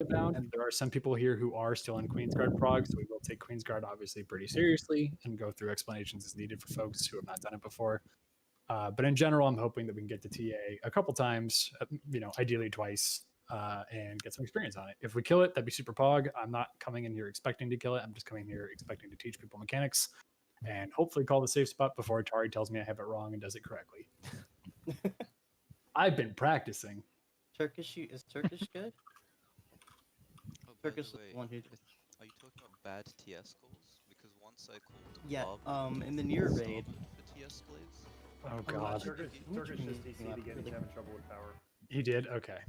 bound. And there are some people here who are still in Queensguard prog, so we will take Queensguard obviously pretty seriously and go through explanations as needed for folks who have not done it before. But in general, I'm hoping that we can get to TA a couple times, ideally twice, and get some experience on it. If we kill it, that'd be super pog. I'm not coming in here expecting to kill it. I'm just coming here expecting to teach people mechanics and hopefully call the safe spot before Atari tells me I have it wrong and does it correctly. I've been practicing. Is Turkish good? Oh, Turkish by the way, is the one who. are you talking about bad TS calls? Because once I called Bob, in the near raid. The TS blades. Oh god. Turkish just DC'd again. He's having trouble with power. He did? Okay.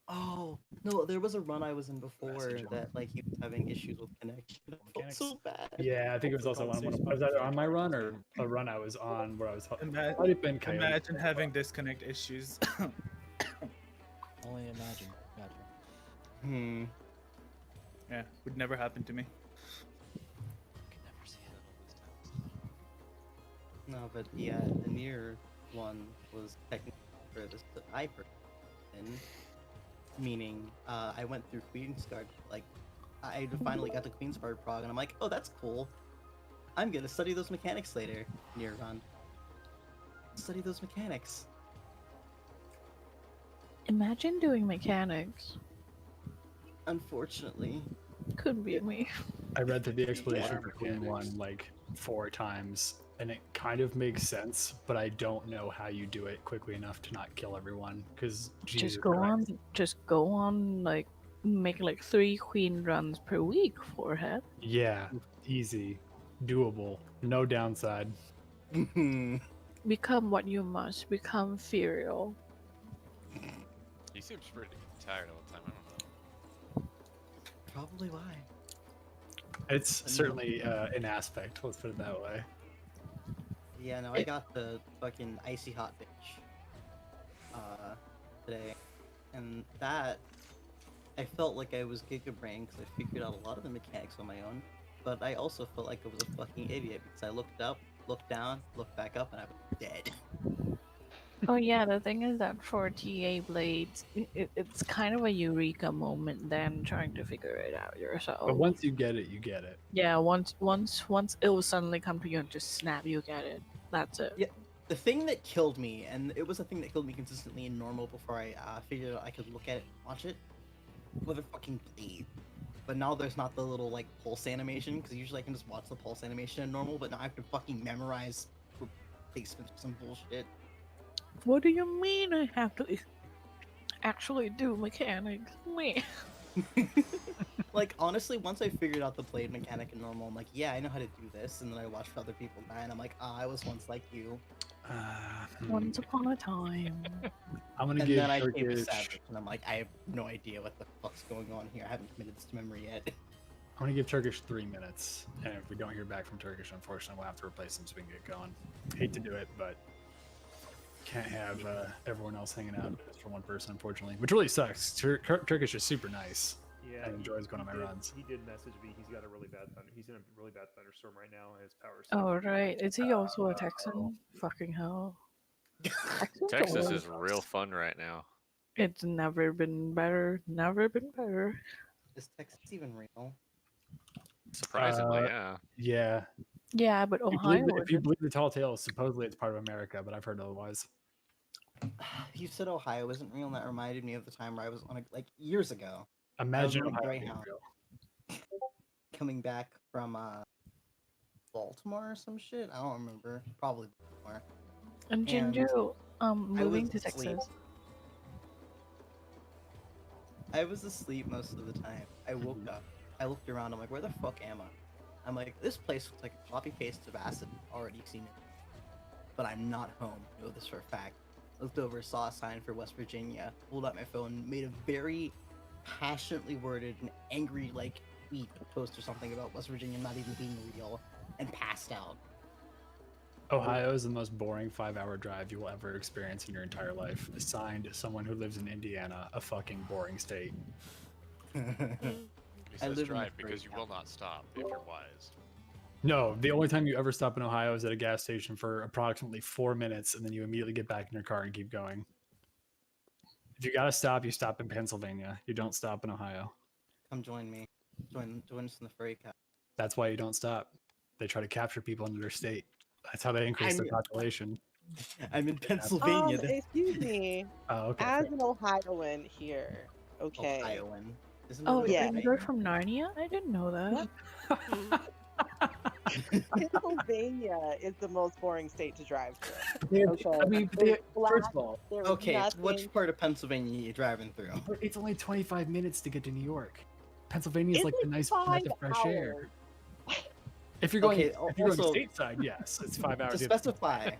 Oh no, there was a run I was in before that like he was having issues with connection. It felt so bad. Yeah, I think it was also one. Was that on my run or a run I was on where I was? Imagine having disconnect issues. Only imagine. Yeah, would never happen to me. Could never see it. No, but yeah, the near one was technically for this I person, meaning I went through Queensguard, like I finally got to Queensguard prog, and I'm like, oh, that's cool. I'm gonna study those mechanics later. Near run. Study those mechanics. Imagine doing mechanics. Unfortunately. Could be me. I read through the explanation for Queen 1 like 4 times, and it kind of makes sense, but I don't know how you do it quickly enough to not kill everyone, because just go on, like, make like 3 queen runs per week, forehead. Yeah, easy. Doable. No downside. Become what you must. Become Furial. He seems pretty tired all the time. I don't know. Probably why. It's certainly an aspect, let's put it that way. Yeah, no, I got the fucking icy hot bitch today, and that I felt like I was Giga Brain because I figured out a lot of the mechanics on my own, but I also felt like I was a fucking idiot because I looked up, looked down, looked back up, and I was dead. Oh yeah, the thing is that for TA Blades, it's kind of a eureka moment then trying to figure it out yourself. But once you get it, you get it. Yeah, once it will suddenly come to you and just snap, you get it. That's it. Yeah, the thing that killed me, and it was a thing that killed me consistently in normal before I figured out I could look at it, watch it, was a fucking bleed. But now there's not the little like pulse animation, because usually I can just watch the pulse animation in normal, but now I have to fucking memorize replacements for some bullshit. What do you mean I have to actually do mechanics? Me. Like, honestly, once I figured out the blade mechanic in normal, I'm like, yeah, I know how to do this, and then I watched other people die, and I'm like, I was once like you. Once upon a time. I'm gonna and give then I Turkish... came to Savage, and I'm like, I have no idea what the fuck's going on here. I haven't committed this to memory yet. I'm gonna give Turkish 3 minutes, and if we don't hear back from Turkish, unfortunately, we'll have to replace him so we can get going. Hate to do it, but can't have everyone else hanging out just for one person, unfortunately. Which really sucks. Turkish is super nice. Yeah, I enjoys going on my runs. He did message me. He's got a really bad thunder. He's in a really bad thunderstorm right now, and his power's. Oh right, is he also a Texan? Fucking hell. Texas is real fun right now. It's never been better. Never been better. Is Texas even real? Surprisingly, yeah. Yeah. Yeah, but Ohio. If you believe the tall tales, supposedly it's part of America, but I've heard otherwise. You said Ohio isn't real, and that reminded me of the time where I was on like years ago. Imagine on a Ohio being Greyhound real. coming back from Baltimore or some shit. I don't remember. Probably Baltimore. And Jinju, moving was to asleep. Texas. I was asleep most of the time. I woke up. I looked around. I'm like, where the fuck am I? I'm like, this place looks like a copy paste of Acid. Already seen it. But I'm not home. I know this for a fact. Looked over, saw a sign for West Virginia, pulled out my phone, made a very passionately worded and angry like tweet post or something about West Virginia not even being real, and passed out. Ohio is the most boring 5-hour drive you will ever experience in your entire life. Assigned someone who lives in Indiana, a fucking boring state. He says live in drive a because great you will not stop if you're wise. No, the only time you ever stop in Ohio is at a gas station for approximately 4 minutes, and then you immediately get back in your car and keep going. If you gotta stop, you stop in Pennsylvania. You don't stop in Ohio. Come join me. Join us in the furry cap. That's why you don't stop. They try to capture people into their state. That's how they increase their population. I'm in Pennsylvania. Excuse me. Oh, okay. As an Ohioan here, okay. Ohioan. Isn't Oh, it yeah. you're from Narnia? I didn't know that. Pennsylvania is the most boring state to drive through. Okay. I mean, It's first of all, There's Okay, nothing- which part of Pennsylvania are you driving through? it's only 25 minutes to get to New York. Pennsylvania is It's like the like nice breath 5 of fresh air. hours. If you're going, Okay, if you're also- going stateside, yes, it's 5 hours. To You have specify,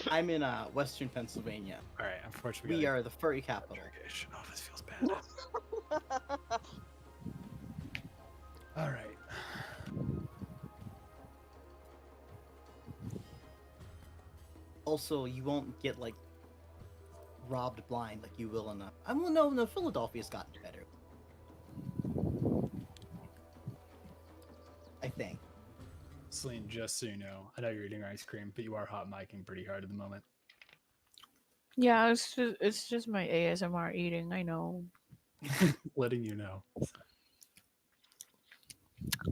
I'm in Western Pennsylvania. All right, unfortunately, We are the furry capital. Turkish. Oh, this feels bad. All right. Also, you won't get like robbed blind like you will in no, Philadelphia's gotten better. I think. Celine, just so you know, I know you're eating ice cream, but you are hot micing pretty hard at the moment. Yeah, it's just my ASMR eating. I know. Letting you know.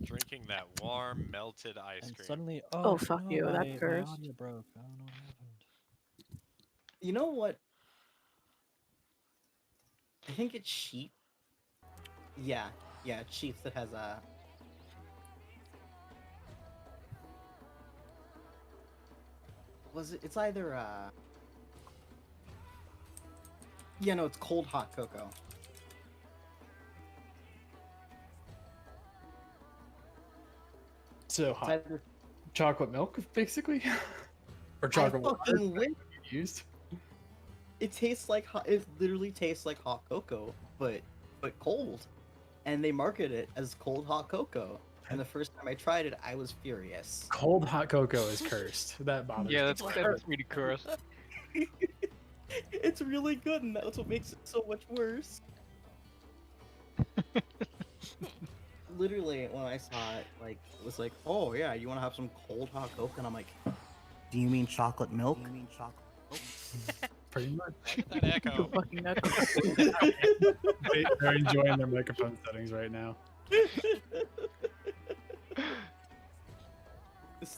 Drinking that warm, melted ice And cream. suddenly, Oh, fuck you, that my cursed. audio broke. I don't know what happened. You know what? I think it's sheep. Yeah, it's sheep that has a. It's either Yeah, no, it's cold hot cocoa. So It's hot either chocolate milk, basically, or I chocolate water fucking wish used. it tastes like hot. It literally tastes like hot cocoa, but cold, and they market it as cold hot cocoa. And the first time I tried it, I was furious. Cold hot cocoa is cursed. That bothers me. Yeah, that's really cursed. It's really good, and that's what makes it so much worse. Literally, when I saw it, like, it was like, oh yeah, you want to have some cold hot cocoa? And I'm like, do you mean chocolate milk? Pretty much. Look at that echo. Fucking nuts. They're enjoying their microphone settings right now.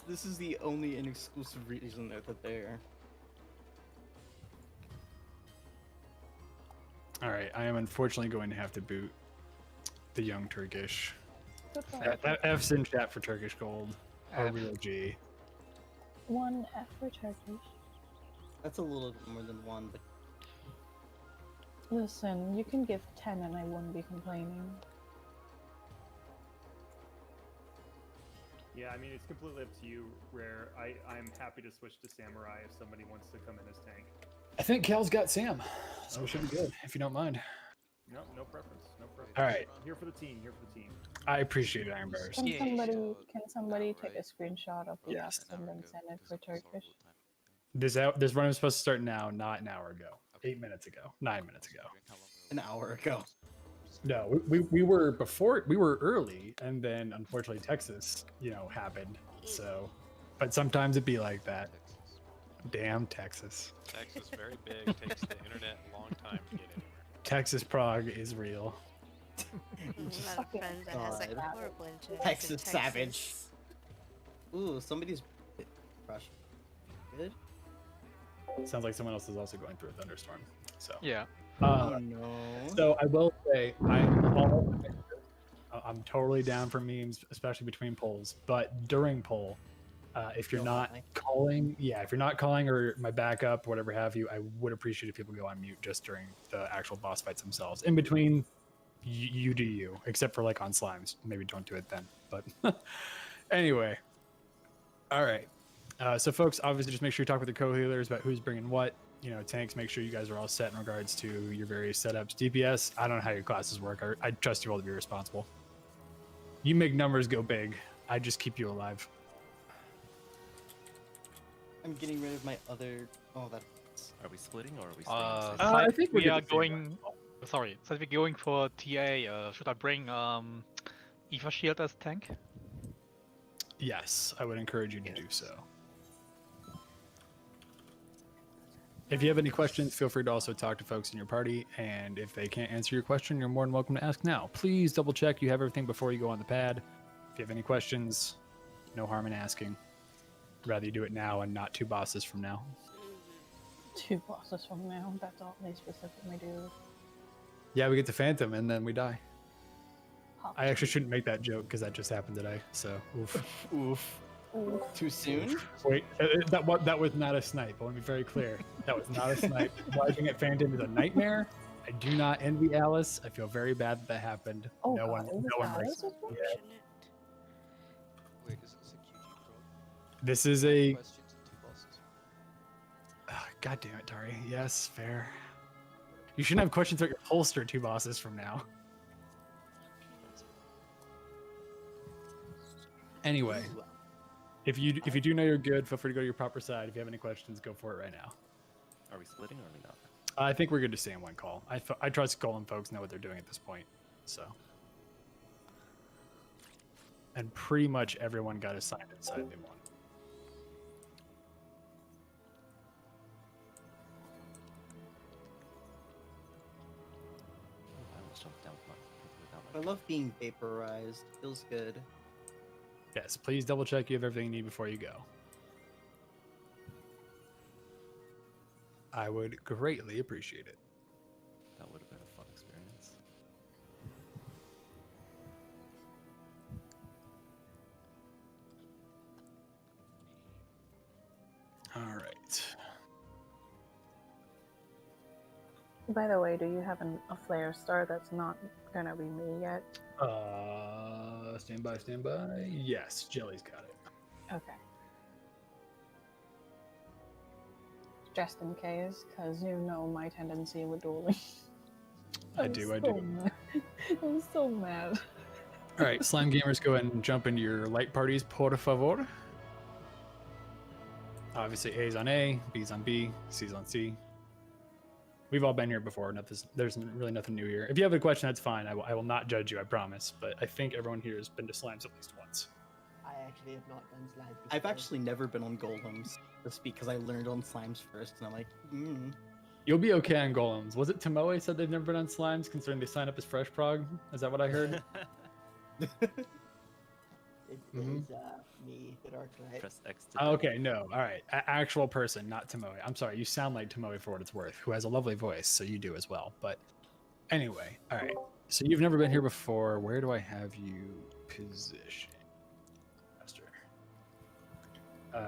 This is the only and exclusive reason that they're there. All right, I am unfortunately going to have to boot the young Turkish. That F's in chat for Turkish gold. Or real G. 1 F for Turkish. That's a little bit more than one, but Listen, you can give 10 and I wouldn't be complaining. Yeah, I mean, it's completely up to you, Rare. I'm happy to switch to Samurai if somebody wants to come in as tank. I think Kel's got Sam, so we should be good, if you don't mind. No, no preference. No preference. All right. Here for the team. Here for the team. I appreciate it, Iron Bears. Can Yeah, somebody an hour, take a right? screenshot of the Yes. app and then send it for Turkish? This run was supposed to start now, not an hour ago. 8 minutes ago. 9 minutes ago. an hour ago. No, we were before, we were early, and then unfortunately Texas, happened. So, but sometimes it'd be like that. Damn Texas. Texas very big, takes the internet a long time to get anywhere. Texas Prague is real. I have a friend that has like God. horrible internet. Texas savage. Ooh, somebody's crush. Good. Sounds like someone else is also going through a thunderstorm. So Yeah. Oh no. So I will say I'm totally down for memes, especially between polls. But during poll, if you're not calling, if you're not calling or my backup, whatever have you, I would appreciate if people go on mute just during the actual boss fights themselves. In between, you do you, except for like on slimes. Maybe don't do it then. But anyway, all right. So folks, obviously just make sure you talk with your co-healers about who's bringing what. Tanks, make sure you guys are all set in regards to your various setups. DPS, I don't know how your classes work. I trust you all to be responsible. You make numbers go big. I just keep you alive. I'm getting rid of my other. Oh, that. Are we splitting or are we I think we we're are good to say going. Sorry, since we're going for TA, should I bring Eva Shield as tank? Yes, I would encourage you to do so. If you have any questions, feel free to also talk to folks in your party. And if they can't answer your question, you're more than welcome to ask now. Please double check you have everything before you go on the pad. If you have any questions, no harm in asking. Rather you do it now and not 2 bosses from now. 2 bosses from now. That's all they specifically do. Yeah, we get to Phantom and then we die. I actually shouldn't make that joke because that just happened today. So, oof. Oof. Too soon? Wait, that was not a snipe. I want to be very clear. That was not a snipe. Watching at Phantom is a nightmare. I do not envy Alice. I feel very bad that happened. Oh, no God, one likes it. Yeah. Wait, isn't this a QG pro? This is a. Questions and 2 bosses. God damn it, Tari. Yes, fair. You shouldn't have questions about your holster 2 bosses from now. Anyway, if you do know you're good, feel free to go to your proper side. If you have any questions, go for it right now. Are we splitting or are we not? I think we're good to stay in one call. I trust Golem folks know what they're doing at this point. So, and pretty much everyone got assigned inside they want. I love being vaporized. Feels good. Yes, please double check you have everything you need before you go. I would greatly appreciate it. That would have been a fun experience. All right. By the way, do you have a flare star that's not gonna be me yet? Stand by. Yes, Jelly's got it. Okay. Just in case, because you know my tendency with dueling. I do. Mad. I'm so mad. All right, Slime Gamers, go ahead and jump into your light parties, por favor. Obviously, A's on A, B's on B, C's on C. We've all been here before. There's really nothing new here. If you have a question, that's fine. I will not judge you, I promise. But I think everyone here has been to Slimes at least once. I actually have not done slimes before. I've actually never been on golems, just because I learned on slimes first, and I'm like, You'll be okay on Golems. Was it Tomoe said they've never been on Slimes, considering they sign up as Fresh Prog? Is that what I heard? It is me, the Dark Knight. Press X to Okay, no. All right. Actual person, not Tomoe. I'm sorry. You sound like Tomoe for what it's worth, who has a lovely voice, so you do as well. But anyway, all right. So you've never been here before. Where do I have you positioned?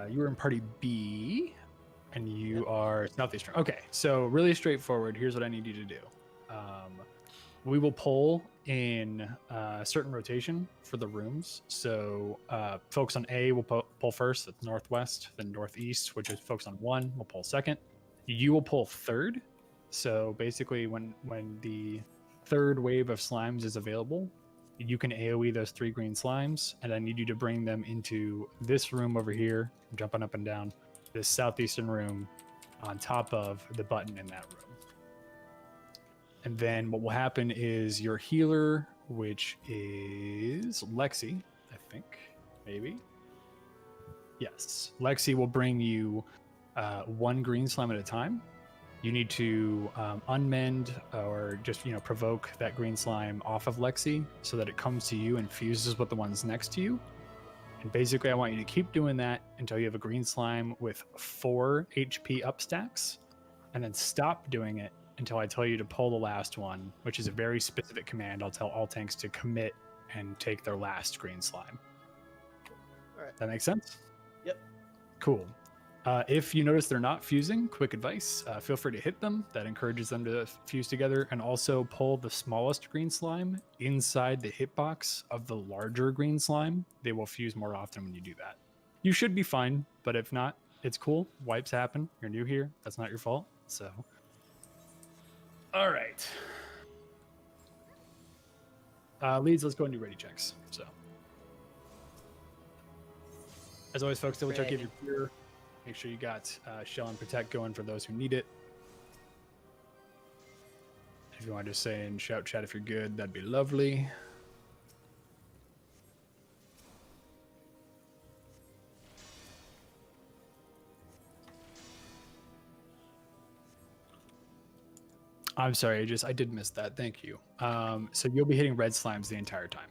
You were in party B, and you are southeastern. Okay, so really straightforward. Here's what I need you to do. We will poll in a certain rotation for the rooms. So folks on A will poll first, that's northwest, then northeast, which is folks on 1 will poll second. You will poll third. So basically when the third wave of slimes is available, you can AoE those 3 green slimes, and I need you to bring them into this room over here, jumping up and down, this southeastern room on top of the button in that room. And then what will happen is your healer, which is Lexi, I think, maybe. Yes, Lexi will bring you 1 green slime at a time. You need to unmend or just provoke that green slime off of Lexi so that it comes to you and fuses with the ones next to you. And basically, I want you to keep doing that until you have a green slime with 4 HP up stacks, and then stop doing it until I tell you to pull the last one, which is a very specific command. I'll tell all tanks to commit and take their last green slime. All right. That makes sense? Yep. Cool. If you notice they're not fusing, quick advice, feel free to hit them. That encourages them to fuse together, and also pull the smallest green slime inside the hitbox of the larger green slime. They will fuse more often when you do that. You should be fine, but if not, it's cool. Wipes happen. You're new here. That's not your fault. So, all right. Leads, let's go and do ready checks. So, as always, folks, double check if you're here. Make sure you got Shell and Protect going for those who need it. If you want to just say in shout chat if you're good, that'd be lovely. I'm sorry, I did miss that. Thank you. So you'll be hitting red slimes the entire time.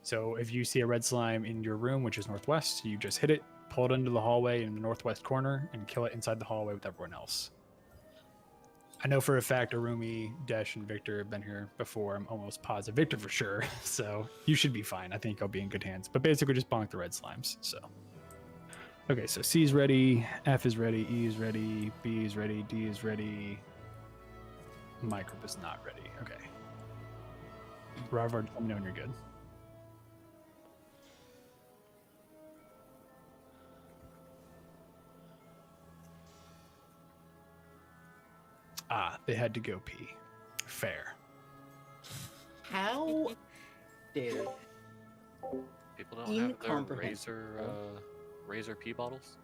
So if you see a red slime in your room, which is northwest, you just hit it, pull it into the hallway in the northwest corner, and kill it inside the hallway with everyone else. I know for a fact Arumi, Desh, and Victor have been here before. I'm almost positive. Victor for sure. So you should be fine. I think I'll be in good hands. But basically just bonk the red slimes. So okay, so C is ready, F is ready, E is ready, B is ready, D is ready. My group is not ready. Okay. Robert, let me know when you're good. Ah, they had to go pee. Fair. How dare People don't have their razor pee bottles.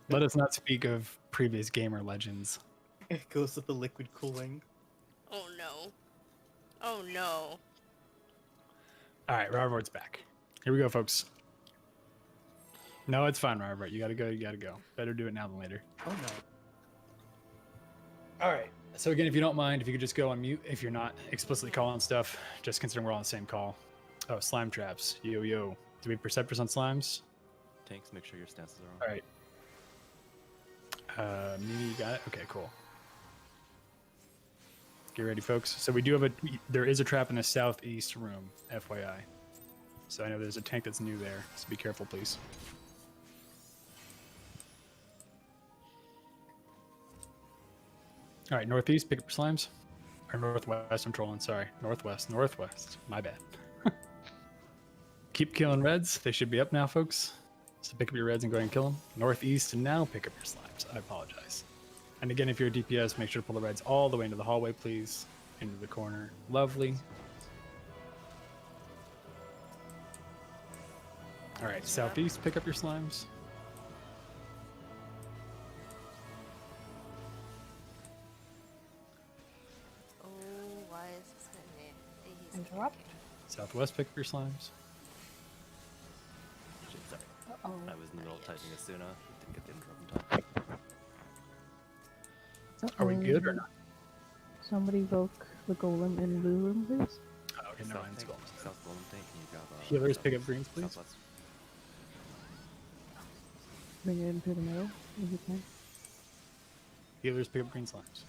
Let us not speak of previous gamer legends. It goes with the liquid cooling. Oh no. Oh no. All right, Robert's back. Here we go, folks. No, it's fine, Robert. You gotta go. You gotta go. Better do it now than later. Oh no. All right. So again, if you don't mind, if you could just go on mute if you're not explicitly calling stuff, just considering we're all on the same call. Oh, slime traps. Yo, yo. Do we have perceptors on slimes? Tanks, make sure your stances are on. All right. Mimi, you got it? Okay, cool. Get ready, folks. So we do have there is a trap in the southeast room, FYI. So I know there's a tank that's new there, so be careful, please. All right, northeast, pick up your slimes. Or northwest, I'm trolling, sorry. Northwest, my bad. Keep killing reds. They should be up now, folks. So pick up your reds and go ahead and kill them. Northeast, and now pick up your slimes. I apologize. And again, if you're a DPS, make sure to pull the reds all the way into the hallway, please. Into the corner. Lovely. All right, southeast, pick up your slimes. Oh, why is this in there? Interrupt. Southwest, pick up your slimes. Shit, sorry. Uh-oh. I was in the middle of typing Asuna. Didn't get the interrupt in time. Are we good or not? Somebody evoke the golem in the blue room, please. Oh, okay, no, South it's tank, golem. South golem tank, and you grab Healers, pick up greens, please. Southwest. Bring it into the middle if you can. Healers, pick up green slimes.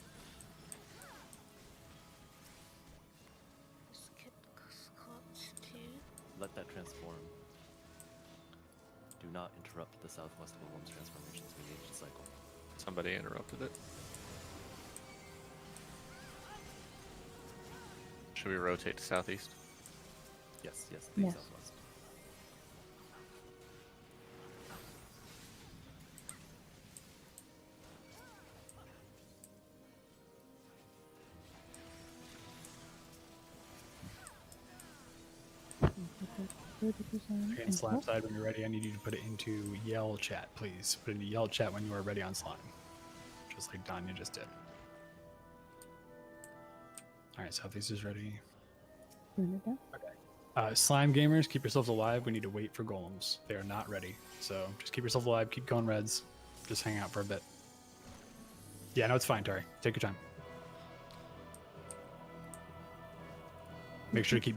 Skip Scott too. Let that transform. Do not interrupt the Southwest golem's transformations. We engage the cycle. Somebody interrupted it. Should we rotate to southeast? Yes, the Yes. Southwest. And slime side when you're ready, I need you to put it into yell chat, please. Put it into yell chat when you are ready on slime. Just like Danya just did. Alright, southeast is ready. Bring it down. Slime gamers, keep yourselves alive. We need to wait for golems. They are not ready. So just keep yourself alive, keep going reds. Just hang out for a bit. Yeah, no, it's fine, Tari. Take your time. Make sure to keep...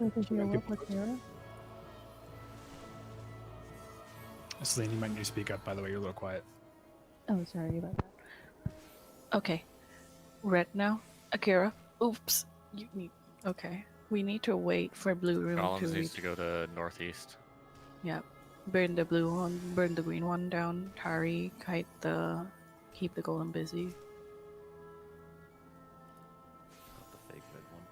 Celine, you might need to speak up, by the way. You're a little quiet. Oh, sorry about that. Okay. Red now. Akira. Oops. You need... Okay. We need to wait for blue room Golems to needs reach. to go to northeast. Yeah. Burn the blue one, burn the green one down. Tari, keep the golem busy. Got the fake red one.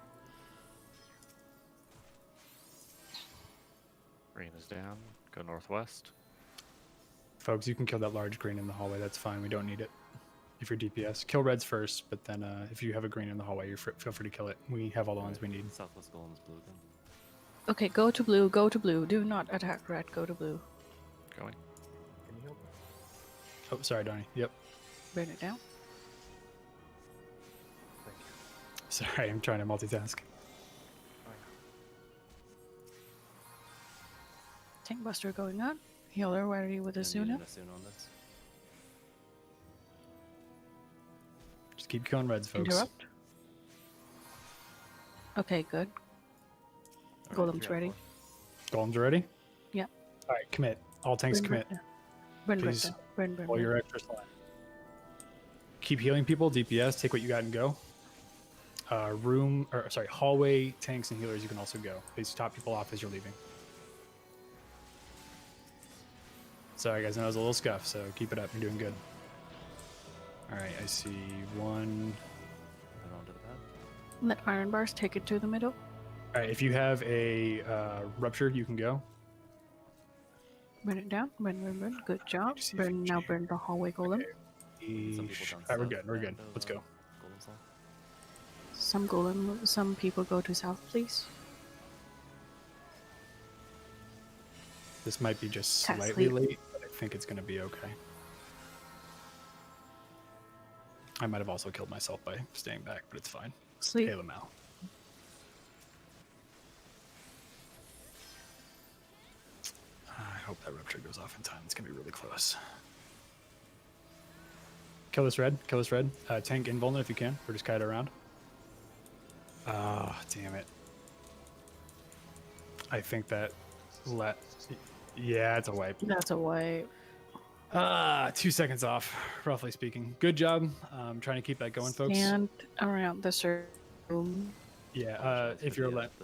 Green is down. Go northwest. Folks, you can kill that large green in the hallway. That's fine. We don't need it. If you're DPS, kill reds first, but then if you have a green in the hallway, feel free to kill it. We have all the ones we need. Southwest golem's blue again. Okay, go to blue, go to blue. Do not attack red, go to blue. Going. Can you help? Oh, sorry, Donnie. Yep. Burn it down. Sorry, I'm trying to multitask. Tank buster going on. Healer, where are you with And Asuna? Asuna on this. keep killing reds, folks. Interrupt. Okay, good. Golem's ready. Golem's ready? Yeah. All right, commit. All tanks commit. Burn, Please, burn. all your extra slime. Keep healing people. DPS. Take what you got and go. Hallway tanks and healers. You can also go. Please top people off as you're leaving. Sorry, guys. I know it was a little scuff, so keep it up. You're doing good. All right, I see one. Let iron bars take it to the middle. All right, if you have a rupture, you can go. Burn it down. Burn. Good job. Burn now. Burn the hallway golem. All right, we're good. We're good. Let's go. Some people go to south, please. This might be just Cast slightly sleep. late, but I think it's going to be okay. I might have also killed myself by staying back, but it's fine. Sleep. Hail them out. I hope that rupture goes off in time. It's going to be really close. Kill this red. Kill this red. Tank invulnerable if you can, or just kite around. Ah, damn it. I think that yeah, it's a wipe. That's a wipe. 2 seconds off, roughly speaking. Good job. Trying to keep that going, folks. Stand around the room. Yeah, if you're left.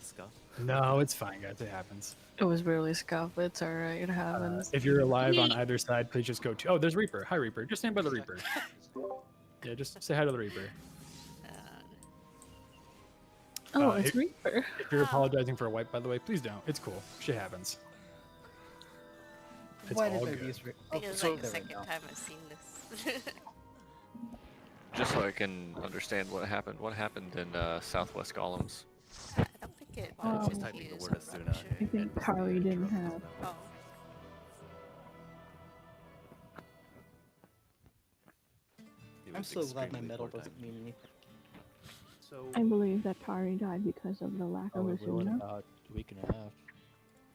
No, it's fine, guys. It happens. It was really scuff. It's alright. It happens. If you're alive on either side, please just go to. Oh, there's Reaper. Hi, Reaper. Just stand by the Reaper. Yeah, just say hi to the Reaper. Oh, it's Reaper. If you're apologizing for a wipe, by the way, please don't. It's cool. Shit happens. It's Why all did I good. use I think it's like the second time I've seen this. Just so I can understand what happened. What happened in Southwest Golems? I don't think it was just typing the word Asuna. I think Kari didn't have. Oh. I'm so glad my medal doesn't mean anything. So I believe that Kari died because of the lack of Asuna. About a week and a half.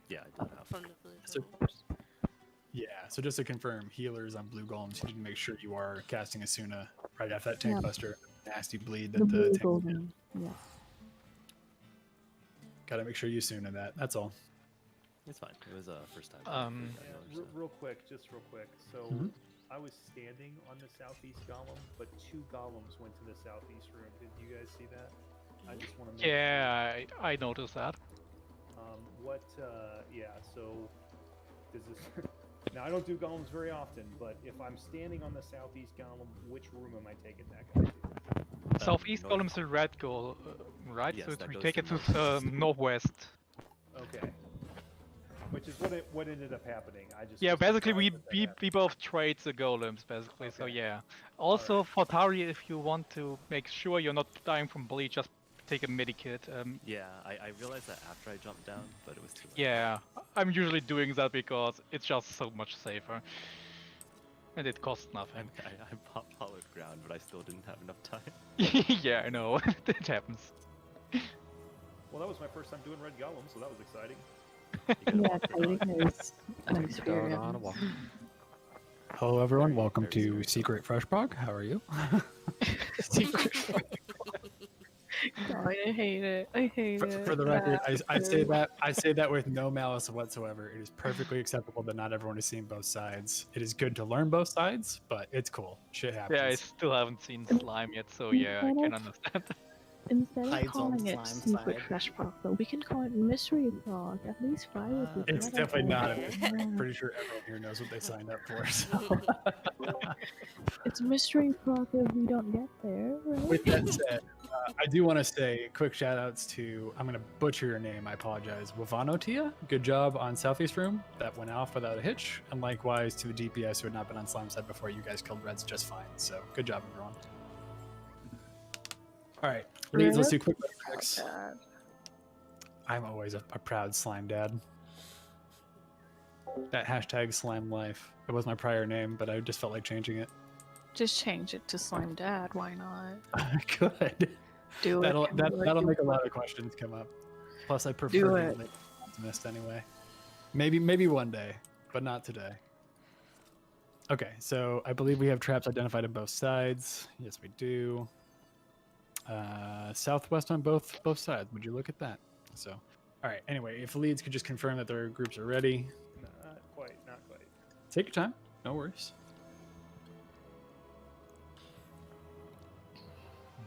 Yeah, I did have. From the blue So- golems. Yeah, so just to confirm, healers on blue golems, you need to make sure you are casting Asuna right after that tank Yeah. buster. Nasty bleed The that blue the tank. golden. Yeah. Gotta make sure you Asuna that. That's all. It's fine. It was first time. real quick. So Mhm. I was standing on the southeast golem, but 2 golems went to the southeast room. Did you guys see that? I just want to make Yeah, I noticed that. So does this now I don't do golems very often, but if I'm standing on the southeast golem, which room am I taking that guy to? Southeast golem's a red goal, right? Yes, so that we goes take to it to northwest. Okay. Which is what ended up happening. I just Yeah, was basically we surprised that that we both trade the golems basically. So Okay. yeah. Also for Tari, if you want to make sure you're not dying from bleed, just take a medikit. Yeah, I realized that after I jumped down, but it was too late. Yeah, I'm usually doing that because it's just so much safer. And it costs nothing. I followed ground, but I still didn't have enough time. Yeah, I know. It happens. Well, that was my first time doing red golem, so that was exciting. Yeah, Kari is an experience. Hello, everyone. Welcome to Secret Fresh Prog. How are you? Secret. God, I hate it. I hate it. For the record, I say that with no malice whatsoever. It is perfectly acceptable that not everyone has seen both sides. It is good to learn both sides, but it's cool. Shit happens. Yeah, I still haven't seen slime yet, so yeah, I can understand. Instead of Hides on calling it slime Secret side. Fresh Prog, though, we can call it Mystery Prog. At least 5 of you. It's get definitely it. not. I'm pretty sure everyone here knows what they signed up for. So. It's Mystery Prog if we don't get there, right? With that said, I do want to say quick shout outs to, I'm going to butcher your name, I apologize, Wavanotia. Good job on Southeast Room. That went off without a hitch. And likewise to the DPS who had not been on Slime side before, you guys killed Reds just fine. So good job, everyone. All right, let's do quick checks. I'm always a proud slime dad. That hashtag slime life. It was my prior name, but I just felt like changing it. Just change it to Slime Dad. Why not? Good. Do it. That'll make a lot of questions come up. Plus, I prefer Do being it. like optimist anyway. Maybe one day, but not today. Okay, so I believe we have traps identified on both sides. Yes, we do. Southwest on both sides. Would you look at that? So, all right. Anyway, if the leads could just confirm that their groups are ready. Not quite. Not quite. Take your time. No worries.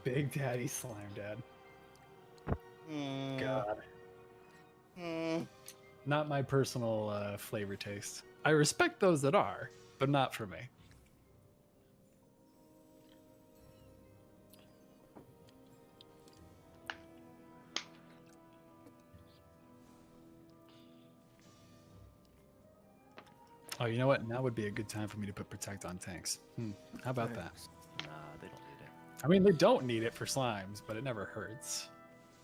Big Daddy Slime Dad. God. Not my personal flavor taste. I respect those that are, but not for me. Oh, you know what? Now would be a good time for me to put Protect on tanks. How about that? Nah, they don't need it. I mean, they don't need it for slimes, but it never hurts.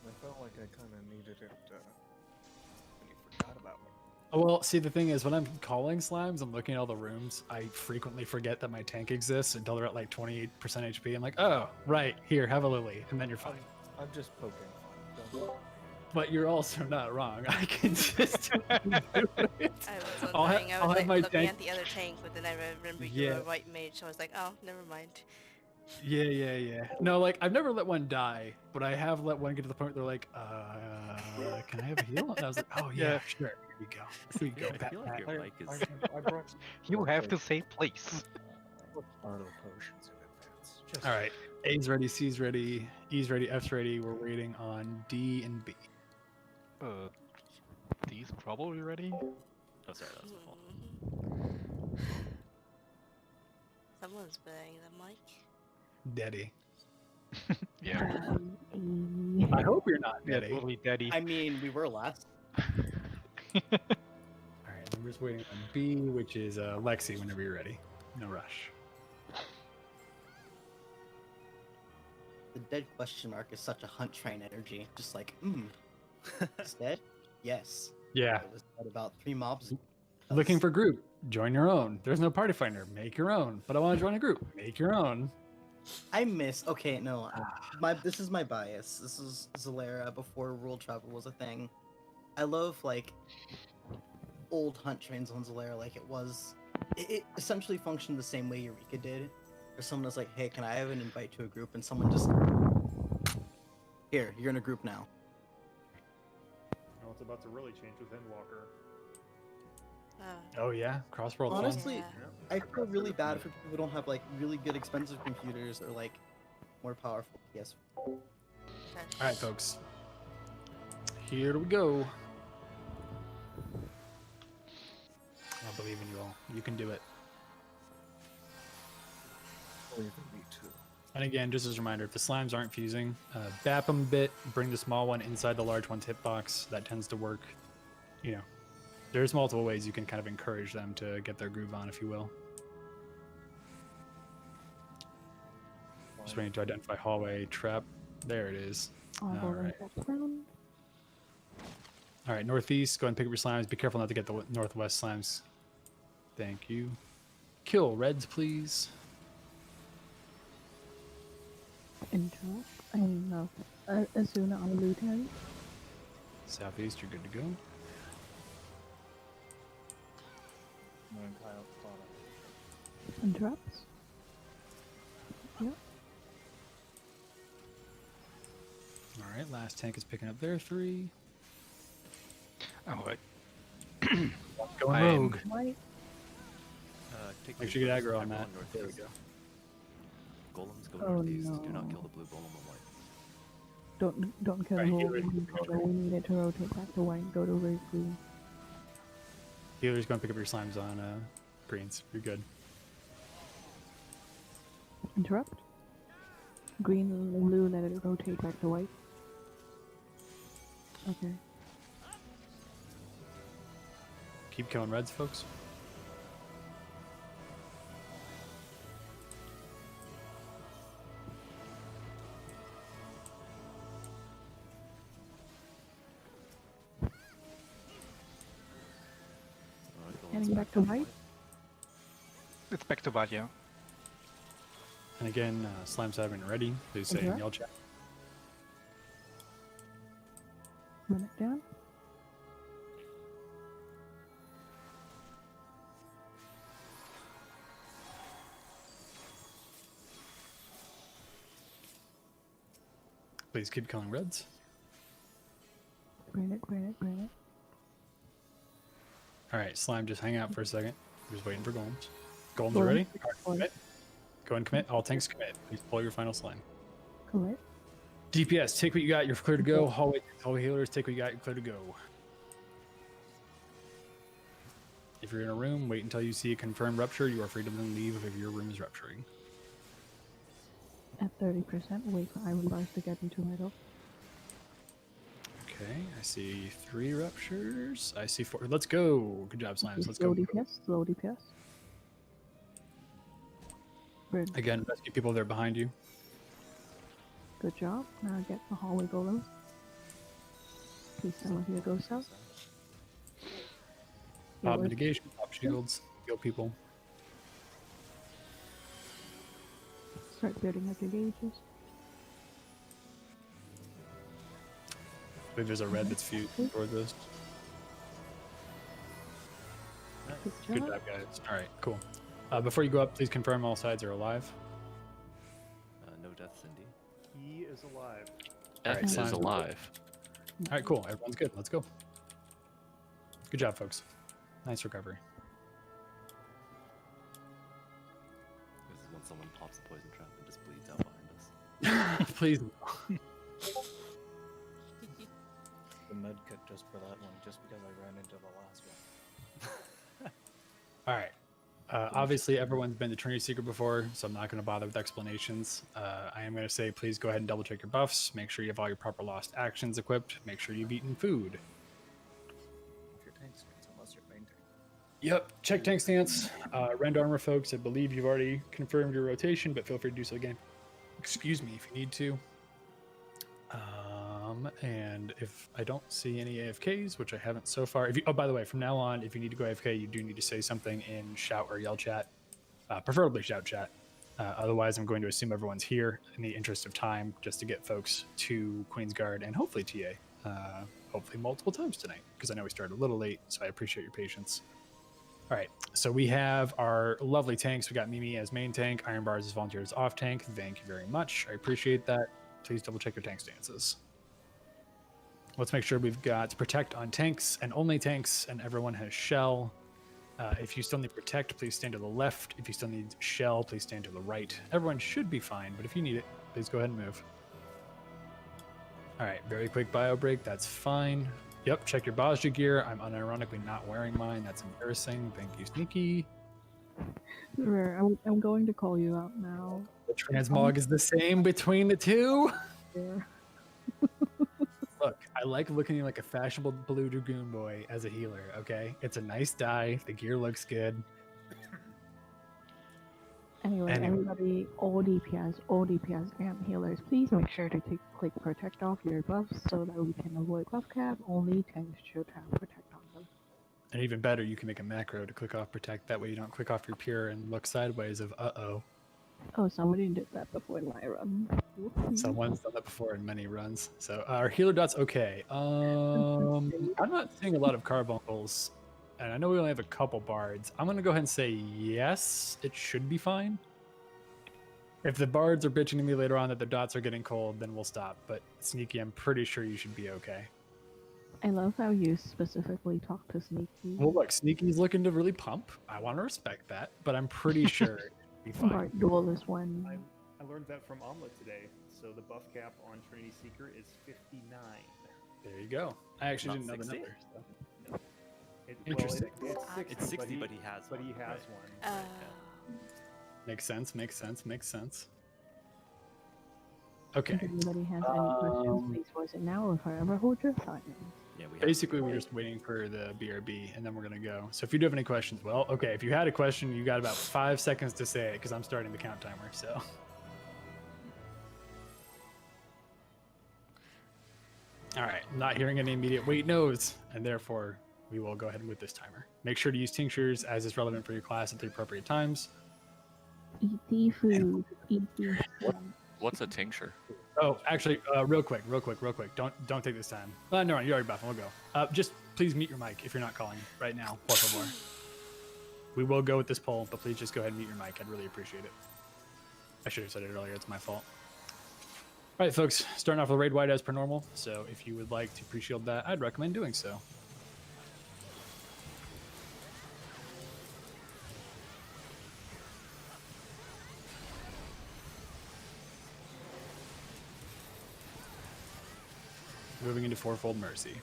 I felt like I kind of needed it when you forgot about me. Oh, well, see, the thing is, when I'm calling slimes, I'm looking at all the rooms. I frequently forget that my tank exists until they're at like 28% HP. I'm like, oh, right, here, have a lily, and then you're fine. I'm just poking fun. Don't But you're also not wrong. I consistently do it. I was I'll wondering, ha- I I'll was have like my looking tank- at the other tank, but then I remember you were Yeah. a white mage, so I was like, oh, never mind. Yeah. No, like, I've never let one die, but I have let one get to the point where they're like, can I have a heal? And I was like, oh, yeah, sure. Here you go. Here you go. I feel like your mic is. I brought some You have to say place. auto potions in advance. Just All right. A's ready, C's ready, E's ready, F's ready. We're waiting on D and B. These probably ready. Oh, sorry, that was my fault. Someone's banging the mic. Daddy. Yeah. I hope you're not Yeah, Daddy. totally daddy. I mean, we were last. All right, I'm just waiting on B, which is Lexi. Whenever you're ready, no rush. The dead question mark is such a hunt train energy. Just like, Is dead? Yes. Yeah, I was at about 3 mobs. looking for group. Join your own. There's no party finder. Make your own. But I want to join a group. Make your own. I miss. Okay, no. This is my bias. This is Zalera before world travel was a thing. I love like old hunt trains on Zalera, like it was. It essentially functioned the same way Eureka did. Where someone was like, "Hey, can I have an invite to a group?" And someone just, "Here, you're in a group now." Well, it's about to really change with Endwalker. Oh yeah, crossworld. Honestly, Yeah. I feel really bad for people who don't have like really good expensive computers or like more powerful PS. All right, folks. Here we go. I believe in you all. You can do it. believe in me too. And again, just as a reminder, if the slimes aren't fusing, bap them a bit, bring the small one inside the large one's hitbox. That tends to work. You know, there's multiple ways you can kind of encourage them to get their groove on, if you will. Just waiting to identify hallway trap. There it is. All right. All right, northeast. Go ahead and pick up your slimes. Be careful not to get the northwest slimes. Thank you. Kill reds, please. Interrupt. I know. Asuna on the lieutenant. Southeast, you're good to go. Interrupts. Yep. All right, last tank is picking up their 3. Oh, what? Going I am- rogue. White. Take Make the sure you get blue aggro on aggro that. northeast. There we go. Golems go Oh, northeast. Do not no. kill the blue golem on white. Don't kill Right, the whole healer. green border. We need it to rotate back to white. Go to red green. Healer's going to pick up your slimes on greens. You're good. Interrupt. Green and blue. Let it rotate back to white. Okay. Keep killing reds, folks. Alright, golems Heading back to white. It's back to bad, yeah. And again, slimes haven't ready. Please say in Okay. yell chat. Run it down. Please keep killing reds. Granite, granite, granite. All right, slime, just hang out for a second. We're just waiting for golems. Golems are Golem, ready? golem. All right, commit. Go and commit. All tanks commit. Please pull your final slime. Commit. DPS, take what you got. You're clear to go. Hallway healers, take what you got. You're clear to go. If you're in a room, wait until you see a confirmed rupture. You are free to then leave if your room is rupturing. At 30%, wait for iron bars to get into middle. Okay, I see 3 ruptures. I see 4. Let's go. Good job, slimes. Let's Slow go. DPS, slow DPS. Good. Again, rescue people there behind you. Good job. Now get the hallway golems. Please some of you go south. Pop mitigation, pop shields, heal people. Start building up your gauges. I believe there's a red that's fused toward this. Good job, guys. All right, cool. Before you go up, please confirm all sides are alive. No deaths, indeed. He is alive. F is alive. All right, cool. Everyone's good. Let's go. Good job, folks. Nice recovery. This is when someone pops a poison trap and just bleeds out behind us. Please. The med kit just for that one, just because I ran into the last one. All right. Obviously, everyone's been to Trinity Secret before, so I'm not going to bother with explanations. I am going to say, please go ahead and double check your buffs. Make sure you have all your proper lost actions equipped. Make sure you've eaten food. If your tank stance, unless you're main tank. Yep. Check tank stance. Rend armor, folks. I believe you've already confirmed your rotation, but feel free to do so again. Excuse me if you need to. And if I don't see any AFKs, which I haven't so far, oh, by the way, from now on, if you need to go AFK, you do need to say something in shout or yell chat, preferably shout chat. Otherwise, I'm going to assume everyone's here in the interest of time, just to get folks to Queensguard and hopefully TA, hopefully multiple times tonight, because I know we started a little late, so I appreciate your patience. All right, so we have our lovely tanks. We got Mimi as main tank, Iron Bars as volunteers off tank. Thank you very much. I appreciate that. Please double check your tank stances. Let's make sure we've got protect on tanks and only tanks, and everyone has shell. If you still need protect, please stand to the left. If you still need shell, please stand to the right. Everyone should be fine, but if you need it, please go ahead and move. All right, very quick bio break. That's fine. Yep, check your Bajra gear. I'm unironically not wearing mine. That's embarrassing. Thank you, Sneaky. I'm going to call you out now. The transmog is the same between the two. Yeah. Look, I like looking like a fashionable blue Dragoon boy as a healer, okay? It's a nice dye. The gear looks good. Anyway, everybody, all DPS and healers, please make sure to click protect off your buffs so that we can avoid buff cap. Only tanks should have protect on them. And even better, you can make a macro to click off protect. That way you don't click off your pure and look sideways of uh-oh. Oh, somebody did that before in my run. Someone's done that before in many runs. So our healer dot's okay. I'm not seeing a lot of carbuncles, and I know we only have a couple bards. I'm gonna go ahead and say yes, it should be fine. If the bards are bitching to me later on that the dots are getting cold, then we'll stop. But Sneaky, I'm pretty sure you should be okay. I love how you specifically talk to Sneaky. Well, look, Sneaky's looking to really pump. I want to respect that, but I'm pretty sure it'll be fine. Bard duelist one. I learned that from Omelet today. So the buff cap on Trinity Seeker is 59. There you go. I actually didn't know the 60? number. So. No. Interesting. It's 60, but he has but one. he has Right. one. Makes sense, makes sense, makes sense. Okay. If anybody has any questions, please voice it now or forever hold your silence. Yeah, Basically, we're just waiting for the BRB, and then we're going to go. So if you do have any questions, well, okay, if you had a question, you got about 5 seconds to say it, because I'm starting the count timer, so. All right, not hearing any immediate wait no's, and therefore we will go ahead with this timer. Make sure to use tinctures as is relevant for your class at the appropriate times. Eat the food. Eat the food. What's a tincture? Oh, actually, real quick. Don't take this time. No, you're already buffing. We'll go. Just please mute your mic if you're not calling right now. Por favor. We will go with this poll, but please just go ahead and mute your mic. I'd really appreciate it. I should have said it earlier. It's my fault. Right, folks, starting off with raid wide as per normal. So if you would like to pre-shield that, I'd recommend doing so. Moving into Fourfold Mercy.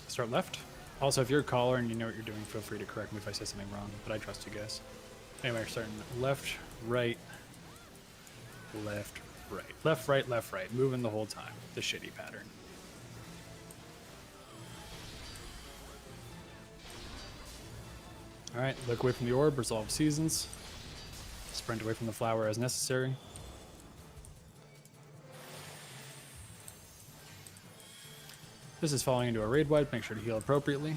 Start left. Also, if you're a caller and you know what you're doing, feel free to correct me if I say something wrong, but I trust you guys. Anyway, we're starting left, right, left, right. Left, right, left, right. Moving the whole time. The shitty pattern. Alright, look away from the orb, resolve seasons. Sprint away from the flower as necessary. This is falling into a raid wide. Make sure to heal appropriately.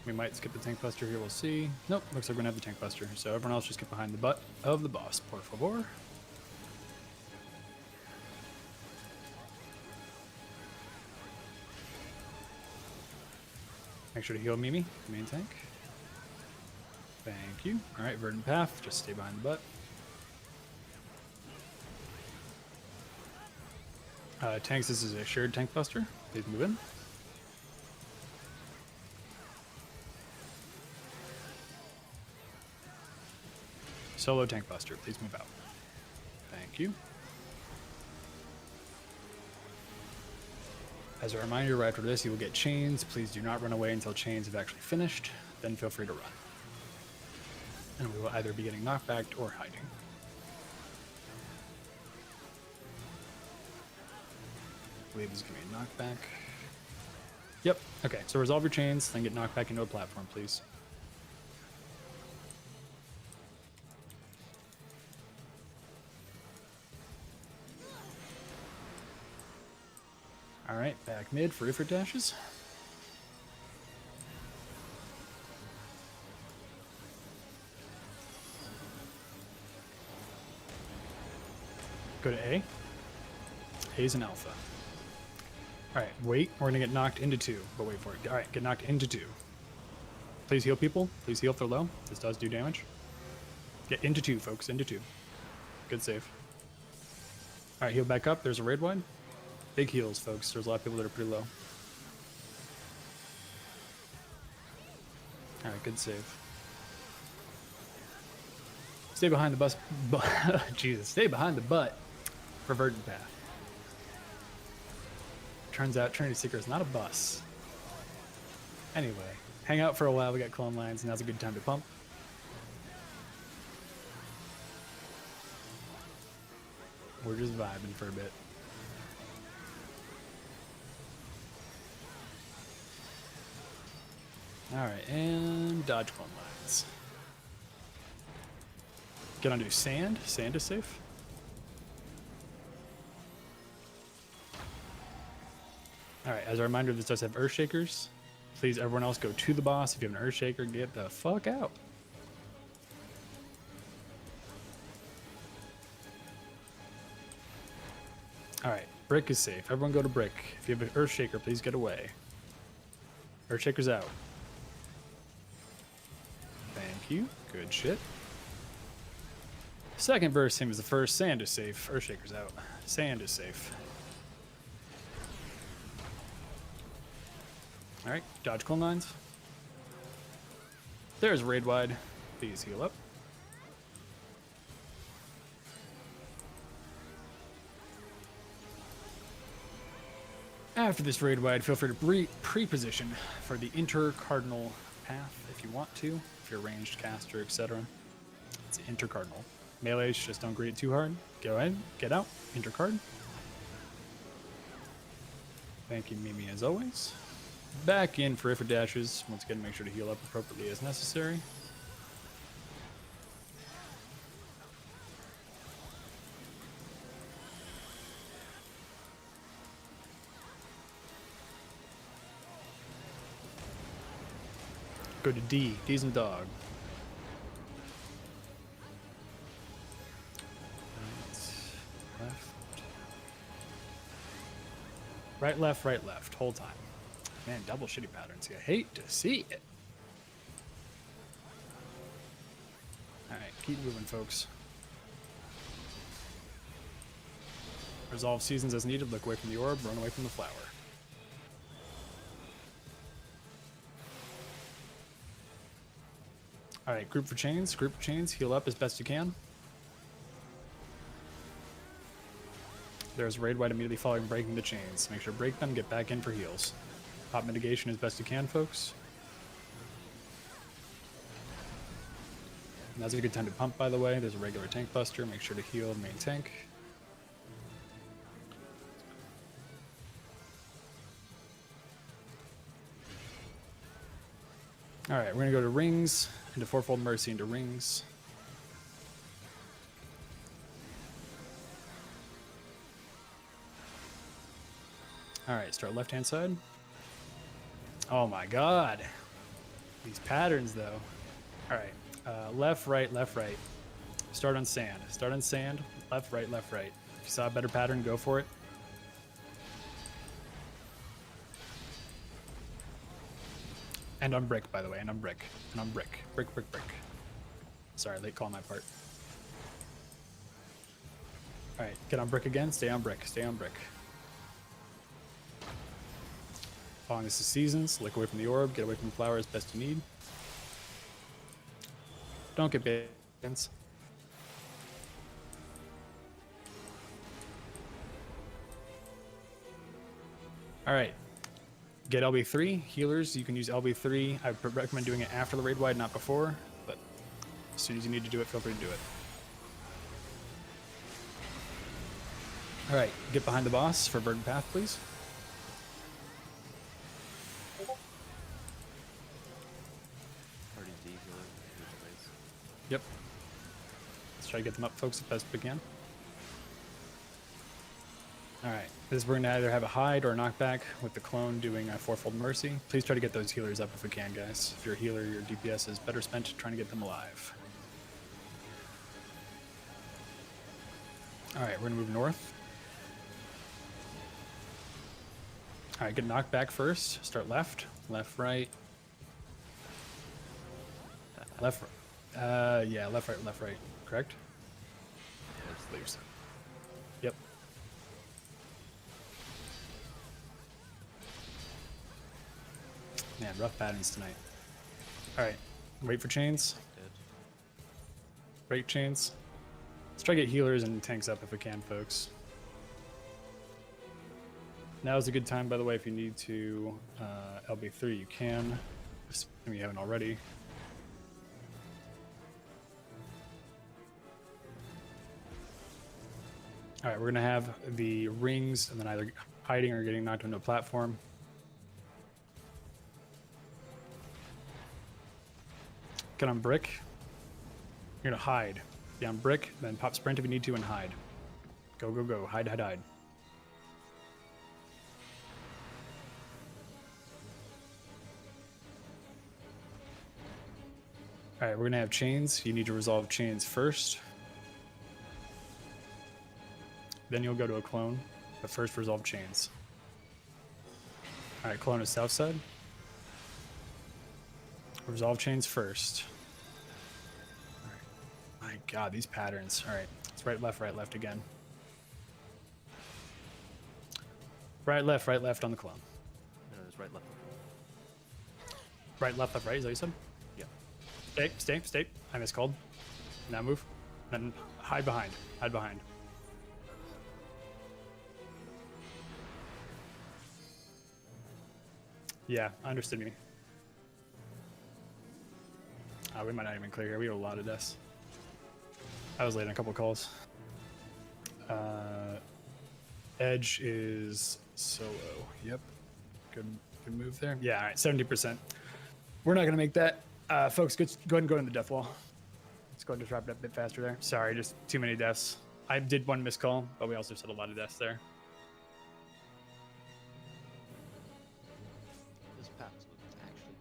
We might skip the tank buster here. We'll see. Nope, looks like we're gonna have the tank buster. So everyone else just get behind the butt of the boss, por favor. Make sure to heal Mimi, main tank. Thank you. All right, verdant path. Just stay behind the butt. Tanks, this is a shared tank buster. Please move in. Solo tank buster, please move out. Thank you. As a reminder, right after this, you will get chains. Please do not run away until chains have actually finished. Then feel free to run. And we will either be getting knockbacked or hiding. I believe this is going to be a knockback. Yep. Okay, so resolve your chains, then get knocked back into a platform, please. Alright, back mid for Ifrit dashes. Go to A. A's an alpha. Alright, wait. We're gonna get knocked into 2, but wait for it. Alright, get knocked into 2. Please heal people. Please heal if they're low. This does do damage. Get into 2, folks. Into 2. Good save. Alright, heal back up. There's a raid wide. Big heals, folks. There's a lot of people that are pretty low. Alright, good save. Stay behind the bus. Jesus, stay behind the butt for verdant path. Turns out Trinity Seeker is not a bus. Anyway, hang out for a while. We got clone lines. Now's a good time to pump. We're just vibing for a bit. Alright, and dodge clone lines. Get onto sand. Sand is safe. Alright, as a reminder, this does have Earth Shakers. Please, everyone else, go to the boss. If you have an Earth Shaker, get the fuck out. Alright, brick is safe. Everyone go to brick. If you have an Earth Shaker, please get away. Earth Shaker's out. Thank you. Good shit. Second burst, same as the first. Sand is safe. Earth Shaker's out. Sand is safe. Alright, dodge clone lines. There's raid wide. Please heal up. After this raid wide, feel free to pre-position for the intercardinal path if you want to, if you're a ranged caster, etc. It's intercardinal. Melees, just don't greet it too hard. Go ahead, get out, intercard. Thank you, Mimi, as always. Back in for Ifrit dashes. Once again, make sure to heal up appropriately as necessary. Go to D. D's and dog. Right, left. Right, left, whole time. Man, double shitty patterns. I hate to see it. Alright, keep moving, folks. Resolve seasons as needed. Look away from the orb, run away from the flower. Alright, group for chains, heal up as best you can. There's raid white immediately following breaking the chains. Make sure to break them, get back in for heals. Pop mitigation as best you can, folks. Now's a good time to pump, by the way. There's a regular tank buster. Make sure to heal the main tank. Alright, we're gonna go to rings, into fourfold mercy, into rings. Alright, start left-hand side. Oh my god. These patterns, though. Alright, left, right, left, right. Start on sand. Start on sand, left, right, left, right. If you saw a better pattern, go for it. And on brick, by the way, and on brick. And on brick. Brick, brick, brick. Sorry, late call on my part. Alright, get on brick again, stay on brick, stay on brick. Following this is seasons, look away from the orb, get away from the flower as best you need. Don't get bans. Alright. Get LB3. Healers, you can use LB3. I recommend doing it after the raid wide, not before, but as soon as you need to do it, feel free to do it. Alright, get behind the boss for Burden Path, please. Yep. Let's try to get them up, folks, as best we can. Alright, this we're going to either have a hide or a knockback with the clone doing a fourfold mercy. Please try to get those healers up if we can, guys. If you're a healer, your DPS is better spent trying to get them alive. Alright, we're going to move north. Alright, get knocked back first. Start left. Left, right. Left, yeah, left, right. Correct? Yeah, just leave some. Yep. Man, rough patterns tonight. Alright, wait for chains. Break chains. Let's try to get healers and tanks up if we can, folks. Now is a good time, by the way, if you need to LB3, you can. Assuming you haven't already. Alright, we're going to have the rings and then either hiding or getting knocked onto a platform. Get on brick. You're going to hide. Be on brick, then pop sprint if you need to and hide. Go, go, go. Hide, hide, hide. Alright, we're going to have chains. You need to resolve chains first. Then you'll go to a clone, but first resolve chains. Alright, clone is south side. Resolve chains first. Alright. My god, these patterns. Alright, it's right, left again. Right, left on the clone. No, it's right, left. Right, left, right, is that what you said? Yeah. Stay. I miscalled. Now move. Then hide behind. Hide behind. Yeah, understood me. We might not even clear here. We have a lot of deaths. I was late on a couple of calls. Edge is solo. Yep. Good move there. Yeah, all right, 70%. We're not going to make that. Folks, go ahead and go in the death wall. Let's go ahead and drop it a bit faster there. Sorry, just too many deaths. I did one missed call, but we also said a lot of deaths there.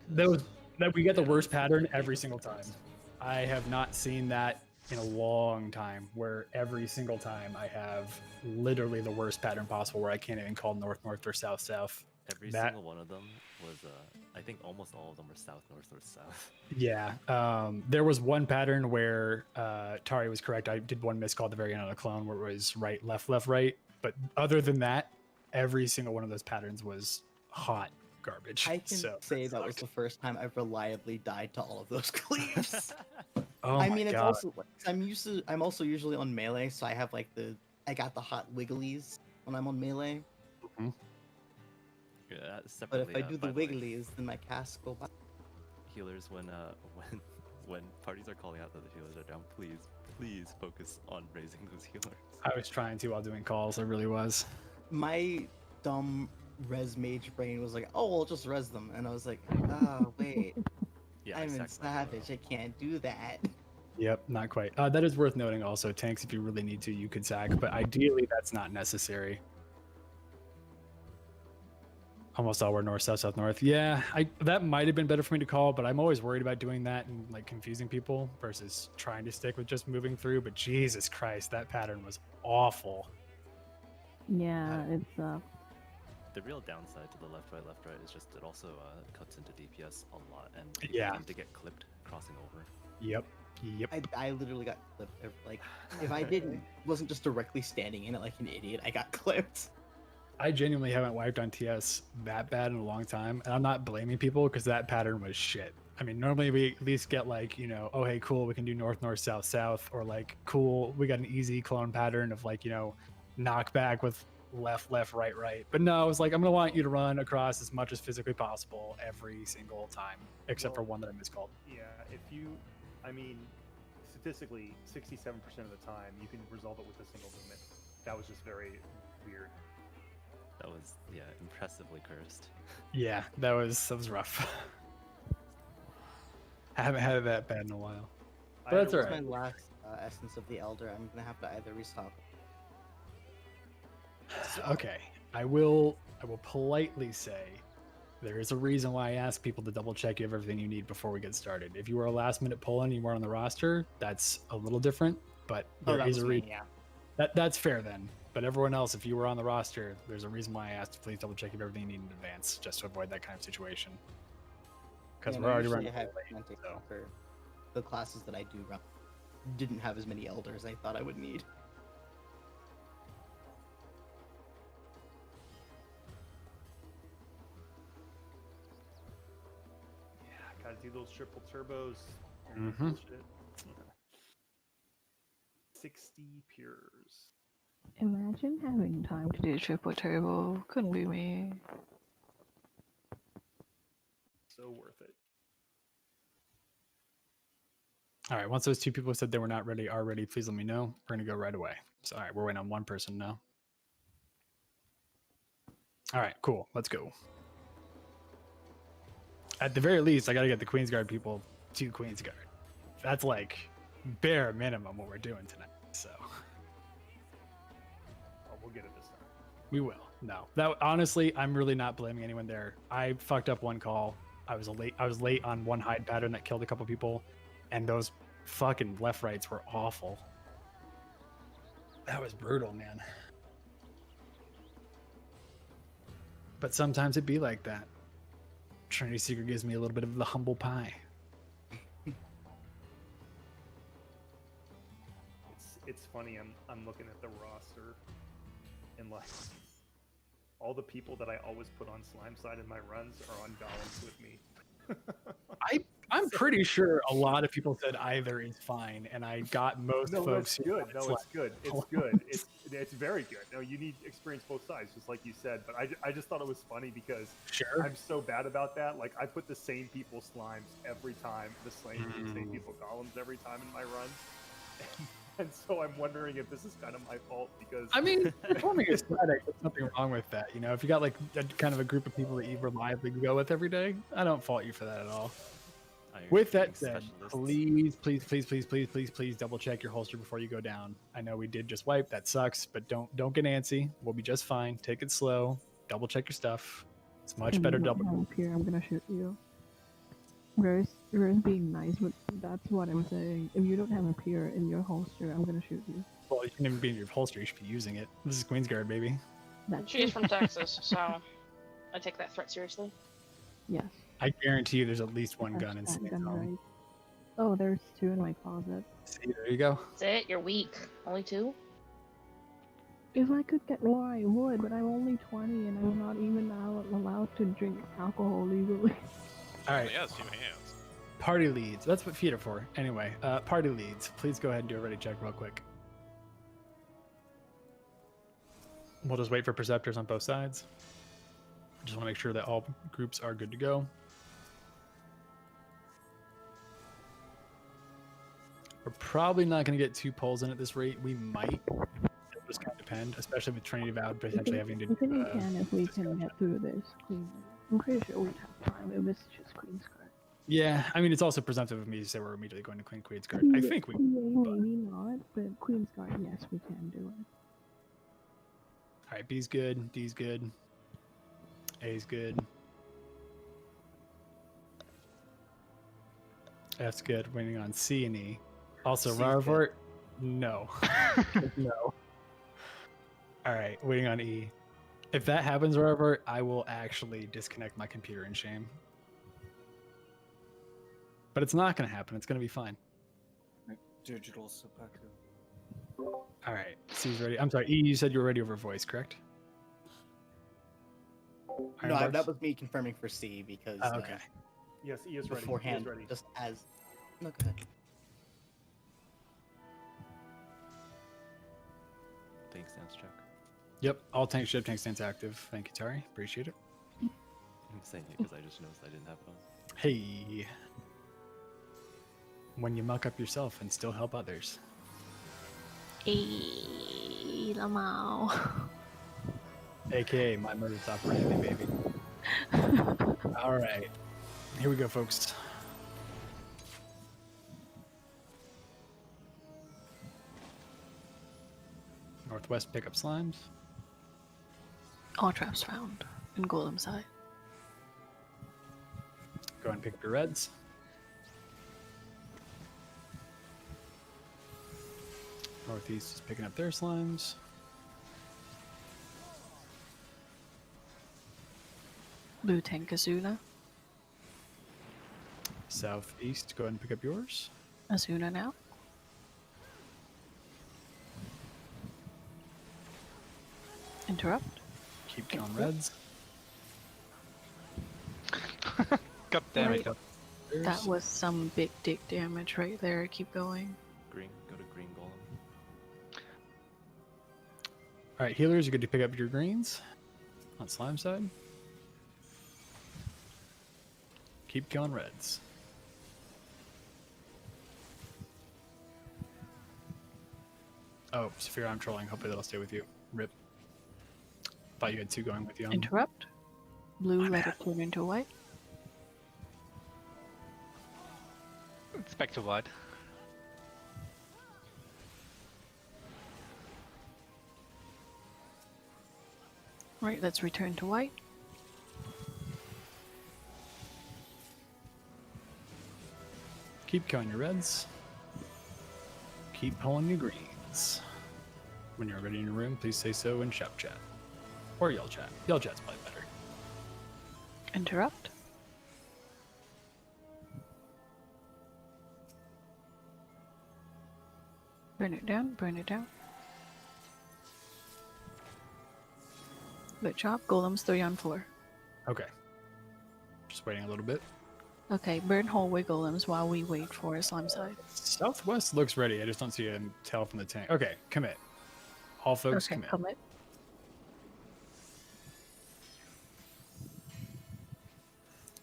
That we get the worst pattern every single time. I have not seen that in a long time where every single time I have literally the worst pattern possible where I can't even call north, north, or south, south. Every That- single one of them was, I think almost all of them were south, north, or south. Yeah. There was one pattern where Tari was correct. I did one miscall at the very end of the clone where it was right, left, right. But other than that, every single one of those patterns was hot garbage. I can So say that was the first time I've reliably died to all of those cleaves. Oh I my mean, it's God. also I'm also usually on melee, so I have like I got the hot wigglies when I'm on melee. Yeah, But separately, if I do by the way, wigglies, then my casts go by. healers, when parties are calling out that the healers are down, please focus on raising those healers. I was trying to while doing calls. I really was. My dumb res mage brain was like, "Oh, I'll just res them," and I was like, "Oh, wait, Yeah, I I'm in sacked my hero. savage. I can't do that." Yep, not quite. That is worth noting also. Tanks, if you really need to, you could sack, but ideally that's not necessary. Almost all were north, south, south, north. Yeah, that might have been better for me to call, but I'm always worried about doing that and like confusing people versus trying to stick with just moving through. But Jesus Christ, that pattern was awful. Yeah, it's The real downside to the left, right is just it also cuts into DPS a lot, and Yeah. people tend to get clipped crossing over. Yep. I literally got clipped. Like, if I wasn't just directly standing in it like an idiot, I got clipped. I genuinely haven't wiped on TS that bad in a long time, and I'm not blaming people because that pattern was shit. I mean, normally we at least get like, oh, hey, cool, we can do north, north, south, south, or like, cool, we got an easy clone pattern of like, knockback with left, left, right, right. But no, I was like, I'm gonna want you to run across as much as physically possible every single time, except for one that I miscalled. Yeah, I mean, statistically, 67% of the time, you can resolve it with a single movement. That was just very weird. That was, yeah, impressively cursed. Yeah, that was rough. I haven't had it that bad in a while. But that's all That's right. my last essence of the Elder. I'm gonna have to either restock. Okay, I will politely say there is a reason why I ask people to double check you have everything you need before we get started. If you were a last minute pull in and you weren't on the roster, that's a little different, but there is a reason. Yeah. That's fair then. But everyone else, if you were on the roster, there's a reason why I asked to please double check you have everything you need in advance, just to avoid that kind of situation. Because we're already running I have late, plenty so. for the classes that I do run. Didn't have as many elders as I thought I would need. Yeah, gotta do those triple turbos. Mhm. Bullshit. 60 pures. imagine having time to do triple turbo. Couldn't be me. So worth it. All right, once those two people said they were not ready, are ready, please let me know. We're going to go right away. So, all right, we're waiting on one person now. All right, cool. Let's go. At the very least, I got to get the Queensguard people to Queensguard. That's like bare minimum what we're doing tonight. So Oh, we'll get it this time. we will. No, that honestly, I'm really not blaming anyone there. I fucked up one call. I was late on one hide pattern that killed a couple people, and those fucking left rights were awful. That was brutal, man. But sometimes it be like that. Trinity Seeker gives me a little bit of the humble pie. It's funny. I'm looking at the roster, and like all the people that I always put on slime side in my runs are on golems with me. I'm pretty sure a lot of people said either is fine, and I got most No, folks. that's good. No, it's good. It's good. It's very good. No, you need experience both sides, just like you said. But I just thought it was funny because Sure. I'm so bad about that. Like I put the same people slimes every time, the same people golems every time in my run. And so I'm wondering if this is kind of my fault because I mean, performing aesthetic, there's nothing wrong with that. You know, if you got like kind of a group of people that you reliably go with every day, I don't fault you for that at all. With that said, please double check your holster before you go down. I know we did just wipe, that sucks, but don't get antsy. We'll be just fine. Take it slow. Double check your stuff. It's much better double. Here, I'm gonna shoot you. Rose, You're just being nice, but that's what I'm saying. If you don't have a peer in your holster, I'm gonna shoot you. Well, you shouldn't even be in your holster. You should be using it. This is Queensguard, baby. She's from Texas, so I take that threat seriously. Yes. I guarantee you there's at least one gun in That Saint's gun home. right. Oh, there's 2 in my closet. See, there you go. That's it? You're weak. Only 2? If I could get more, I would, but I'm only 20 and I'm not even allowed to drink alcohol legally. All right. Yes, you hands. Party leads. That's what feet are for. Anyway, party leads. Please go ahead and do a ready check real quick. We'll just wait for perceptors on both sides. Just want to make sure that all groups are good to go. We're probably not going to get 2 polls in at this rate. We might. It'll just kind of depend, especially with Trinity Vowed potentially having to. I think we can if we can get through this cleanly. I'm pretty sure we'd have time if it's just Queensguard. Yeah, I mean, it's also presumptive of me to say we're immediately going to Queensguard. I think we. Maybe not, but Queensguard, yes, we can do it. All right, B's good, D's good, A's good. F's good. Waiting on C and E. Also, C's Rarvort, no. No. All right, waiting on E. If that happens, Rarvort, I will actually disconnect my computer in shame. But it's not going to happen. It's going to be fine. Digital Seppuku. All right, C's ready. I'm sorry, E, you said you were ready over voice, correct? No, that was me confirming for C because. Okay. Yes, E is ready. Beforehand, E is ready. just as. No, go ahead. Tank stance check. Yep, all tank ship tank stands active. Thank you, Tari. Appreciate it. I'm saying it because I just noticed I didn't have it on. Hey. When you muck up yourself and still help others. Hey, Lamau. AKA my murder top randy, baby. All right. Here we go, folks. Northwest pickup slimes. All traps found in Golem side. Go ahead and pick up your reds. Northeast is picking up their slimes. Blue tank Azuna. Southeast, go ahead and pick up yours. Azuna now. Interrupt. Keep going reds. God damn it. That was some big dick damage right there. Keep going. Green, go to green golem. All right, healers, you're good to pick up your greens on slime side. Keep going reds. Oh, Sefira, I'm trolling. Hopefully that'll stay with you. Rip. Thought you had 2 going with you. Interrupt. Blue, let it turn into white. It's back to white. Right, let's return to white. Keep going your reds. Keep pulling your greens. When you're ready in your room, please say so in shout chat. Or yell chat. Yell chat's probably better. Interrupt. Burn it down, burn it down. Good job. Golem's 3 on 4. Okay. Just waiting a little bit. Okay, burn hallway golems while we wait for a slime side. Southwest looks ready. I just don't see a tail from the tank. Okay, commit. All folks Okay, commit.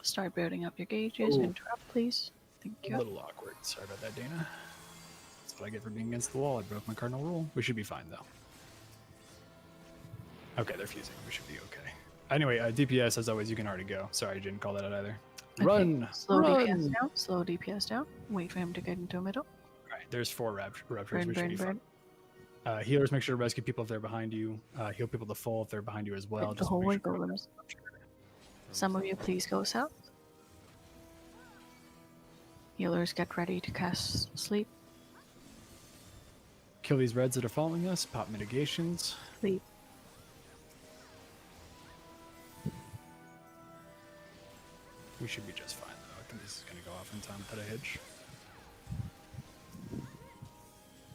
Start building up your gauges. Ooh. Interrupt, please. Thank A you. little awkward. Sorry about that, Dana. That's what I get for being against the wall. I broke my cardinal rule. We should be fine, though. Okay, they're fusing. We should be okay. Anyway, DPS, as always, you can already go. Sorry, I didn't call that out either. Okay, Run! Slow Run! DPS down. Slow DPS down. Wait for him to get into the middle. All right, there's 4 ruptures. Burn, We should burn, be burn. fine. Healers, make sure to rescue people if they're behind you. Heal people to full if they're behind you as well. Hit the Just make hallway sure- golems. Some of you please go south. Healers, get ready to cast sleep. Kill these reds that are following us. Pop mitigations. Sleep. We should be just fine though. I think this is gonna go off in time without a hitch.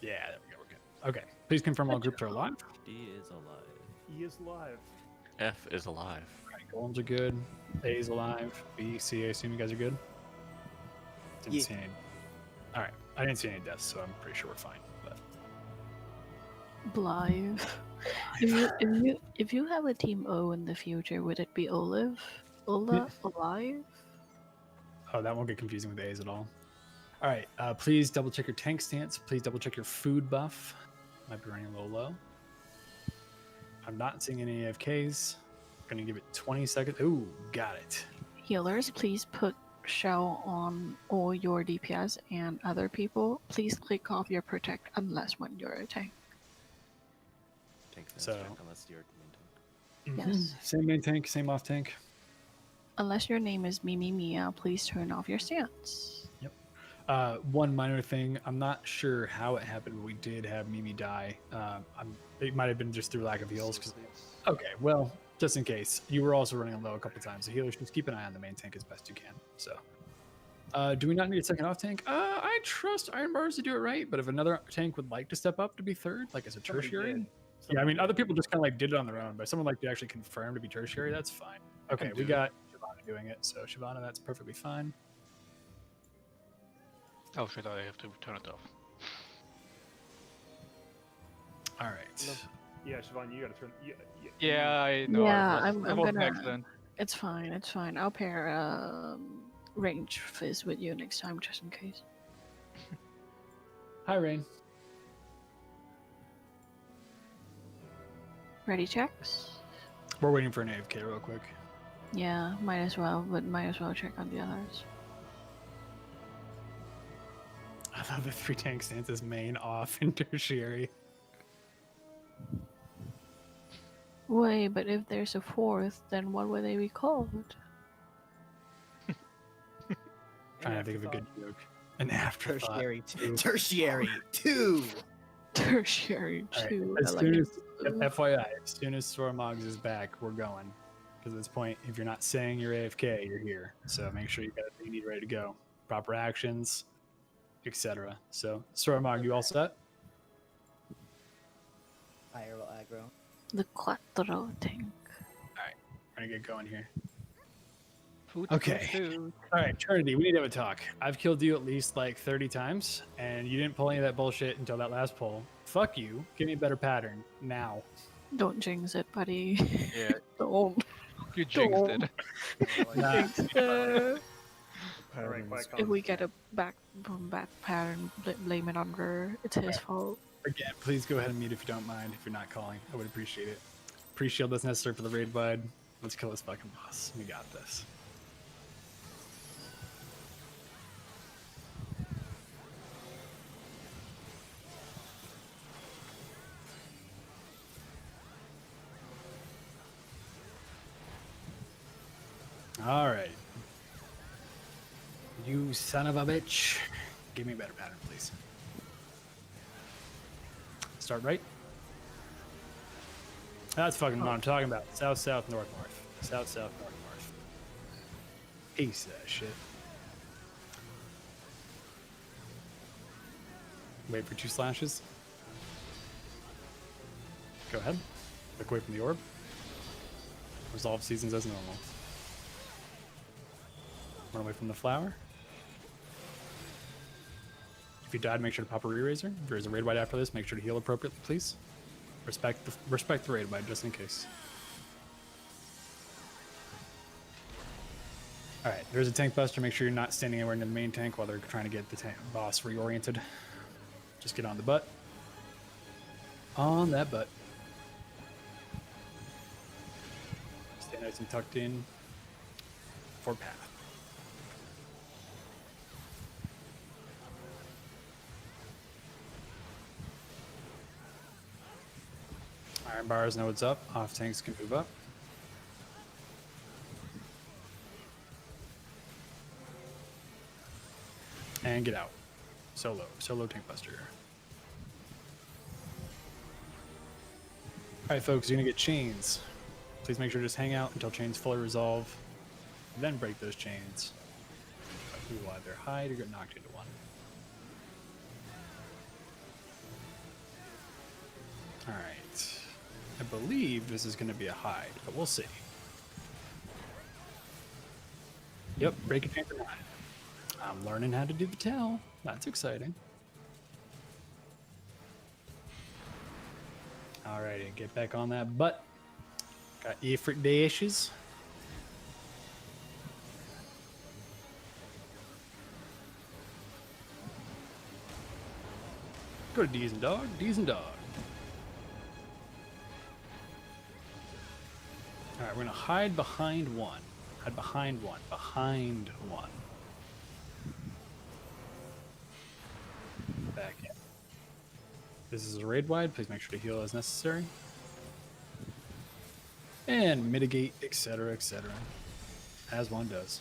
Yeah, there we go. We're good. Okay. Please confirm all groups are alive. D is alive. E is live. F is alive. Alright, golems are good. A is alive. B, C, I assume you guys are good. Didn't see any. Alright. I didn't see any deaths, so I'm pretty sure we're fine. But Blythe. If you have a team O in the future, would it be Olive? Ola? Alive? oh, that won't get confusing with A's at all. Alright, please double check your tank stance. Please double check your food buff. Might be running a little low. I'm not seeing any AFKs. Gonna give it 20 seconds. Ooh, got it. Healers, please put shell on all your DPS and other people. Please click off your protect unless when you're a tank. Tank stance So- check unless you're the main tank. Yes. Same main tank, same off tank. Unless your name is Mimi Mia, please turn off your stance. One minor thing, I'm not sure how it happened, but we did have Mimi die. It might have been just through lack of heals. Okay, well, just in case. You were also running low a couple times. The healers, just keep an eye on the main tank as best you can. So, do we not need a second off tank? I trust Iron Bars to do it right, but if another tank would like to step up to be third, like as a tertiary, yeah, I mean, other people just kind of like did it on their own, but if someone like to actually confirm to be tertiary, that's fine. Okay, we got Shyvana doing it, so Shyvana, that's perfectly fine. Oh shit, I have to turn it off. All right. Yeah, Siobhan, you gotta turn. Yeah, I know. Yeah, I I'm was an gonna. accident. It's fine. It's fine. I'll pair range fizz with you next time, just in case. Hi, Rain. Ready checks? We're waiting for an AFK real quick. Yeah, might as well, but might as well check on the others. I love the 3 tank stances main, off, and tertiary. Wait, but if there's a fourth, then what would they be called? Trying to think of a good joke. An afterthought. Tertiary 2. Tertiary 2. Tertiary All right, 2. As I soon like as, it. FYI, as soon as Sormogs is back, we're going. Because at this point, if you're not saying you're AFK, you're here. So make sure you got everything you need ready to go. Proper actions, etc. So, Sormog, you all set? I will aggro. The Quattro tank. Alright, we're gonna get going here. Food, Okay. food. Alright, Trinity, we need to have a talk. I've killed you at least like 30 times, and you didn't pull any of that bullshit until that last pull. Fuck you. Give me a better pattern. Now. Don't jinx it, buddy. Yeah. Don't. You jinxed Don't. it. Nah. Jinx it. Alright, quiet If we comms. get a back pattern, blame it on her. It's his fault. Again, please go ahead and mute if you don't mind, if you're not calling. I would appreciate it. Pre-shield that's necessary for the raid wide. Let's kill this fucking boss. We got this. Alright. You son of a bitch. Give me a better pattern, please. Start right. That's fucking what I'm talking about. South, south, north, north. South, south, north, north. Piece of that shit. Wait for 2 slashes. Go ahead. Look away from the orb. Resolve seasons as normal. Run away from the flower. If you died, make sure to pop a re-raiser. If there is a raid wide after this, make sure to heal appropriately, please. Respect the raid wide, just in case. Alright, there's a tank buster. Make sure you're not standing anywhere near the main tank while they're trying to get the tank boss reoriented. Just get on the butt. On that butt. Stay nice and tucked in for path. Iron bars know what's up. Off tanks can move up. And get out. Solo tank buster. Alright folks, you're gonna get chains. Please make sure to just hang out until chains fully resolve. Then break those chains. We will either hide or get knocked into one. Alright. I believe this is gonna be a hide, but we'll see. Yep, break a chain for 9. I'm learning how to do the tell. That's exciting. Alrighty, get back on that butt. Got Ifrit dashes. Go to D's and Dog. D's and Dog. Alright, we're gonna hide behind one. Hide behind one. Behind one. Back in. This is a raid wide. Please make sure to heal as necessary. And mitigate, etc., etc. As one does.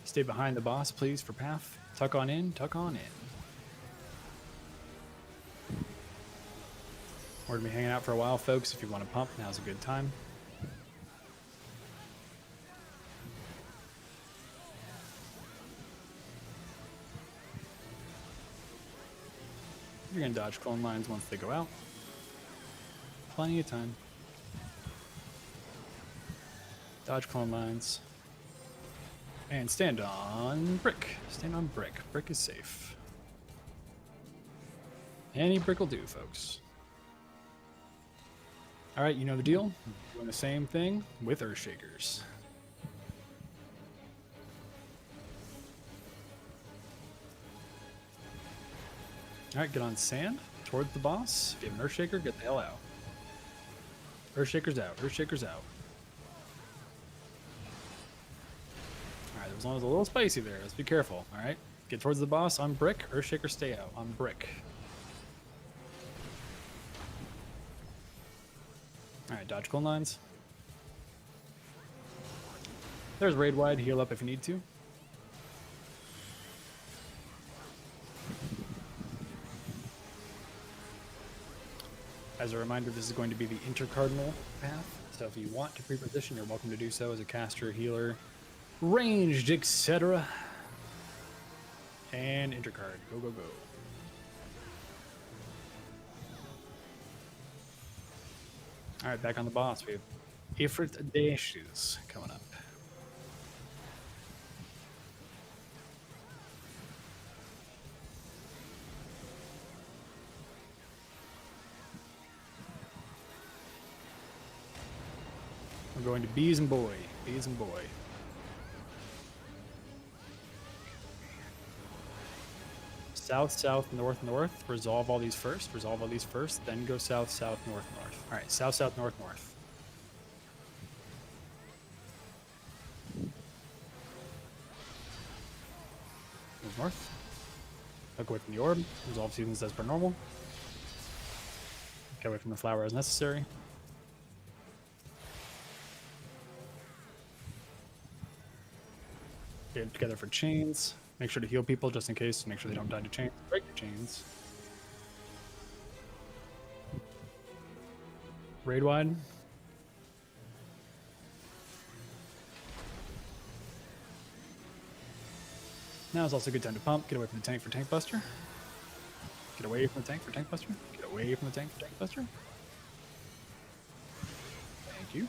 Stay behind the boss, please, for path. Tuck on in, tuck on in. We're going to be hanging out for a while, folks. If you want to pump, now's a good time. You're going to dodge clone lines once they go out. Plenty of time. Dodge clone lines. And stand on brick. Stand on brick. Brick is safe. Any brick will do, folks. Alright, you know the deal. Doing the same thing with Earthshakers. Alright, get on sand towards the boss. If you have an Earthshaker, get the hell out. Earthshaker's out. Earthshaker's out. Alright, that was a little spicy there. Let's be careful. Alright, get towards the boss on brick. Earthshaker, stay out on brick. Alright, dodge clone lines. There's raid wide. Heal up if you need to. As a reminder, this is going to be the intercardinal path, so if you want to pre-position, you're welcome to do so as a caster, healer, ranged, etc. And intercard. Go, go, go. Alright, back on the boss. We have Ifrit dashes coming up. We're going to Bees and Boy. Bees and Boy. South, south, north, north. Resolve all these first. Resolve all these first. Then go south, south, north, north. Alright, south, south, north, north. Move north. Look away from the orb. Resolve seasons as per normal. Get away from the flower as necessary. Get together for chains. Make sure to heal people just in case. Make sure they don't die to chains. Break your chains. Raid wide. Now is also a good time to pump. Get away from the tank for tank buster. Get away from the tank for tank buster. Get away from the tank for tank buster. Thank you.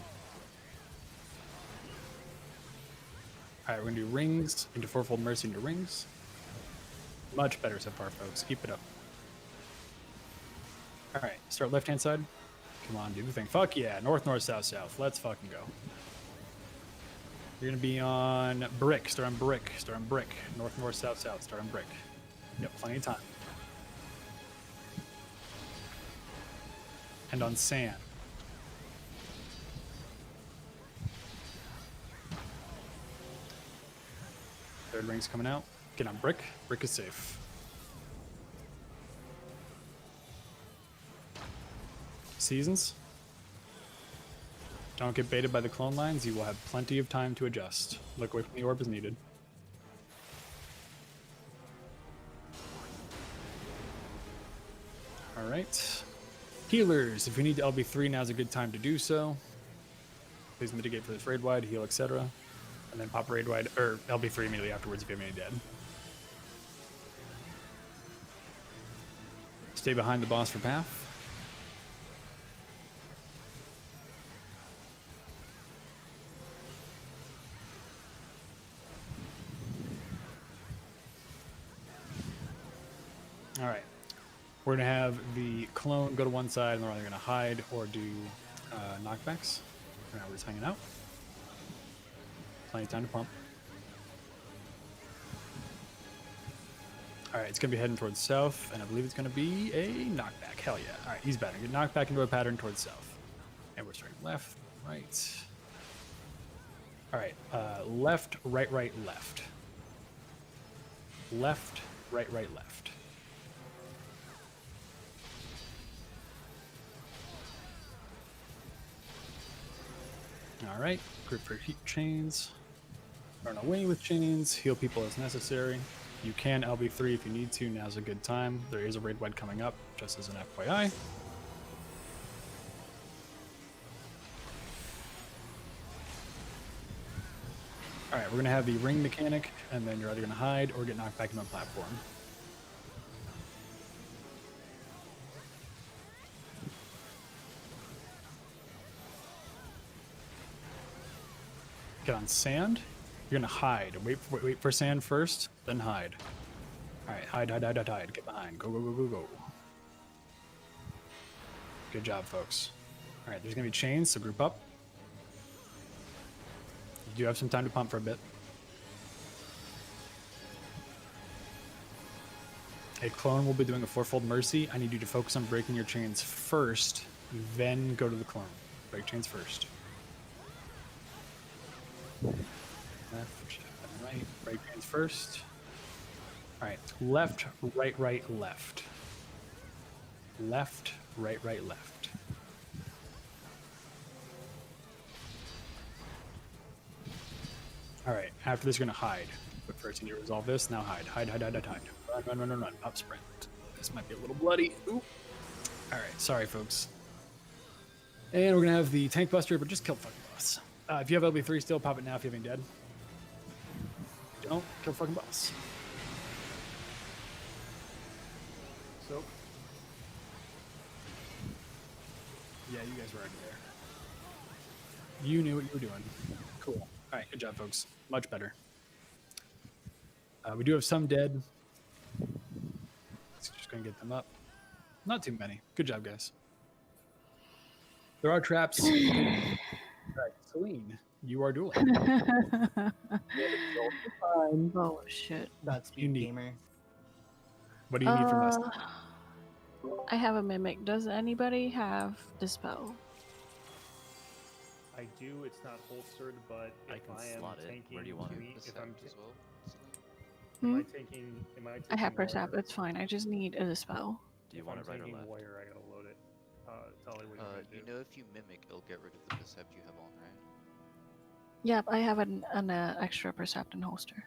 Alright, we're going to do rings into fourfold mercy into rings. Much better so far, folks. Keep it up. Alright, start left-hand side. Come on, do the thing. Fuck yeah. North, north, south, south. Let's fucking go. You're going to be on brick. Start on brick. Start on brick. North, north, south, south. Start on brick. Yep, plenty of time. And on sand. Third ring's coming out. Get on brick. Brick is safe. Seasons. Don't get baited by the clone lines. You will have plenty of time to adjust. Look away from the orb as needed. All right. Healers, if you need to LB3, now's a good time to do so. Please mitigate for this raid wide, heal, etc. And then pop raid wide, or LB3 immediately afterwards if you have any dead. Stay behind the boss for path. All right. We're going to have the clone go to one side, and we're either going to hide or do knockbacks. For now, we're just hanging out. Plenty of time to pump. All right, it's going to be heading towards south, and I believe it's going to be a knockback. Hell yeah. All right, he's better. Get knocked back into a pattern towards south. And we're starting left, right. All right, left, right, right, left. Left, right, right, left. All right, grip for heat chains. Run away with chains. Heal people as necessary. You can LB3 if you need to. Now's a good time. There is a raid wide coming up, just as an FYI. All right, we're going to have the ring mechanic, and then you're either going to hide or get knocked back into a platform. Get on sand. You're gonna hide. Wait for sand first, then hide. All right, hide. Get behind. Go. Good job, folks. All right, there's gonna be chains, so group up. You do have some time to pump for a bit. A clone will be doing a fourfold mercy. I need you to focus on breaking your chains first, then go to the clone. Break chains first. Left and right. Break chains first. All right. Left, right, left. Left, right, left. All right. After this, you're gonna hide. But first, you need to resolve this. Now hide. Hide. Run. Up sprint. This might be a little bloody. Ooh. All right. Sorry, folks. And we're gonna have the tank buster, but just kill fucking boss. If you have LB3 still, pop it now if you have any dead. Don't kill fucking boss. So. Yeah, you guys were already there. You knew what you were doing. Cool. All right, good job, folks. Much better. We do have some dead. Just gonna get them up. Not too many. Good job, guys. There are traps. Right, Celine, you are dueling. Oh shit. That's Speed Gamer. What do you need from us? I have a mimic. Does anybody have Dispel? I do. It's not holstered, but if I am tanking, Where do you want it? if I'm as well. am I taking? I have warrior? Percept. It's fine. I just need a Dispel. Do you If want I'm it right or taking left? warrior, I gotta load it. Tali, what do You know if you mimic, it'll get rid of the percept you have on, right? Yep, I have an extra Percept and holster.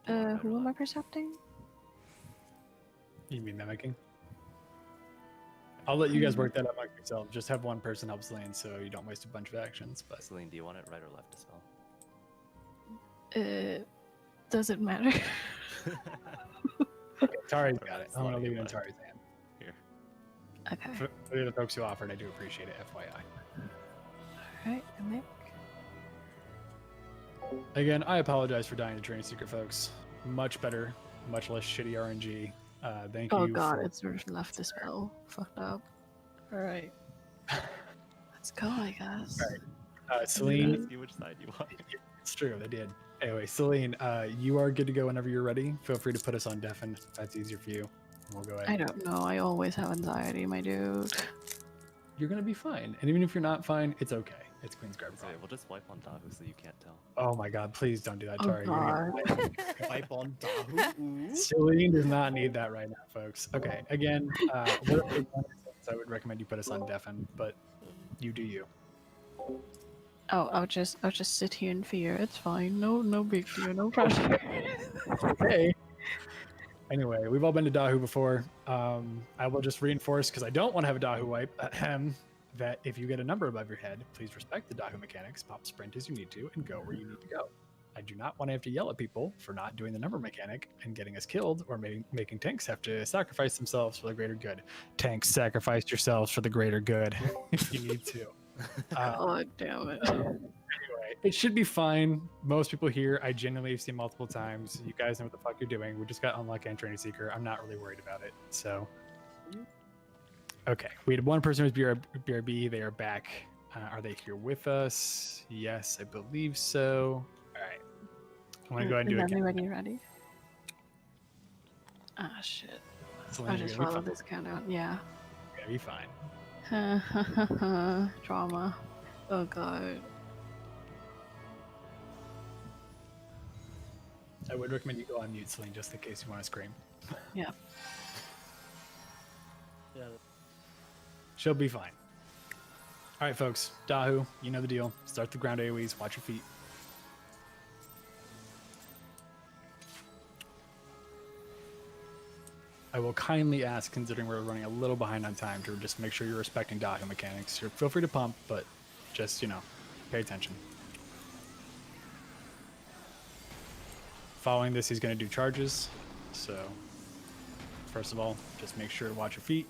Who am I percepting? You mean mimicking? I'll let you guys work that out among yourselves. Just have one person help Celine so you don't waste a bunch of actions. But Celine, do you want it right or left to spell? Does it matter? Okay, Tari's got it. I'm gonna leave it in Tari's hand. Here. Okay. For the other folks who offered, I do appreciate it, FYI. Alright, mimic. Again, I apologize for dying to Train Secret, folks. Much better, much less shitty RNG. Thank you. Oh god, for... it's left Dispel. Fucked up. Alright. Let's go, I guess. Alright. Celine. Ask you which side you want. It's true, they did. Anyway, Celine, you are good to go whenever you're ready. Feel free to put us on deafen if that's easier for you. We'll go ahead. I don't know. I always have anxiety, my dude. You're gonna be fine. And even if you're not fine, it's okay. It's Queen's Guard. Okay, we'll just wipe on Dahu so you can't tell. Oh my god, please don't do that, Oh, Tari. You're gonna Wipe on Dahu. Celine does not need that right now, folks. Okay, again, I would recommend you put us on deafen, but you do you. Oh, I'll just sit here in fear. It's fine. No big deal. No pressure. Okay. Anyway, we've all been to Dahu before. I will just reinforce, because I don't want to have a Dahu wipe, that if you get a number above your head, please respect the Dahu mechanics, pop sprint as you need to, and go where you need to go. I do not want to have to yell at people for not doing the number mechanic and getting us killed, or making tanks have to sacrifice themselves for the greater good. Tanks, sacrifice yourselves for the greater good if you need to. God damn it. Anyway, it should be fine. Most people here, I genuinely have seen multiple times. You guys know what the fuck you're doing. We just got unlucky on Training Seeker. I'm not really worried about it. So, okay. We had one person who's BRB. They are back. Are they here with us? Yes, I believe so. All right. I want to go ahead and do it. Ready? Ah, shit. I just followed this countdown. Yeah. You're gonna be fine. Drama. Oh, God. I would recommend you go on mute, Celine, just in case you want to scream. Yeah. Yeah. She'll be fine. All right, folks. Dahu, you know the deal. Start the ground AoEs. Watch your feet. I will kindly ask, considering we're running a little behind on time, to just make sure you're respecting Dahu mechanics. Feel free to pump, but just, pay attention. Following this, he's going to do charges. So, first of all, just make sure to watch your feet.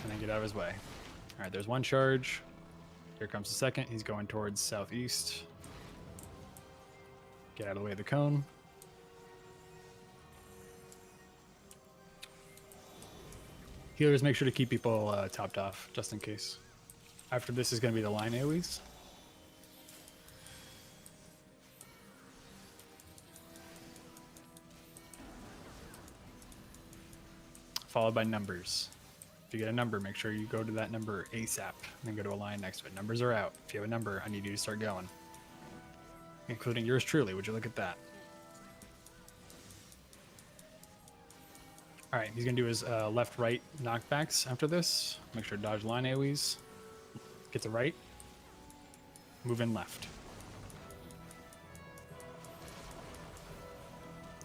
And then get out of his way. All right, there's one charge. Here comes the second. He's going towards southeast. Get out of the way of the cone. Healers, make sure to keep people topped off, just in case. After this is going to be the line AoEs. Followed by numbers. If you get a number, make sure you go to that number ASAP, and then go to a line next to it. Numbers are out. If you have a number, I need you to start going. Including yours truly. Would you look at that? All right, he's going to do his left-right knockbacks after this. Make sure to dodge line AoEs. Get to right. Move in left.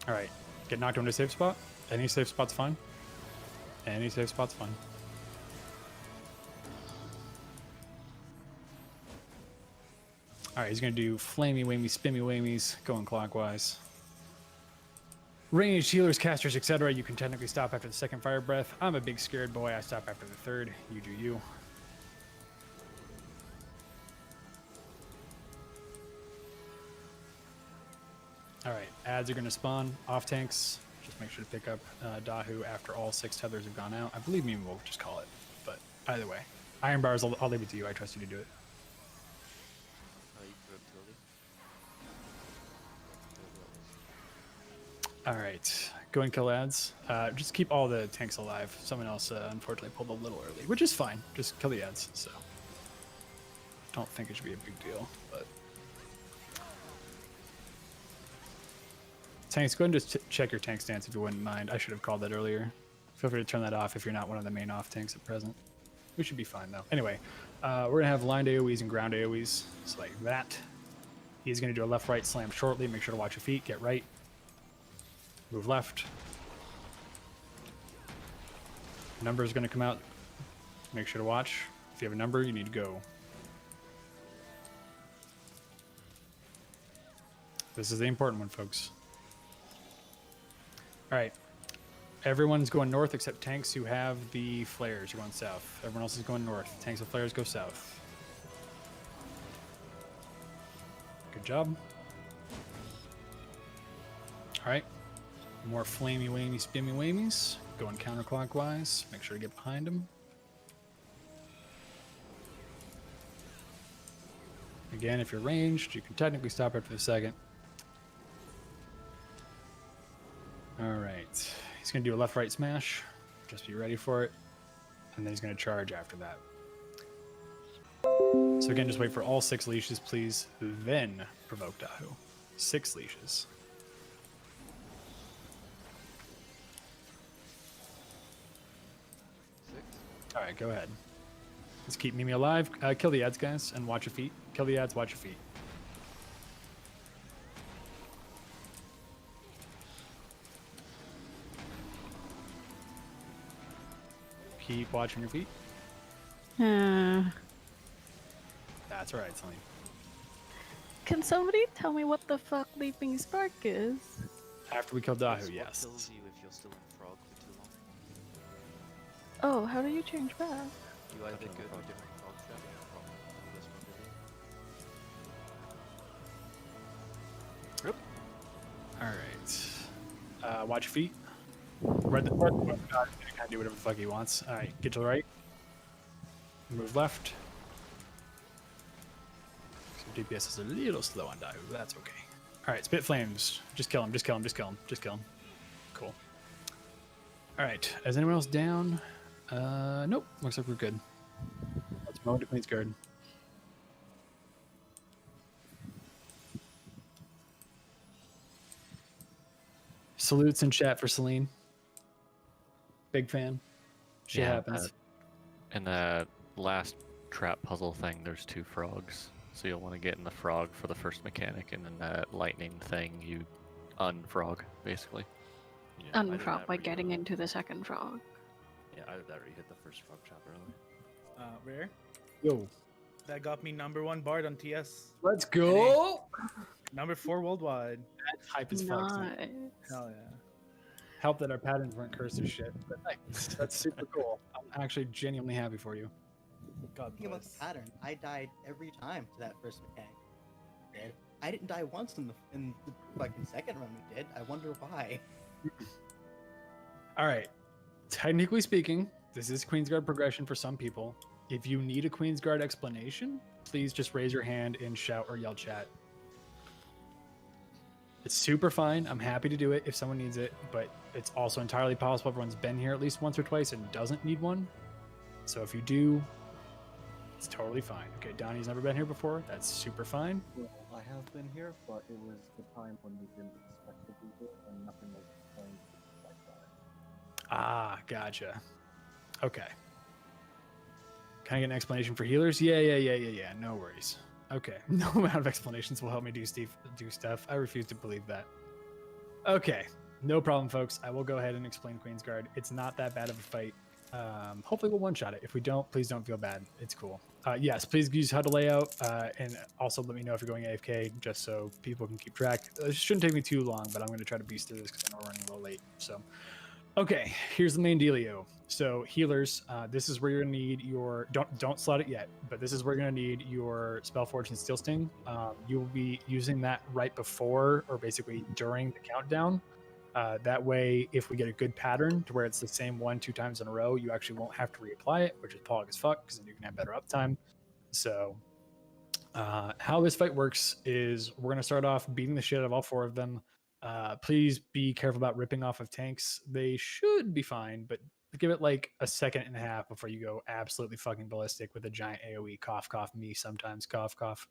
All right, get knocked into a safe spot. Any safe spot's fine. Any safe spot's fine. All right, he's going to do flamey, whamey, spimmy, whamies, going clockwise. Ranged healers, casters, etc. You can technically stop after the second fire breath. I'm a big scared boy. I stop after the third. You do you. All right, ads are going to spawn. Off tanks. Just make sure to pick up Dahu after all 6 tethers have gone out. I believe me, we'll just call it. But either way, iron bars, I'll leave it to you. I trust you to do it. All right, go and kill ads. Just keep all the tanks alive. Someone else, unfortunately, pulled a little early, which is fine. Just kill the ads. So, don't think it should be a big deal. But tanks, go ahead and just check your tank stance if you wouldn't mind. I should have called that earlier. Feel free to turn that off if you're not one of the main off tanks at present. We should be fine though. Anyway, we're gonna have lined AoEs and ground AoEs, so like that. He's gonna do a left-right slam shortly. Make sure to watch your feet. Get right. Move left. Number is going to come out. Make sure to watch. If you have a number, you need to go. This is the important one, folks. All right. Everyone's going north except tanks who have the flares. You're going south. Everyone else is going north. Tanks with flares go south. Good job. All right. More flamey, whamey, spimmy, whamies. Going counterclockwise. Make sure to get behind them. Again, if you're ranged, you can technically stop after the second. All right. He's going to do a left-right smash. Just be ready for it. And then he's going to charge after that. So again, just wait for all 6 leashes, please. Then provoke Dahu. 6 leashes. All right, go ahead. Let's keep Mimi alive. Kill the ads, guys, and watch your feet. Kill the ads, watch your feet. Keep watching your feet. That's right, Celine. Can somebody tell me what the fuck Leaping Spark is? After we kill Dahu, That's yes. what kills you if you're still in frog for too long. Oh, how do you change back? You either go to a different frog trap or frog this one. All right. Watch your feet. Red the God can kind of do whatever the fuck he wants. All right, get to the right. Move left. So DPS is a little slow on Dahu, but that's okay. All right, spit flames. Just kill him. Just kill him. Just kill him. Just kill him. Cool. All right. Is anyone else down? Nope. Looks like we're good. Let's move to Queen's Guard. Salutes in chat for Celine. Big fan. Shit happens. In that last trap puzzle thing, there's 2 frogs. So you'll want to get in the frog for the first mechanic, and then that lightning thing, you unfrog, basically. Yeah, Unfrog by getting into the second frog. Yeah, either that or you hit the first frog trap early. Rare. Yo. That got me #1 Bard on TS. Let's go. Number 4 worldwide. That's hype as fuck. Nice. Hell yeah. Help that our patterns weren't cursed as shit. But nice. That's super cool. I'm actually genuinely happy for you. God Thinking about the bless. pattern, I died every time to that first mechanic. I didn't die once in the fucking second run we did. I wonder why. All right. Technically speaking, this is Queensguard progression for some people. If you need a Queensguard explanation, please just raise your hand and shout or yell chat. It's super fine. I'm happy to do it if someone needs it, but it's also entirely possible everyone's been here at least once or twice and doesn't need one. So if you do, it's totally fine. Okay, Donnie's never been here before. That's super fine. Well, I have been here, but it was the time when we didn't expect to be here and nothing was explained like that. Ah, gotcha. Okay. Can I get an explanation for healers? Yeah. No worries. Okay. No amount of explanations will help me do stuff. I refuse to believe that. Okay. No problem, folks. I will go ahead and explain Queensguard. It's not that bad of a fight. Hopefully we'll one-shot it. If we don't, please don't feel bad. It's cool. Yes, please use HUD layout, and also let me know if you're going AFK, just so people can keep track. It shouldn't take me too long, but I'm going to try to beast through this because I know we're running a little late. So, okay, here's the main dealio. So healers, this is where you're going to need your don't slot it yet, but this is where you're going to need your Spell Forge and Steel Sting. You will be using that right before or basically during the countdown. That way, if we get a good pattern to where it's the same 1-2 times in a row, you actually won't have to reapply it, which is pog as fuck, because then you can have better uptime. So how this fight works is we're going to start off beating the shit out of all 4 of them. Please be careful about ripping off of tanks. They should be fine, but give it like a second and a half before you go absolutely fucking ballistic with a giant AoE. Cough, cough, me sometimes, cough, cough.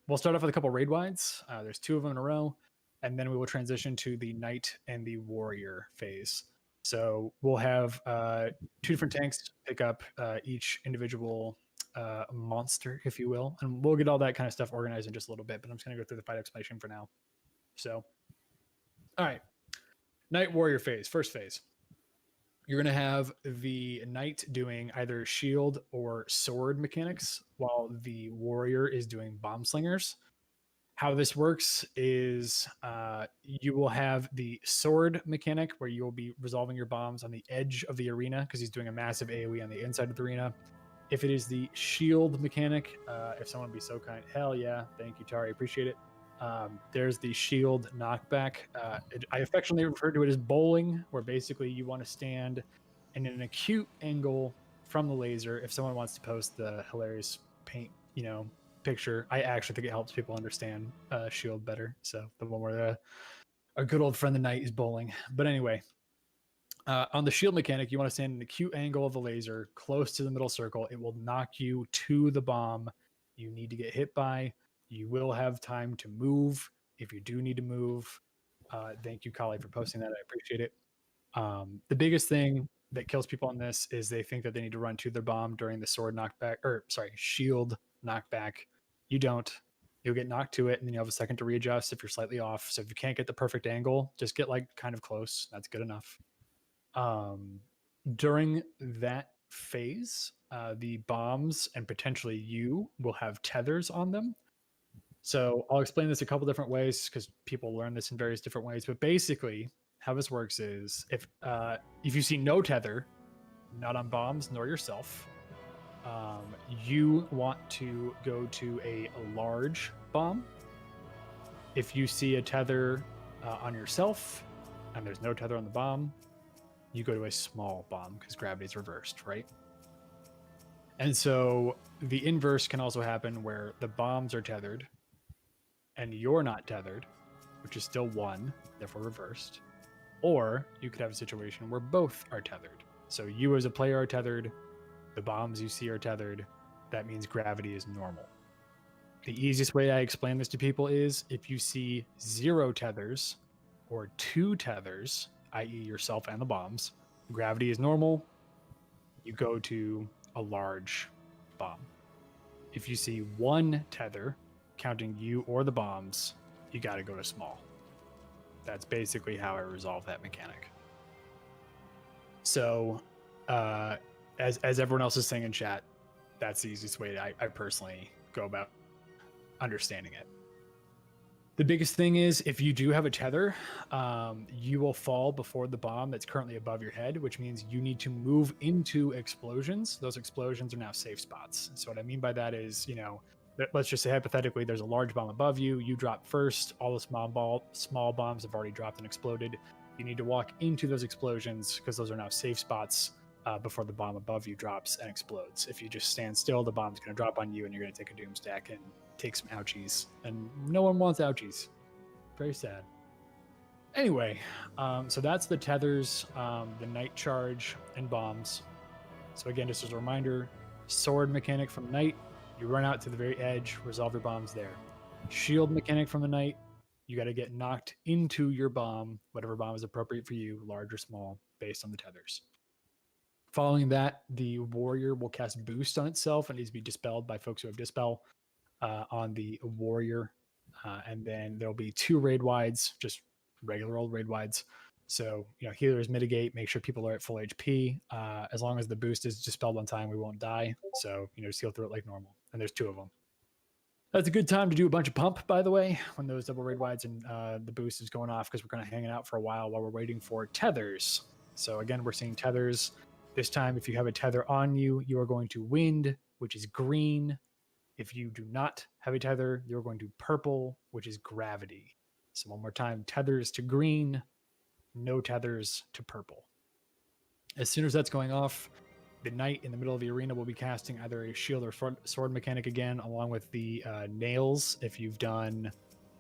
We'll start off with a couple raid wides. There's 2 of them in a row. And then we will transition to the Knight and the Warrior phase. So we'll have 2 different tanks pick up each individual monster, if you will. And we'll get all that kind of stuff organized in just a little bit, but I'm just going to go through the fight explanation for now. So, all right. Knight Warrior phase, first phase. You're going to have the Knight doing either shield or sword mechanics, while the Warrior is doing bomb slingers. How this works is you will have the sword mechanic where you'll be resolving your bombs on the edge of the arena because he's doing a massive AoE on the inside of the arena. If it is the shield mechanic, if someone would be so kind, hell yeah, thank you, Tari, appreciate it. There's the shield knockback. I affectionately refer to it as bowling, where basically you want to stand in an acute angle from the laser. If someone wants to post the hilarious paint, picture, I actually think it helps people understand shield better. So the one where our good old friend the Knight is bowling. But anyway, on the shield mechanic, you want to stand in an acute angle of the laser close to the middle circle. It will knock you to the bomb you need to get hit by. You will have time to move if you do need to move. Thank you, Kali, for posting that. I appreciate it. The biggest thing that kills people on this is they think that they need to run to their bomb during the shield knockback. You don't. You'll get knocked to it, and then you have a second to readjust if you're slightly off. So if you can't get the perfect angle, just get like kind of close. That's good enough. during that phase, the bombs and potentially you will have tethers on them. So I'll explain this a couple different ways because people learn this in various different ways. But basically, how this works is if you see no tether, not on bombs nor yourself, you want to go to a large bomb. If you see a tether on yourself and there's no tether on the bomb, you go to a small bomb because gravity is reversed, right? And so the inverse can also happen where the bombs are tethered and you're not tethered, which is still 1, therefore reversed. Or you could have a situation where both are tethered. So you as a player are tethered, the bombs you see are tethered. That means gravity is normal. The easiest way I explain this to people is if you see 0 tethers or 2 tethers, i.e. yourself and the bombs, gravity is normal, you go to a large bomb. If you see 1 tether, counting you or the bombs, you got to go to small. That's basically how I resolve that mechanic. So, as everyone else is saying in chat, that's the easiest way I personally go about understanding it. The biggest thing is if you do have a tether, you will fall before the bomb that's currently above your head, which means you need to move into explosions. Those explosions are now safe spots. So what I mean by that is, let's just say hypothetically there's a large bomb above you, you drop first, all the small bombs have already dropped and exploded. You need to walk into those explosions because those are now safe spots before the bomb above you drops and explodes. If you just stand still, the bomb's going to drop on you and you're going to take a doom stack and take some ouchies. And no one wants ouchies. Very sad. Anyway, so that's the tethers, the night charge, and bombs. So again, just as a reminder, sword mechanic from night, you run out to the very edge, resolve your bombs there. Shield mechanic from the night, you got to get knocked into your bomb, whatever bomb is appropriate for you, large or small, based on the tethers. Following that, the warrior will cast boost on itself and needs to be dispelled by folks who have dispel on the warrior. And then there'll be 2 raid wides, just regular old raid wides. So, healers mitigate, make sure people are at full HP. As long as the boost is dispelled on time, we won't die. So, just heal through it like normal. And there's 2 of them. That's a good time to do a bunch of pump, by the way, when those double raid wides and the boost is going off, because we're kind of hanging out for a while we're waiting for tethers. So again, we're seeing tethers. This time, if you have a tether on you, you are going to wind, which is green. If you do not have a tether, you're going to purple, which is gravity. So one more time, tethers to green, no tethers to purple. As soon as that's going off, the knight in the middle of the arena will be casting either a shield or sword mechanic again, along with the nails, if you've done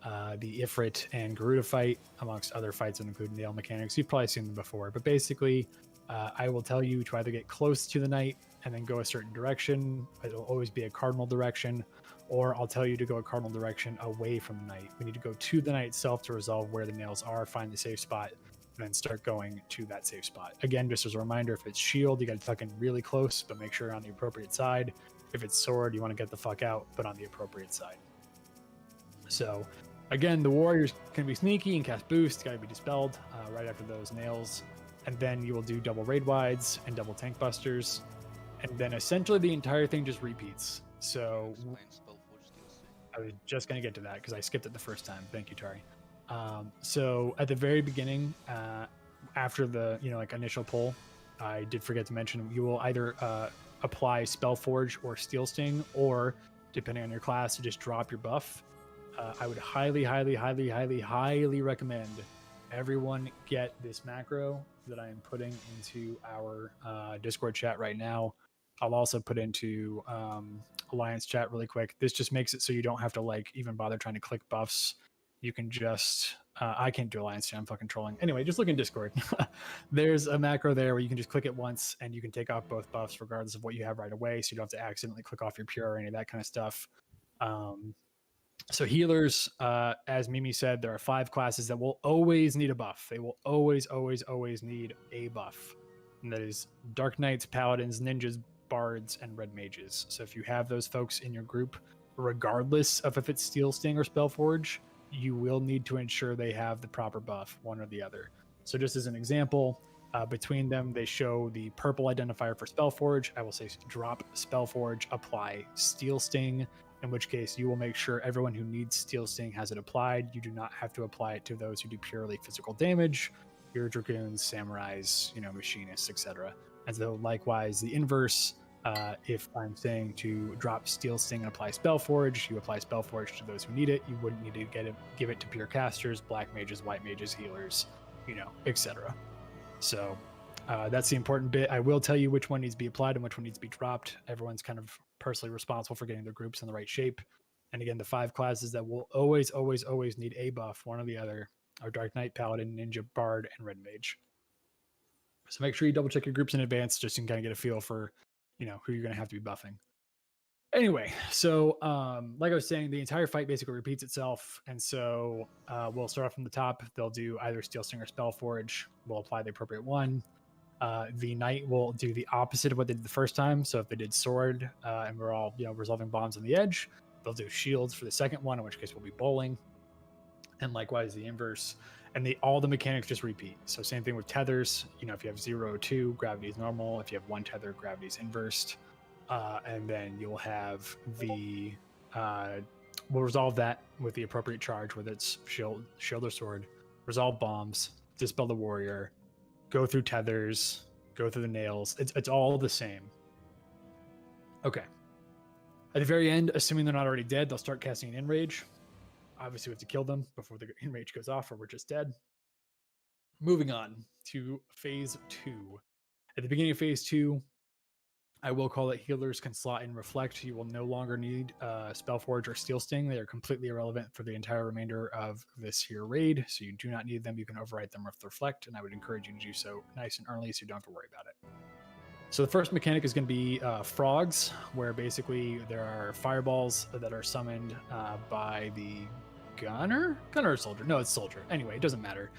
the Ifrit and Garuda fight, amongst other fights that include nail mechanics. You've probably seen them before, but basically, I will tell you to either get close to the knight and then go a certain direction. It'll always be a cardinal direction, or I'll tell you to go a cardinal direction away from the knight. We need to go to the knight itself to resolve where the nails are, find the safe spot, and then start going to that safe spot. Again, just as a reminder, if it's shield, you got to tuck in really close, but make sure you're on the appropriate side. If it's sword, you want to get the fuck out, but on the appropriate side. So, again, the warriors can be sneaky and cast boost, got to be dispelled right after those nails. And then you will do double raid wides and double tank busters. And then essentially the entire thing just repeats. So I was just going to get to that because I skipped it the first time. Thank you, Tari. So at the very beginning, after the initial pull, I did forget to mention you will either apply Spellforge or Steel Sting, or depending on your class, you just drop your buff. I would highly recommend everyone get this macro that I am putting into our Discord chat right now. I'll also put into Alliance chat really quick. This just makes it so you don't have to even bother trying to click buffs. You can just I can't do Alliance chat, I'm fucking trolling. Anyway, just look in Discord. There's a macro there where you can just click it once and you can take off both buffs regardless of what you have right away, so you don't have to accidentally click off your pure or any of that kind of stuff. So healers, as Mimi said, there are 5 classes that will always need a buff. They will always need a buff. And that is Dark Knights, Paladins, Ninjas, Bards, and Red Mages. So if you have those folks in your group, regardless of if it's Steel Sting or Spellforge, you will need to ensure they have the proper buff, one or the other. So just as an example, Between them, they show the purple identifier for Spellforge. I will say drop Spellforge, apply Steel Sting, in which case you will make sure everyone who needs Steel Sting has it applied. You do not have to apply it to those who do purely physical damage, your Dragoons, Samurais, Machinists, etc. And so likewise, the inverse, if I'm saying to drop Steel Sting and apply Spellforge, you apply Spellforge to those who need it. You wouldn't need to give it to pure casters, black mages, white mages, healers, etc. So that's the important bit. I will tell you which one needs to be applied and which one needs to be dropped. Everyone's kind of personally responsible for getting their groups in the right shape. And again, the 5 classes that will always, always, always need a buff, one or the other, are Dark Knight, Paladin, Ninja, Bard, and Red Mage. So make sure you double check your groups in advance just so you can kind of get a feel for, who you're going to have to be buffing. Anyway, so like I was saying, the entire fight basically repeats itself. And so we'll start off from the top. They'll do either Steel Sting or Spellforge. We'll apply the appropriate one. The knight will do the opposite of what they did the first time. So if they did sword and we're all, resolving bombs on the edge, they'll do shields for the second one, in which case we'll be bowling. And likewise, the inverse. And all the mechanics just repeat. So same thing with tethers. If you have 0 or 2, gravity is normal. If you have 1 tether, gravity is inversed. And then you'll have we'll resolve that with the appropriate charge, whether it's shield or sword, resolve bombs, dispel the warrior, go through tethers, go through the nails. It's all the same. Okay. At the very end, assuming they're not already dead, they'll start casting an Enrage. Obviously, we have to kill them before the Enrage goes off, or we're just dead. Moving on to phase 2. At the beginning of phase 2, I will call it healers can slot in Reflect. You will no longer need Spellforge or Steel Sting. They are completely irrelevant for the entire remainder of this here raid, so you do not need them. You can overwrite them with Reflect, and I would encourage you to do so nice and early so you don't have to worry about it. So the first mechanic is going to be frogs, where basically there are fireballs that are summoned by the gunner or soldier. No, it's soldier. Anyway, it doesn't matter.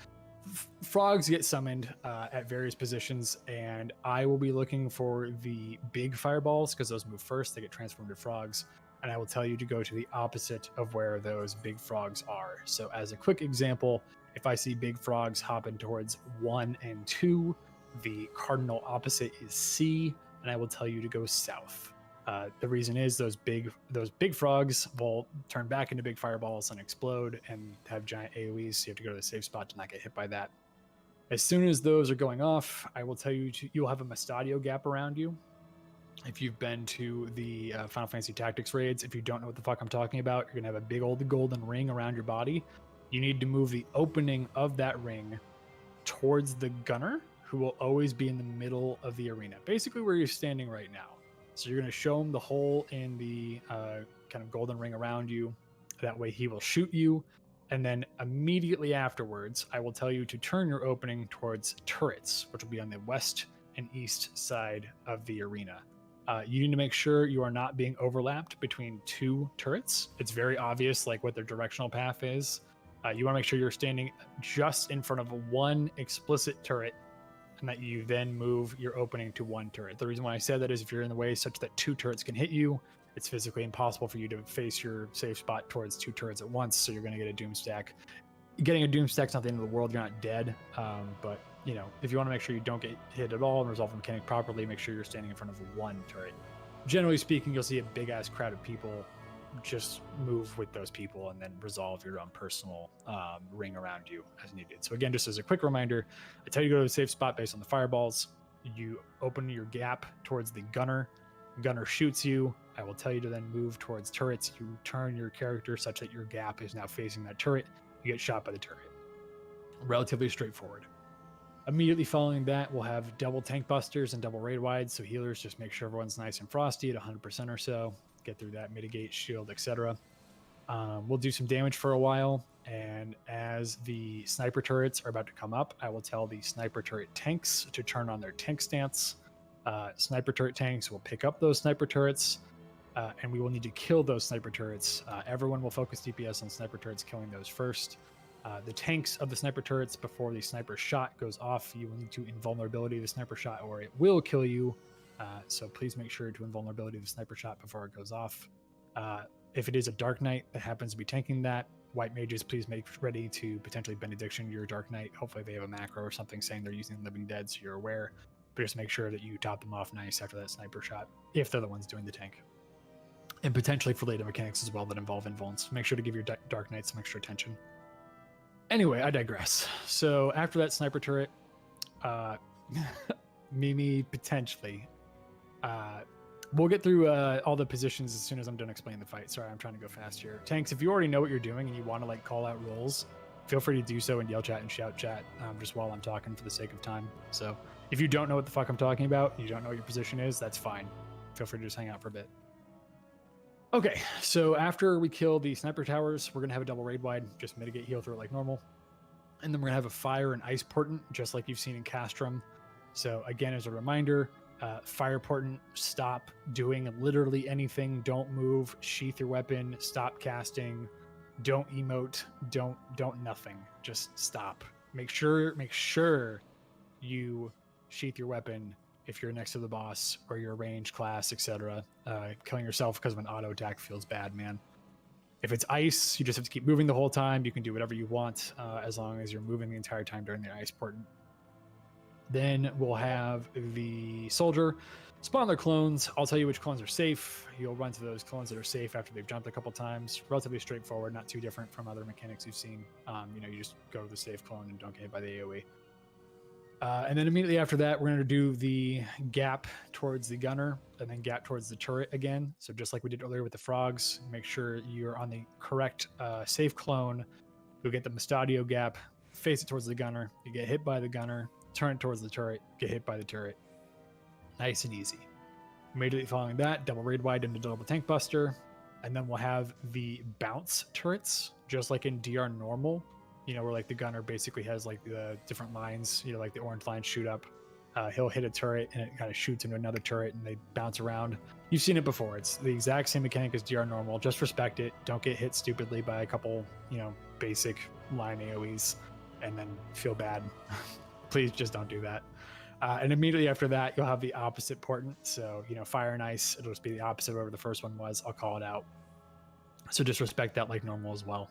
Frogs get summoned at various positions, and I will be looking for the big fireballs because those move first. They get transformed to frogs, and I will tell you to go to the opposite of where those big frogs are. So as a quick example, if I see big frogs hopping towards 1 and 2, the cardinal opposite is C, and I will tell you to go south. The reason is those big frogs will turn back into big fireballs and explode and have giant AoEs, so you have to go to the safe spot to not get hit by that. As soon as those are going off, I will tell you you'll have a Mustadio gap around you. If you've been to the Final Fantasy Tactics raids, if you don't know what the fuck I'm talking about, you're going to have a big old golden ring around your body. You need to move the opening of that ring towards the gunner, who will always be in the middle of the arena, basically where you're standing right now. So you're going to show him the hole in the kind of golden ring around you. That way he will shoot you. And then immediately afterwards, I will tell you to turn your opening towards turrets, which will be on the west and east side of the arena. You need to make sure you are not being overlapped between 2 turrets. It's very obvious like what their directional path is. You want to make sure you're standing just in front of 1 explicit turret, and that you then move your opening to 1 turret. The reason why I said that is if you're in the way such that 2 turrets can hit you, it's physically impossible for you to face your safe spot towards 2 turrets at once, so you're going to get a doom stack. Getting a doom stack's not the end of the world, you're not dead, but if you want to make sure you don't get hit at all and resolve the mechanic properly, make sure you're standing in front of 1 turret. Generally speaking, you'll see a big-ass crowd of people. Just move with those people and then resolve your own personal ring around you as needed. So again, just as a quick reminder, I tell you to go to the safe spot based on the fireballs. You open your gap towards the gunner. Gunner shoots you. I will tell you to then move towards turrets. You turn your character such that your gap is now facing that turret. You get shot by the turret. Relatively straightforward. Immediately following that, we'll have double tank busters and double raid wides. So healers, just make sure everyone's nice and frosty at 100% or so. Get through that, mitigate, shield, etc. We'll do some damage for a while, and as the sniper turrets are about to come up, I will tell the sniper turret tanks to turn on their tank stance. Sniper turret tanks will pick up those sniper turrets, and we will need to kill those sniper turrets. Everyone will focus DPS on sniper turrets, killing those first. The tanks of the sniper turrets, before the sniper shot goes off, you will need to invulnerability the sniper shot, or it will kill you. So please make sure to invulnerability the sniper shot before it goes off. If it is a Dark Knight that happens to be tanking that, White mages, please make ready to potentially benediction your Dark Knight. Hopefully they have a macro or something saying they're using Living Dead, so you're aware. But just make sure that you top them off nice after that sniper shot, if they're the ones doing the tank. And potentially for later mechanics as well that involve invulns. Make sure to give your Dark Knight some extra attention. Anyway, I digress. So after that sniper turret, Mimi potentially. We'll get through all the positions as soon as I'm done explaining the fight. Sorry, I'm trying to go fast here. Tanks, if you already know what you're doing and you want to like call out roles, feel free to do so and yell chat and shout chat just while I'm talking for the sake of time. So if you don't know what the fuck I'm talking about, you don't know what your position is, that's fine. Feel free to just hang out for a bit. Okay, so after we kill the sniper towers, we're going to have a double raid wide, just mitigate heal through it like normal. And then we're going to have a fire and ice portent, just like you've seen in Castrum. So again, as a reminder, fire portent, stop doing literally anything. Don't move, sheath your weapon, stop casting, don't emote, don't nothing. Just stop. Make sure you sheath your weapon if you're next to the boss or your range class, etc. Killing yourself because of an auto attack feels bad, man. If it's ice, you just have to keep moving the whole time. You can do whatever you want as long as you're moving the entire time during the ice portent. Then we'll have the soldier spawn their clones. I'll tell you which clones are safe. You'll run to those clones that are safe after they've jumped a couple times. Relatively straightforward, not too different from other mechanics you've seen. You just go to the safe clone and don't get hit by the AoE. And then immediately after that, we're going to do the gap towards the gunner and then gap towards the turret again. So just like we did earlier with the frogs, make sure you're on the correct safe clone. You'll get the Mustadio gap, face it towards the gunner. You get hit by the gunner, turn it towards the turret, get hit by the turret. Nice and easy. Immediately following that, double raid wide into double tank buster. And then we'll have the bounce turrets, just like in DR normal. Where like the gunner basically has like the different lines, like the orange lines shoot up. He'll hit a turret and it kind of shoots into another turret and they bounce around. You've seen it before. It's the exact same mechanic as DR normal. Just respect it. Don't get hit stupidly by a couple, basic line AoEs and then feel bad. Please just don't do that. And immediately after that, you'll have the opposite portent. So, fire and ice, it'll just be the opposite of whatever the first one was. I'll call it out. So just respect that like normal as well.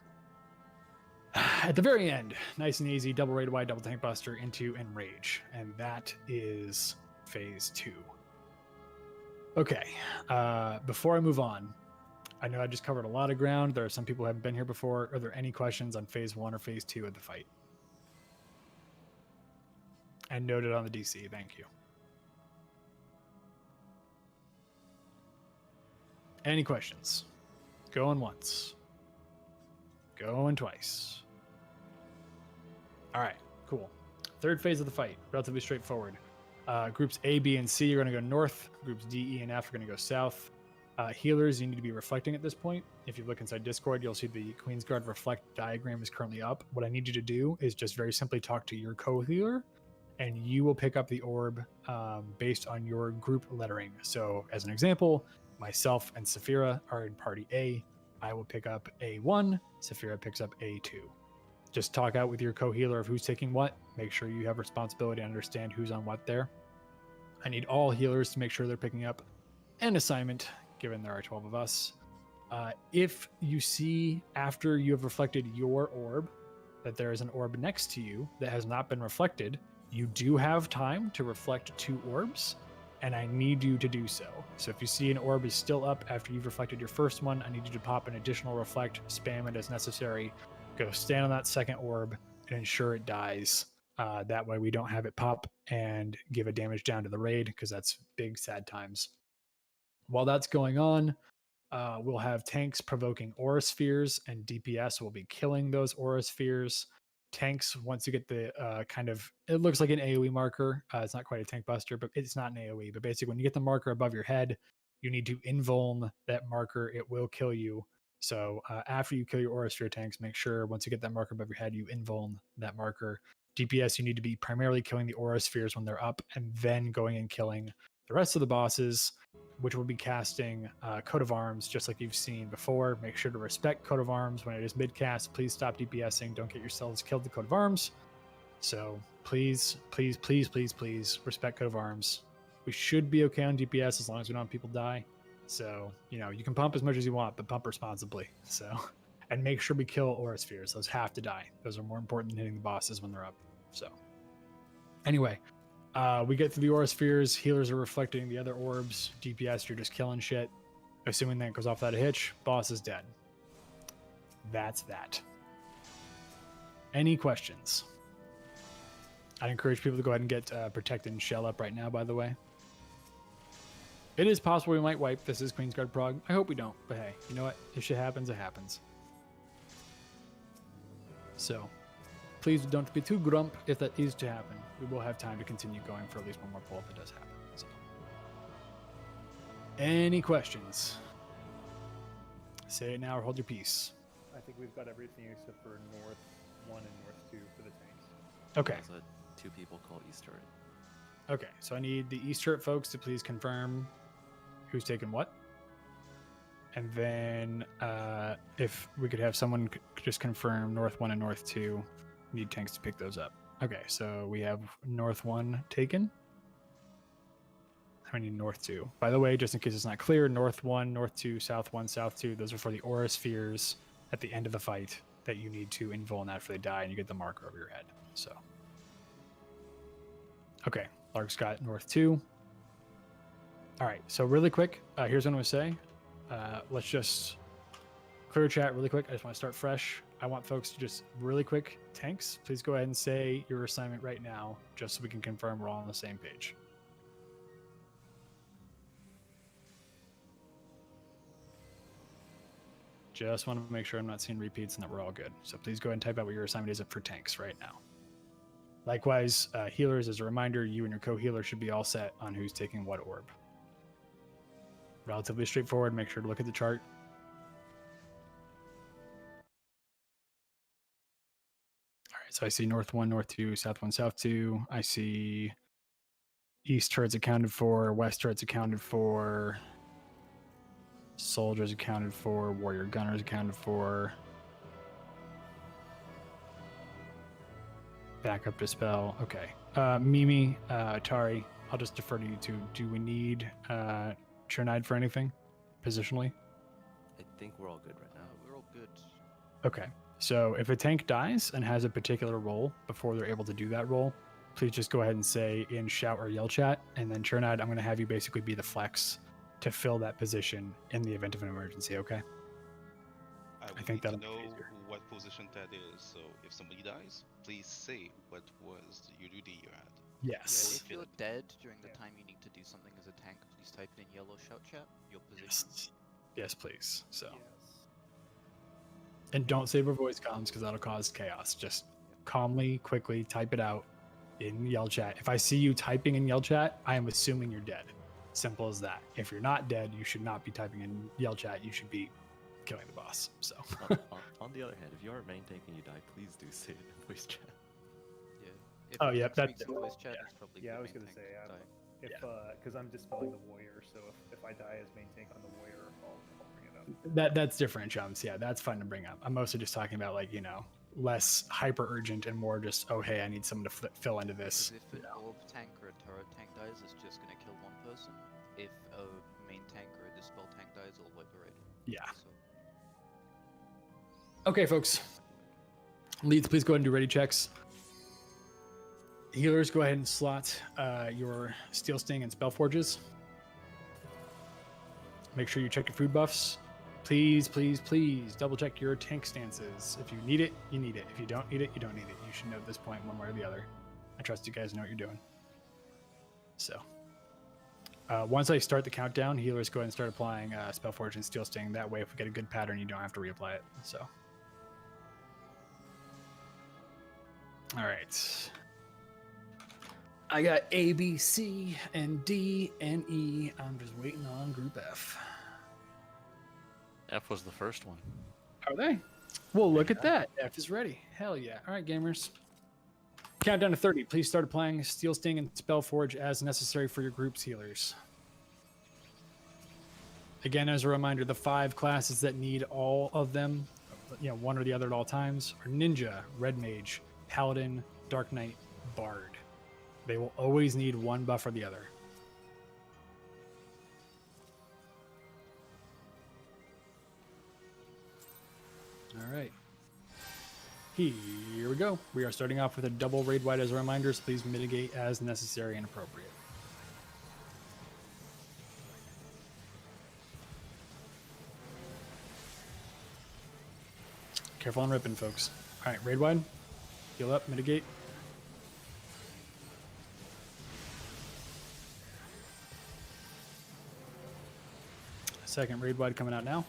At the very end, nice and easy, double raid wide, double tank buster into enrage. And that is phase 2. Okay, before I move on, I know I just covered a lot of ground. There are some people who haven't been here before. Are there any questions on phase 1 or phase 2 of the fight? And noted on the DC, thank you. Any questions? Going once. Going twice. All right, cool. Third phase of the fight, relatively straightforward. Groups A, B, and C are going to go north. Groups D, E, and F are going to go south. Healers, you need to be reflecting at this point. If you look inside Discord, you'll see the Queensguard reflect diagram is currently up. What I need you to do is just very simply talk to your co-healer, and you will pick up the orb based on your group lettering. So as an example, myself and Sefira are in party A. I will pick up A1, Sefira picks up A2. Just talk out with your co-healer of who's taking what. Make sure you have responsibility to understand who's on what there. I need all healers to make sure they're picking up an assignment, given there are 12 of us. If you see after you have reflected your orb that there is an orb next to you that has not been reflected, you do have time to reflect 2 orbs, and I need you to do so. So if you see an orb is still up after you've reflected your first one, I need you to pop an additional reflect, spam it as necessary, go stand on that second orb and ensure it dies. That way we don't have it pop and give a damage down to the raid, because that's big sad times. While that's going on, we'll have tanks provoking aura spheres, and DPS will be killing those aura spheres. Tanks, once you get the it looks like an AoE marker. It's not quite a tank buster, but it's not an AoE. But basically, when you get the marker above your head, you need to invuln that marker. It will kill you. So after you kill your aura sphere tanks, make sure once you get that marker above your head, you invuln that marker. DPS, you need to be primarily killing the aura spheres when they're up, and then going and killing the rest of the bosses, which will be casting Coat of Arms, just like you've seen before. Make sure to respect Coat of Arms when it is mid-cast. Please stop DPSing. Don't get yourselves killed to Coat of Arms. So please, please, please, please, please respect Coat of Arms. We should be okay on DPS as long as we don't have people die. So, you can pump as much as you want, but pump responsibly. So And make sure we kill aura spheres. Those have to die. Those are more important than hitting the bosses when they're up. So, anyway, we get through the aura spheres. Healers are reflecting the other orbs. DPS, you're just killing shit. Assuming that goes off without a hitch, boss is dead. That's that. Any questions? I'd encourage people to go ahead and get Protect and Shell up right now, by the way. It is possible we might wipe. This is Queensguard Prog. I hope we don't, but hey, you know what? If shit happens, it happens. So, please don't be too grump if that is to happen. We will have time to continue going for at least one more pull if it does happen. So. Any questions? Say it now or hold your peace. I think we've got everything except for North 1 and North 2 for the tanks. Okay. There's a 2 people call East turret. Okay, so I need the East turret folks to please confirm who's taking what. And then if we could have someone just confirm North 1 and North 2, need tanks to pick those up. Okay, so we have North 1 taken. I need North 2. By the way, just in case it's not clear, North 1, North 2, South 1, South 2, those are for the aura spheres at the end of the fight that you need to invuln after they die, and you get the marker over your head. So, okay, Lark's got North 2. All right, so really quick, here's what I'm going to say. Let's just clear chat really quick. I just want to start fresh. I want folks to just really quick, tanks, please go ahead and say your assignment right now, just so we can confirm we're all on the same page. Just want to make sure I'm not seeing repeats and that we're all good. So please go ahead and type out what your assignment is for tanks right now. Likewise, healers, as a reminder, you and your co-healer should be all set on who's taking what orb. Relatively straightforward. Make sure to look at the chart. All right, so I see North 1, North 2, South 1, South 2. I see East turrets accounted for, West turrets accounted for, Soldiers accounted for, Warrior Gunners accounted for, Backup Dispel. Okay. Mimi, Tari, I'll just defer to you two. Do we need Chernide for anything positionally? I think we're all good right now. We're all good. Okay. So if a tank dies and has a particular role before they're able to do that role, please just go ahead and say in shout or yell chat. And then Chernide, I'm going to have you basically be the flex to fill that position in the event of an emergency, okay? I think that'll know be easier. what position that is, so if somebody dies, please say what was your duty you had. Yes. If you're dead during the time you need to do something as a tank, please type in yellow shout chat, your position. Yes, please. So. And don't save our voice comms because that'll cause chaos. Just calmly, quickly type it out in yell chat. If I see you typing in yell chat, I am assuming you're dead. Simple as that. If you're not dead, you should not be typing in yell chat. You should be killing the boss. So. on the other hand, if you are main tank and you die, please do say it in voice chat. Yeah. Oh, yeah, that's that- voice chat. It's probably Yeah, I the was main gonna tank say, die. if because I'm dispelling the warrior, so if I die as main tank on the warrior, I'll bring it up. That's different, chums. Yeah, that's fun to bring up. I'm mostly just talking about like, less hyper urgent and more just, oh hey, I need someone to fill into this. Because if an orb tank or a turret tank dies, it's just gonna kill one person. If a main tank or a dispel tank dies, it'll wipe the raid. Yeah. So, Okay, folks. Leads, please go ahead and do ready checks. Healers, go ahead and slot your Steel Sting and Spell Forges. Make sure you check your food buffs. Please, please, please double check your tank stances. If you need it, you need it. If you don't need it, you don't need it. You should know at this point one way or the other. I trust you guys know what you're doing. So, once I start the countdown, healers go ahead and start applying Spell Forge and Steel Sting. That way, if we get a good pattern, you don't have to reapply it. So, all right. I got A, B, C, and D, and E. I'm just waiting on Group F. F was the first one. Are they? Well, look at that. F is ready. Hell yeah. All right, gamers. Countdown to 30. Please start applying Steel Sting and Spell Forge as necessary for your group's healers. Again, as a reminder, the 5 classes that need all of them, one or the other at all times, are Ninja, Red Mage, Paladin, Dark Knight, Bard. They will always need one buff or the other. All right. Here we go. We are starting off with a double raid wide as a reminder, so please mitigate as necessary and appropriate. Careful on ripping, folks. All right, raid wide. Heal up, mitigate. Second raid wide coming out now.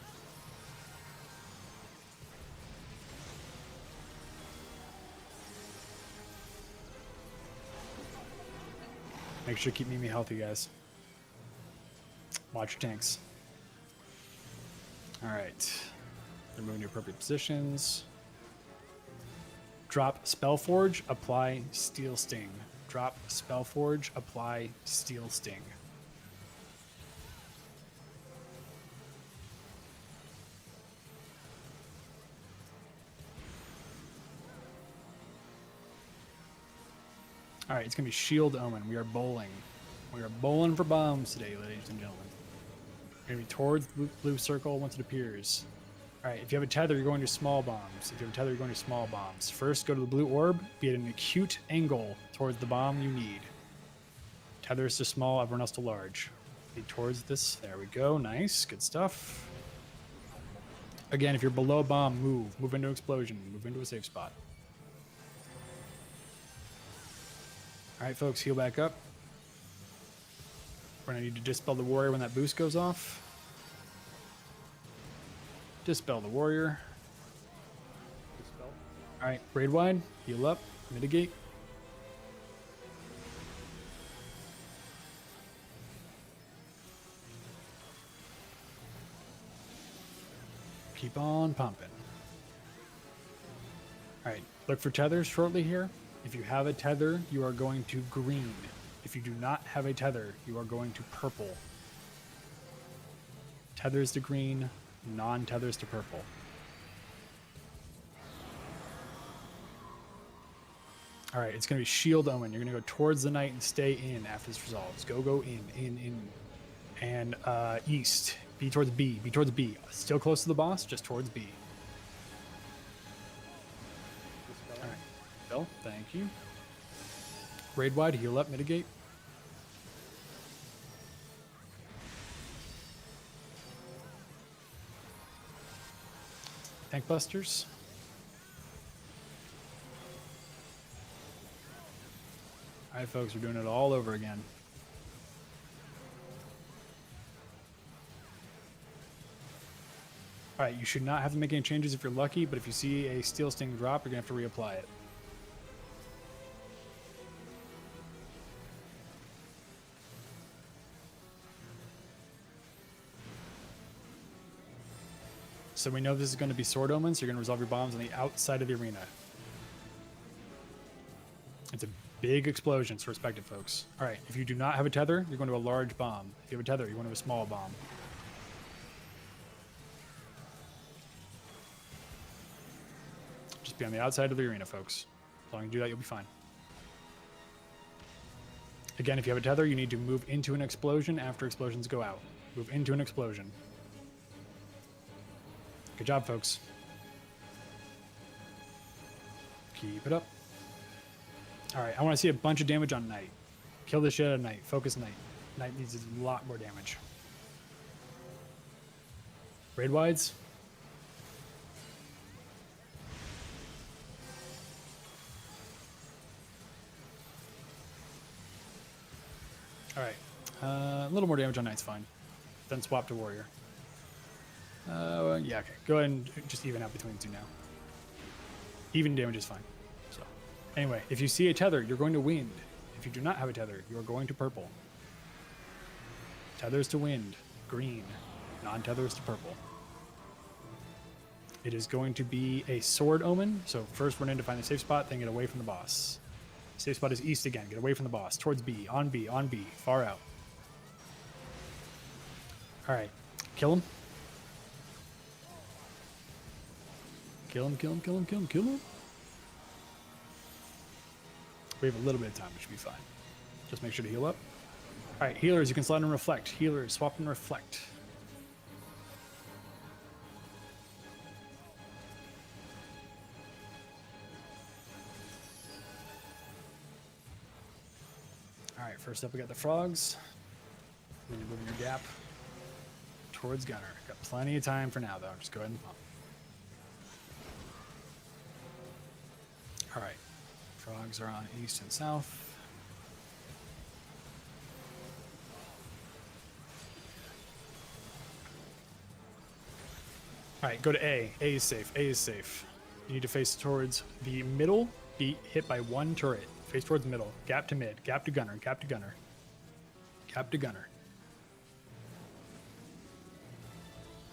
Make sure to keep Mimi healthy, guys. Watch your tanks. All right. They're moving to appropriate positions. Drop Spellforge, apply Steel Sting. Drop Spellforge, apply Steel Sting. All right, it's gonna be Shield Omen. We are bowling. We are bowling for bombs today, ladies and gentlemen. We're gonna be towards the blue circle once it appears. All right, if you have a tether, you're going to small bombs. If you have a tether, you're going to small bombs. First, go to the blue orb, be at an acute angle towards the bomb you need. Tethers to small, everyone else to large. Be towards this. There we go. Nice, good stuff. Again, if you're below a bomb, move. Move into explosion. Move into a safe spot. All right, folks, heal back up. We're gonna need to dispel the warrior when that boost goes off. Dispel the warrior. Dispel. All right, raid wide, heal up, mitigate. Keep on pumping. All right, look for tethers shortly here. If you have a tether, you are going to green. If you do not have a tether, you are going to purple. Tethers to green, non-tethers to purple. All right, it's going to be Shield Omen. You're going to go towards the knight and stay in after this resolves. Go in. And east. Be towards B. Be towards B. Still close to the boss, just towards B. All right, Bill, thank you. Raid wide, heal up, mitigate. Tank busters. All right, folks, we're doing it all over again. All right, you should not have to make any changes if you're lucky, but if you see a Steel Sting drop, you're gonna have to reapply it. So we know this is going to be Sword Omen, so you're going to resolve your bombs on the outside of the arena. It's a big explosion, so respect it, folks. All right, if you do not have a tether, you're going to a large bomb. If you have a tether, you're going to a small bomb. Just be on the outside of the arena, folks. As long as you do that, you'll be fine. Again, if you have a tether, you need to move into an explosion after explosions go out. Move into an explosion. Good job, folks. Keep it up. All right, I want to see a bunch of damage on Knight. Kill the shit out of Knight. Focus Knight. Knight needs a lot more damage. Raid wides. All right, a little more damage on Knight's fine. Then swap to Warrior. Yeah, okay. Go ahead and just even out between the two now. Even damage is fine. So, anyway, if you see a tether, you're going to wind. If you do not have a tether, you are going to purple. Tethers to wind, green. Non-tethers to purple. It is going to be a Sword Omen. So first run in to find the safe spot, then get away from the boss. Safe spot is east again. Get away from the boss. Towards B. On B. On B. Far out. All right. Kill him. Kill him, kill him, kill him, kill him, kill him. We have a little bit of time, we should be fine. Just make sure to heal up. All right, healers, you can slide and reflect. Healers, swap and reflect. Alright, first up we got the frogs. Then you're moving your gap towards gunner. Got plenty of time for now though. Just go ahead and pump. Alright. Frogs are on east and south. Alright, go to A. A is safe. A is safe. You need to face towards the middle. Be hit by one turret. Face towards middle. Gap to mid. Gap to gunner. Gap to gunner. Gap to gunner.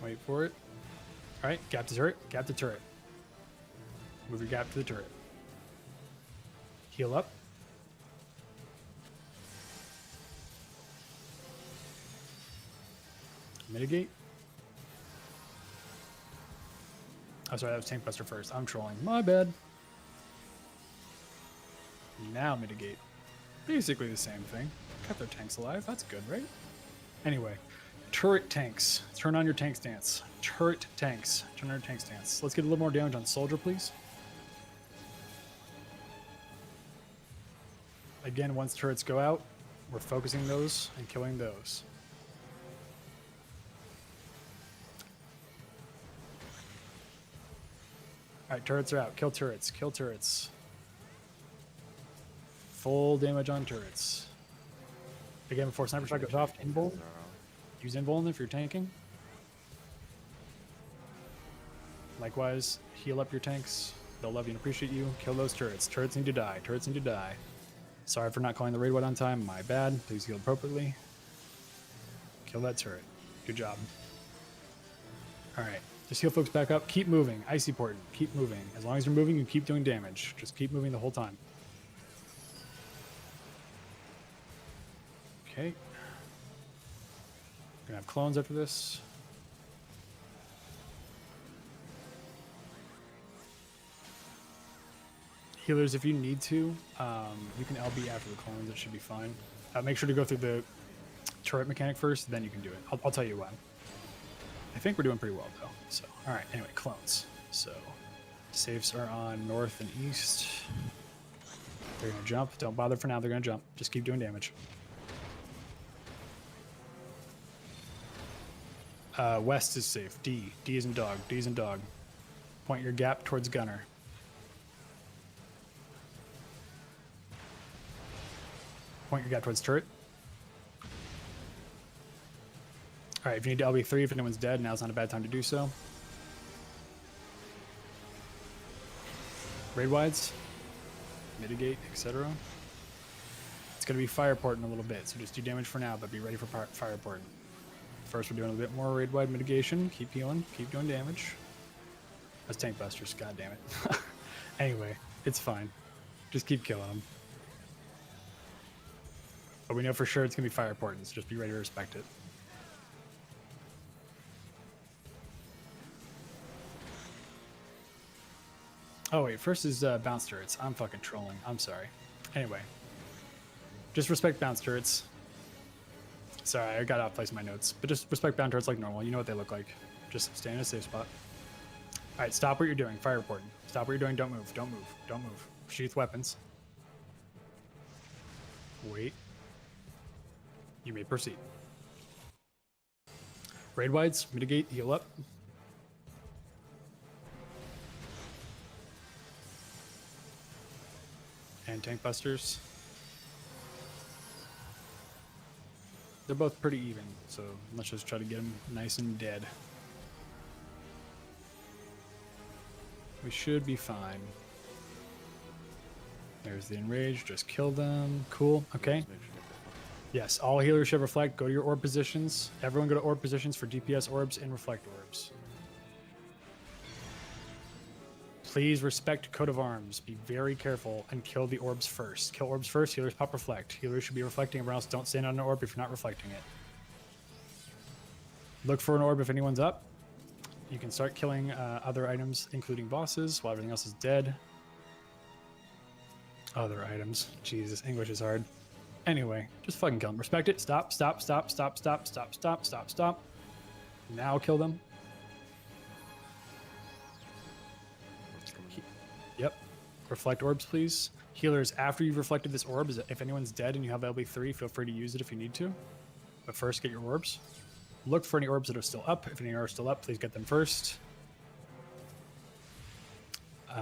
Wait for it. Alright, gap to turret. Gap to turret. Move your gap to the turret. Heal up. Mitigate. Oh, sorry, that was Tank Buster first. I'm trolling. My bad. Now mitigate. Basically the same thing. Kept their tanks alive. That's good, right? Anyway, turret tanks. Turn on your tank stance. Turret tanks. Turn on your tank stance. Let's get a little more damage on soldier, please. Again, once turrets go out, we're focusing those and killing those. Alright, turrets are out. Kill turrets. Kill turrets. Full damage on turrets. Again, before sniper shot goes off, invul. Use invul if you're tanking. Likewise, heal up your tanks. They'll love you and appreciate you. Kill those turrets. Turrets need to die. Turrets need to die. Sorry for not calling the raid wide on time. My bad. Please heal appropriately. Kill that turret. Good job. Alright. Just heal folks back up. Keep moving. Icy port. Keep moving. As long as you're moving, you keep doing damage. Just keep moving the whole time. Okay. Gonna have clones after this. Healers, if you need to, you can LB after the clones. It should be fine. Make sure to go through the turret mechanic first, then you can do it. I'll tell you when. I think we're doing pretty well, though. So, all right. Anyway, clones. So, safes are on north and east. They're gonna jump. Don't bother for now. They're gonna jump. Just keep doing damage. West is safe. D. D is in dog. D is in dog. Point your gap towards gunner. Point your gap towards turret. Alright, if you need to LB3, if anyone's dead, now's not a bad time to do so. Raid wides. Mitigate, etc. It's going to be fire port in a little bit, so just do damage for now, but be ready for fire port. First, we're doing a bit more raid wide mitigation. Keep healing, keep doing damage. That's tank busters, god damn it. Anyway, it's fine. Just keep killing them. But we know for sure it's going to be fire portents, so just be ready to respect it. Oh wait, first is bounce turrets. I'm fucking trolling. I'm sorry. Anyway, just respect bounce turrets. Sorry, I got outplaced my notes, but just respect bounce turrets like normal. You know what they look like. Just stay in a safe spot. All right, stop what you're doing. Fire reporting. Stop what you're doing. Don't move. Don't move. Don't move. Sheath weapons. Wait. You may proceed. Raid wides. Mitigate. Heal up. And tank busters. They're both pretty even, so let's just try to get them nice and dead. We should be fine. There's the enraged, just kill them. Cool, okay. Yes, all healers should reflect. Go to your orb positions. Everyone go to orb positions for DPS orbs and reflect orbs. Please respect coat of arms. Be very careful and kill the orbs first. Kill orbs first. Healers pop reflect. Healers should be reflecting. Everyone else don't stand on an orb if you're not reflecting it. Look for an orb if anyone's up. You can start killing other items, including bosses, while everything else is dead. Other items. Jesus, English is hard. Anyway, just fucking kill them. Respect it. Stop, stop, stop, stop, stop, stop, stop, stop, stop. Now kill them. reflect orbs, please. Healers, after you've reflected this orb, if anyone's dead and you have LB3, feel free to use it if you need to. But first, get your orbs. Look for any orbs that are still up. If any are still up, please get them first.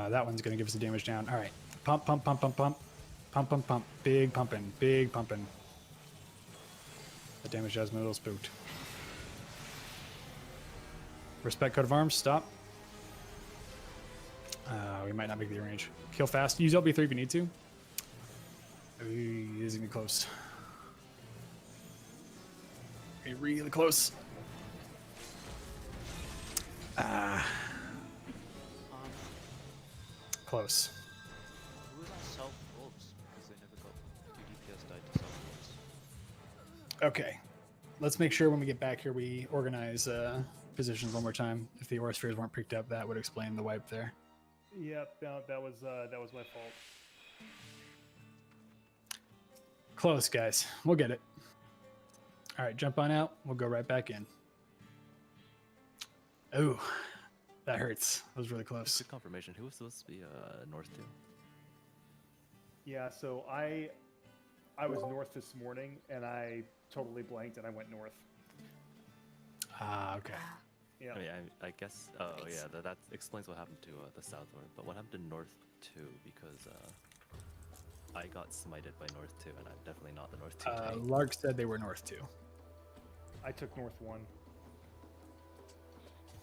That one's going to give us a damage down. All right. Pump, pump, pump, pump, pump. Pump, pump, pump. Big pumping. Big pumping. The damage has me a little spooked. Respect code of arms. Stop. We might not make the range. Kill fast. Use LB3 if you need to. Ooh, this is going to be close. Really close. Close. Who was on self orbs? Because they never got 2 DPS died to self orbs. Okay. Let's make sure when we get back here we organize positions one more time. If the aura spheres weren't picked up, that would explain the wipe there. Yep, that was my fault. Close, guys. We'll get it. All right, jump on out. We'll go right back in. Ooh, that hurts. That was really close. Good confirmation. Who was supposed to be north to? Yeah, so I was north this morning and I totally blanked and I went north. Okay. Yeah. I mean, I guess. Oh yeah, that explains what happened to the south orb. But what happened to north too? Because I got smited by north two, and I'm definitely not the north two. Lark said they were north two. I took north one.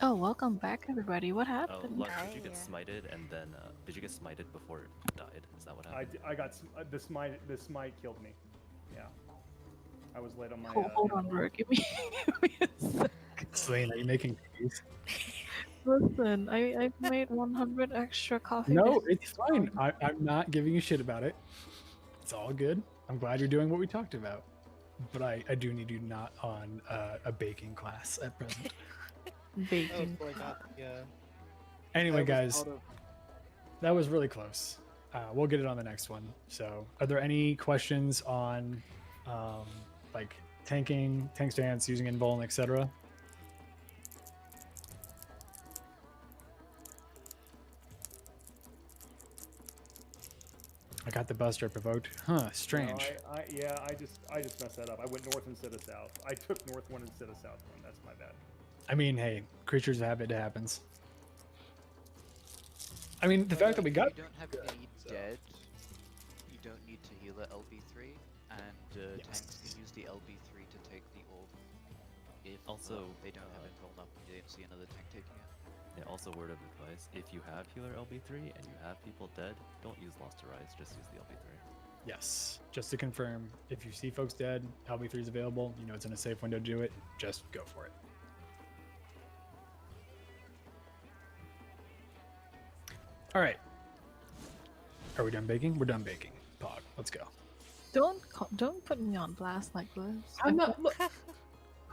Oh, welcome back, everybody. What happened? Lark, did you get smited and then did you get smited before it died? Is that what happened? I got the smite killed me. Yeah. I was late on my. Hold on, bro. Give me a sec. Selene, are you making peace? Listen, I made 100 extra coffee. No, it's fine. I'm not giving you shit about it. It's all good. I'm glad you're doing what we talked about. But I do need you not on a baking class at present. Baking. Oh, boy, yeah. Anyway, guys, that was really close. We'll get it on the next one. So, are there any questions on like tanking, tank stance, using invuln, etc.? I got the buster provoked. Huh, strange. No, I just messed that up. I went north instead of south. I took north one instead of south one. That's my bad. I mean, hey, creatures have it happens. I mean, the fact that we got. You don't have any dead. You don't need to heal at LB3, and tanks can use the LB3 to take the orb. If also they don't have it rolled up, and you didn't see another tank taking it. Yeah, also word of advice, if you have healer LB3 and you have people dead, don't use Lost to Rise, just use the LB3. Yes, just to confirm, if you see folks dead, LB3 is available, you know it's in a safe window to do it, just go for it. All right. Are we done baking? We're done baking. Pog, let's go. Don't put me on blast like this. I'm not.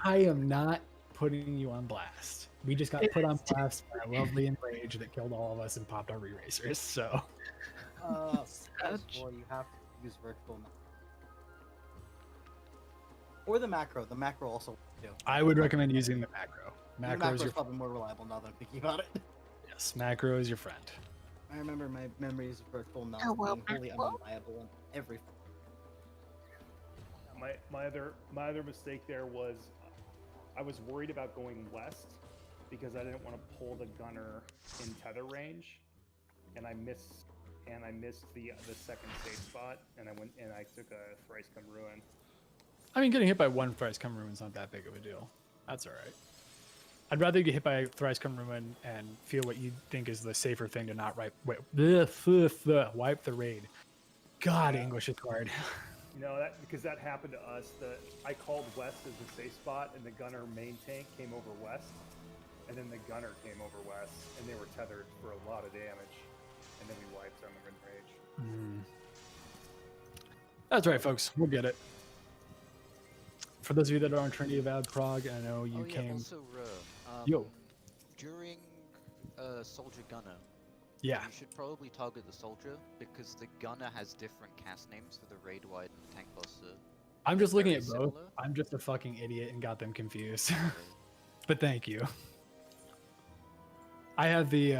I am not putting you on blast. We just got put on blast by a lovely enrage that killed all of us and popped our re-racers. So. Or you have to use vertical. Or the macro. The macro also works too. I would recommend using the macro. Macro is your probably more reliable now that I'm thinking about it. Yes, macro is your friend. I remember my memories of vertical now being wholly unreliable in every. My other mistake there was I was worried about going west because I didn't want to pull the gunner in tether range, and I missed the second safe spot, and I took a thrice come ruin. I mean, getting hit by one thrice come ruin is not that big of a deal. That's all right. I'd rather get hit by a thrice come ruin and feel what you think is the safer thing to not wipe the raid. God, English is hard. No, because that happened to us. I called west as the safe spot, and the gunner main tank came over west, and then the gunner came over west, and they were tethered for a lot of damage, and then we wiped on the rage. That's right, folks. We'll get it. For those of you that are on Trinity Avowed Prague, I know you came. Also, Yo. During Soldier Gunner, yeah, you should probably target the soldier because the gunner has different cast names for the raid wide and tank buster. I'm just looking at both. Similar. I'm just a fucking idiot and got them confused. But thank you. I have the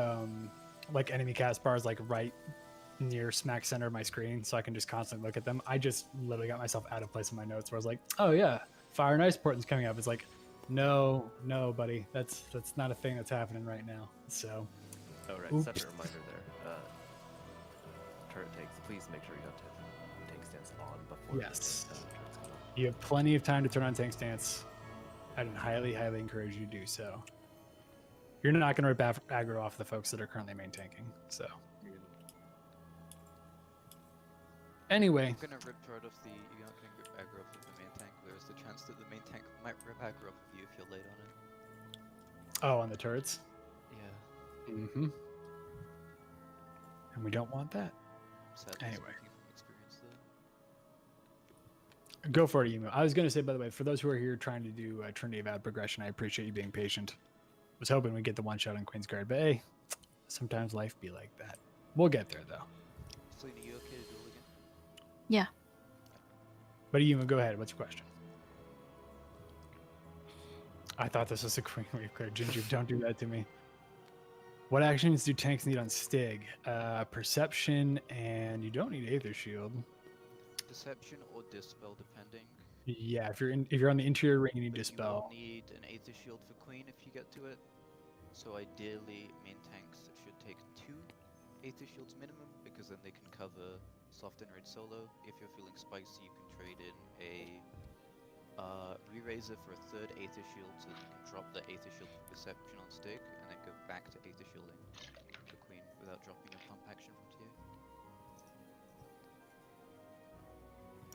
like enemy cast bars like right near smack center of my screen, so I can just constantly look at them. I just literally got myself out of place in my notes where I was like, "Oh yeah, Fire and Ice Portent's coming up." It's like, no, buddy, that's not a thing that's happening right now. So, Oh right, oops. separate reminder there. Turret takes. Please make sure you have tank stance on before. Yes. turrets come up. You have plenty of time to turn on tank stance. I'd highly encourage you to do so. You're not going to rip aggro off the folks that are currently main tanking. So, anyway, You're gonna rip turret off the. You're not gonna rip aggro off of the main tank. Whereas the chance that the main tank might rip aggro off of you if you're late on it. oh, on the turrets. Yeah. Mm-hmm. And we don't want that. Sadly, Anyway. speaking from experience there. Go for it, Emu. I was going to say, by the way, for those who are here trying to do Trinity of Ad progression, I appreciate you being patient. Was hoping we'd get the one shot on Queen's Guard, but hey, sometimes life be like that. We'll get there, though. Selena, you okay to duel again? Yeah. But Emu, go ahead. What's your question? I thought this was a Queen Wave clear. Ginger, don't do that to me. What actions do tanks need on Stig? Perception, and you don't need Aether Shield. Deception or dispel, depending. Yeah, if you're on the interior ring, you need But Dispel. you will need an Aether Shield for Queen if you get to it. So ideally, main tanks should take 2 Aether Shields minimum, because then they can cover soft and raid solo. If you're feeling spicy, you can trade in a Re-Raiser for a 3rd Aether Shield, so that you can drop the Aether Shield for Perception on Stig, and then go back to Aether Shielding for Queen without dropping your pump action from TA.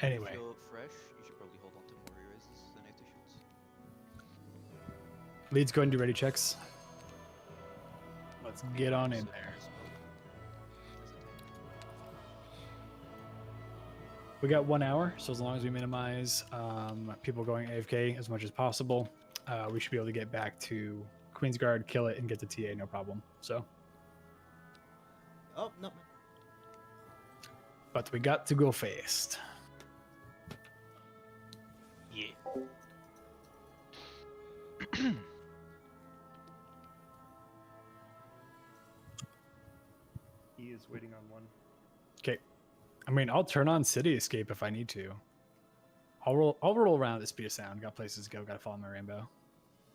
Anyway. If you're fresh, you should probably hold on to more Re-Raisers than Aether Shields. Leads, go ahead and do ready checks. Let's get on in there. We got 1 hour, so as long as we minimize people going AFK as much as possible, we should be able to get back to Queen's Guard, kill it, and get to TA, no problem. So, Oh, no. but we got to go fast. Yeah. He is waiting on one. Okay. I mean, I'll turn on City Escape if I need to. I'll roll around at the speed of sound. Got places to go. Got to follow my rainbow.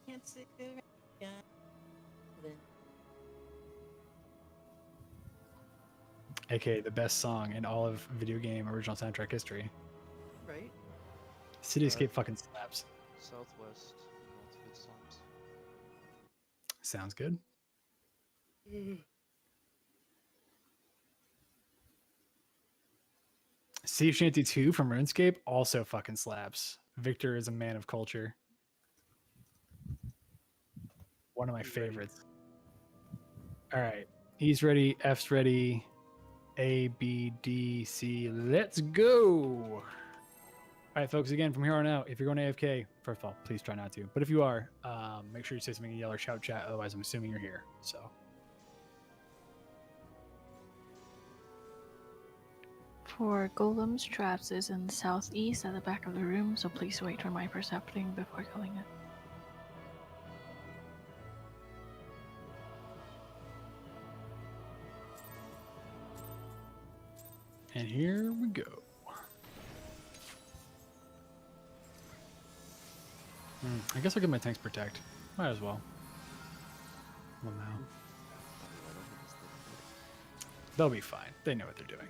Can't sit there. Yeah. AKA the best song in all of video game original soundtrack history. Right? City Escape fucking slaps. Southwest, northward slums. Sounds good. Sea Shanty 2 from RuneScape also fucking slaps. Victor is a man of culture. One of my favorites. All right. E's ready. F's ready. A, B, D, C. Let's go. All right, folks. Again, from here on out, if you're going AFK, first of all, please try not to. But if you are, make sure you say something in yell or shout chat. Otherwise, I'm assuming you're here. So. For golems, traps is in the southeast at the back of the room, so please wait for my percepting before killing it. And here we go. I guess I'll get my tanks protect. Might as well. Well, now. They'll be fine. They know what they're doing.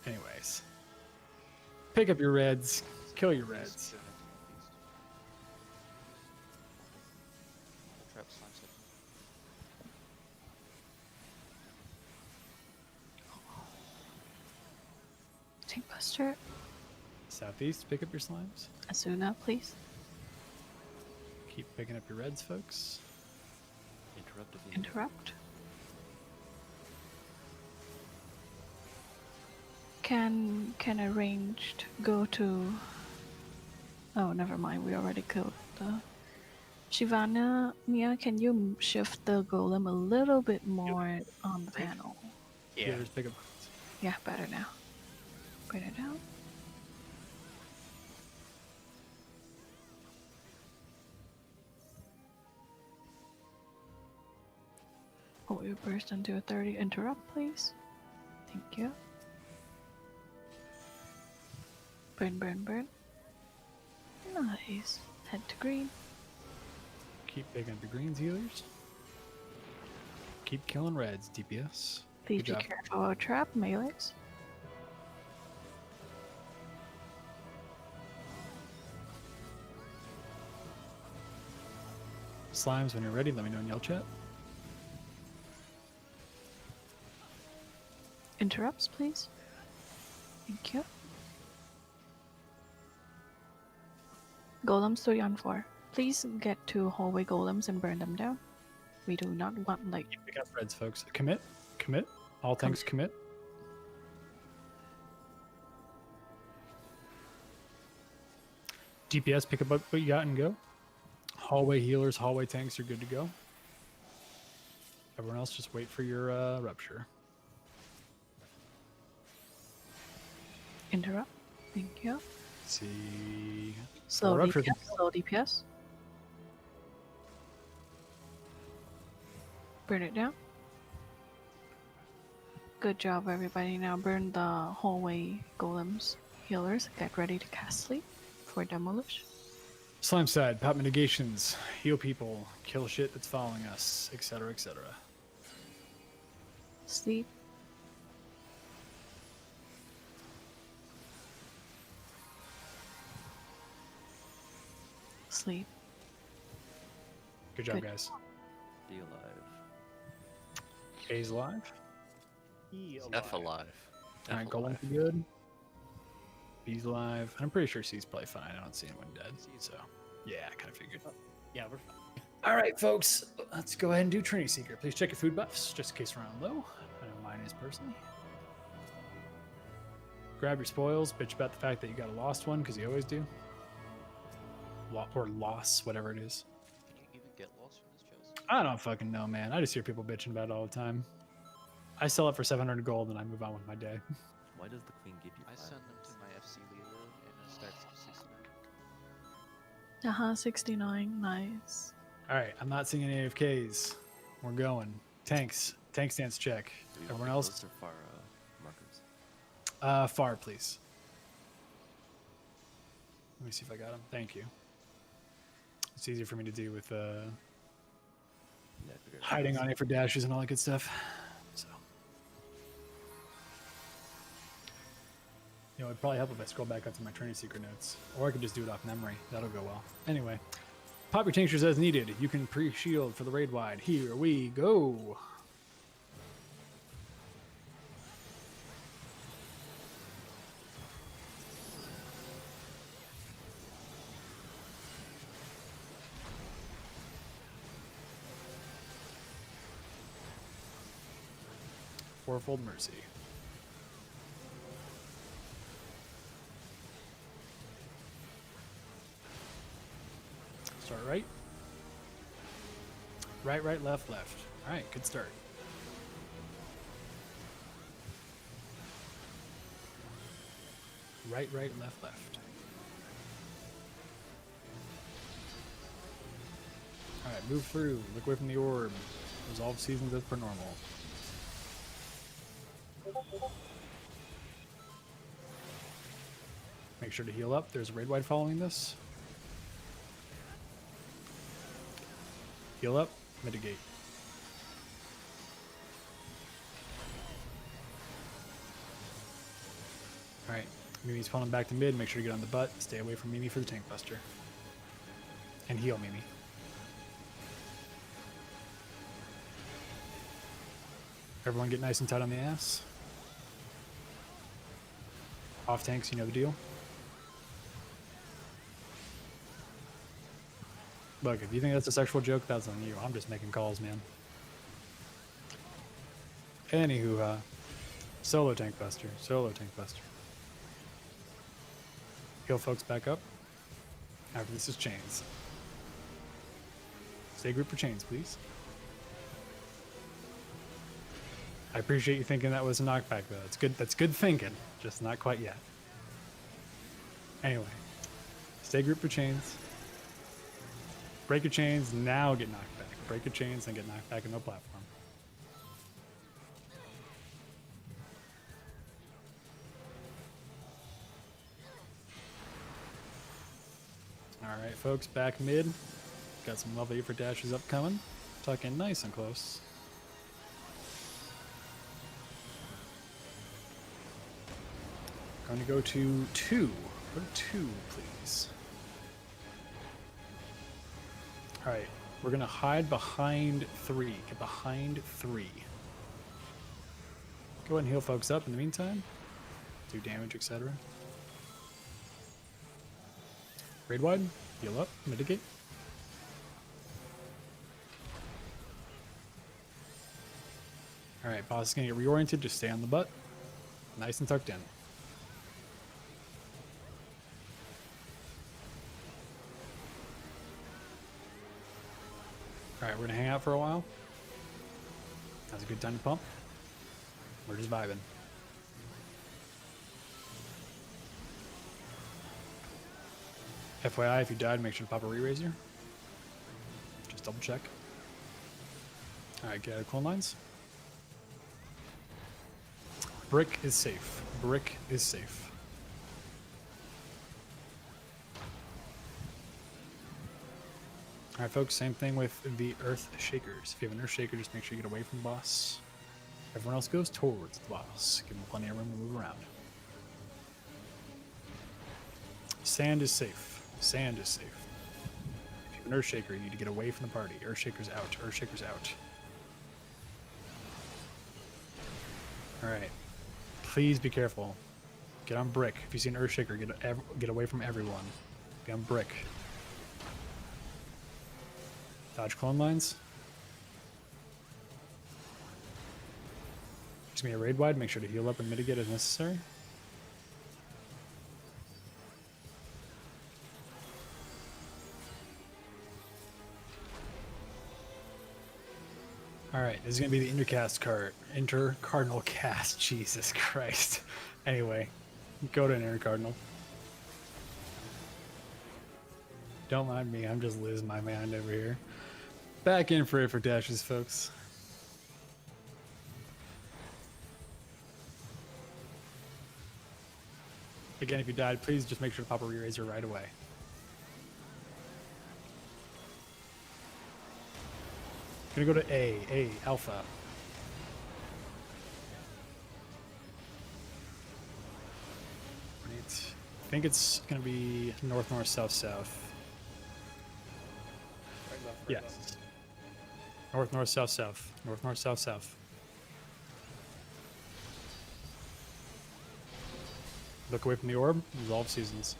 Anyways. Pick up your reds. Kill your reds. Tank Buster, Southeast, pick up your slimes. Asuna, please. Keep picking up your reds, folks. Interrupt. Can a ranged go to... Oh, never mind. We already killed the... Shivana, Mia, can you shift the golem a little bit more on the panel? Yeah. Just pick up. Yeah, better now. Bring it down. Oh, you burst into a 30. Interrupt, please. Thank Thank you. Burn, burn, burn. Nice. Head to green. Keep picking up the greens, healers. Keep killing reds, DPS. Please Good be job. careful of trap melees. Slimes, when you're ready, let me know in yell chat. Interrupts, please. Thank you. Golems 3 on 4. Please get to hallway golems and burn them down. We do not want light. Pick up reds, folks. Commit. Commit. All tanks commit. DPS, pick up what you got and go. Hallway healers, hallway tanks are good to go. Everyone else just wait for your rupture. Interrupt. Thank you. Let's see. Slow Rupture. DPS. Slow DPS. Burn it down. Good job, everybody. Now burn the hallway golems. Healers, get ready to cast sleep for demolish. Slime side, pop mitigations, heal people, kill shit that's following us, etc., etc. Sleep. Sleep. Good job, Good. guys. Be alive. A's alive. F alive. All right, Golem's good. B's alive. I'm pretty sure C's probably fine. I don't see anyone dead. So, yeah, I kind of figured. Yeah, we're fine. All right, folks, let's go ahead and do Trinity Seeker. Please check your food buffs, just in case we're on low. I know mine is personally. Grab your spoils. Bitch about the fact that you got a lost one, because you always do. Or loss, whatever it is. Can you even get lost from this chest? I don't fucking know, man. I just hear people bitching about it all the time. I sell it for 700 gold and I move on with my day. Why does the queen give you I 5 send them to my FC leader and it stacks to 69. 69. Nice. All right, I'm not seeing any AFKs. We're going. Tanks. Tank stance check. Do we Everyone want else? close or far markers? Far, please. Let me see if I got them. Thank you. It's easier for me to do with Yeah, I figured hiding on it for dashes and all that good stuff. So, you know, it'd probably help if I scroll back up to my Trinity Secret notes, or I could just do it off memory. That'll go well. Anyway, pop your tinctures as needed. You can pre-shield for the raid wide. Here we go. Fourfold mercy. Start right. Right, right, left, left. All right, good start. Right, right, left, left. All right, move through. Look away from the orb. Resolve seasons as per normal. Make sure to heal up. There's a raid wide following this. Heal up, mitigate. Alright, Mimi's pulling back to mid. Make sure to get on the butt. Stay away from Mimi for the tank buster. And heal Mimi. Everyone get nice and tight on the ass. Off tanks, you know the deal. Look, if you think that's a sexual joke, that's on you. I'm just making calls, man. Anywho, solo tank buster. Solo tank buster. Heal folks back up. After this is chains. Stay group for chains, please. I appreciate you thinking that was a knockback, though. It's good. That's good thinking. Just not quite yet. Anyway, stay group for chains. Break your chains, now get knocked back. Break your chains, and get knocked back in no platform. All right, folks, back mid. Got some lovely for dashes upcoming. Tuck in nice and close. Going to go to 2. Go to 2, please. All right, we're going to hide behind 3. Get behind 3. Go ahead and heal folks up in the meantime. Do damage, etc. Raid wide, heal up, mitigate. Alright, boss is gonna get reoriented, just stay on the butt. Nice and tucked in. Alright, we're gonna hang out for a while. That's a good time to pump. We're just vibing. FYI, if you died, make sure to pop a re-raiser. Just double check. Alright, get out of clone lines. Brick is safe. Brick is safe. Alright, folks, same thing with the Earth Shakers. If you have an Earth Shaker, just make sure you get away from the boss. Everyone else goes towards the boss. Give them plenty of room to move around. Sand is safe. Sand is safe. If you have an Earth Shaker, you need to get away from the party. Earth Shaker's out. Earth Shaker's out. Alright. Please be careful. Get on brick. If you see an Earth Shaker, get away from everyone. Be on brick. Dodge clone lines. There's gonna be a raid wide. Make sure to heal up and mitigate as necessary. Alright, this is going to be the intercardinal cast. Jesus Christ. Anyway, go to an intercardinal. Don't mind me, I'm just losing my mind over here. Back in for dashes, folks. Again, if you died, please just make sure to pop a re-raiser right away. Gonna go to A, Alpha. Right. I think it's gonna be north, north, south, south. Right, left, right, Yes. left. North, north, south, south. North, north, south, south. Look away from the orb. Resolve seasons.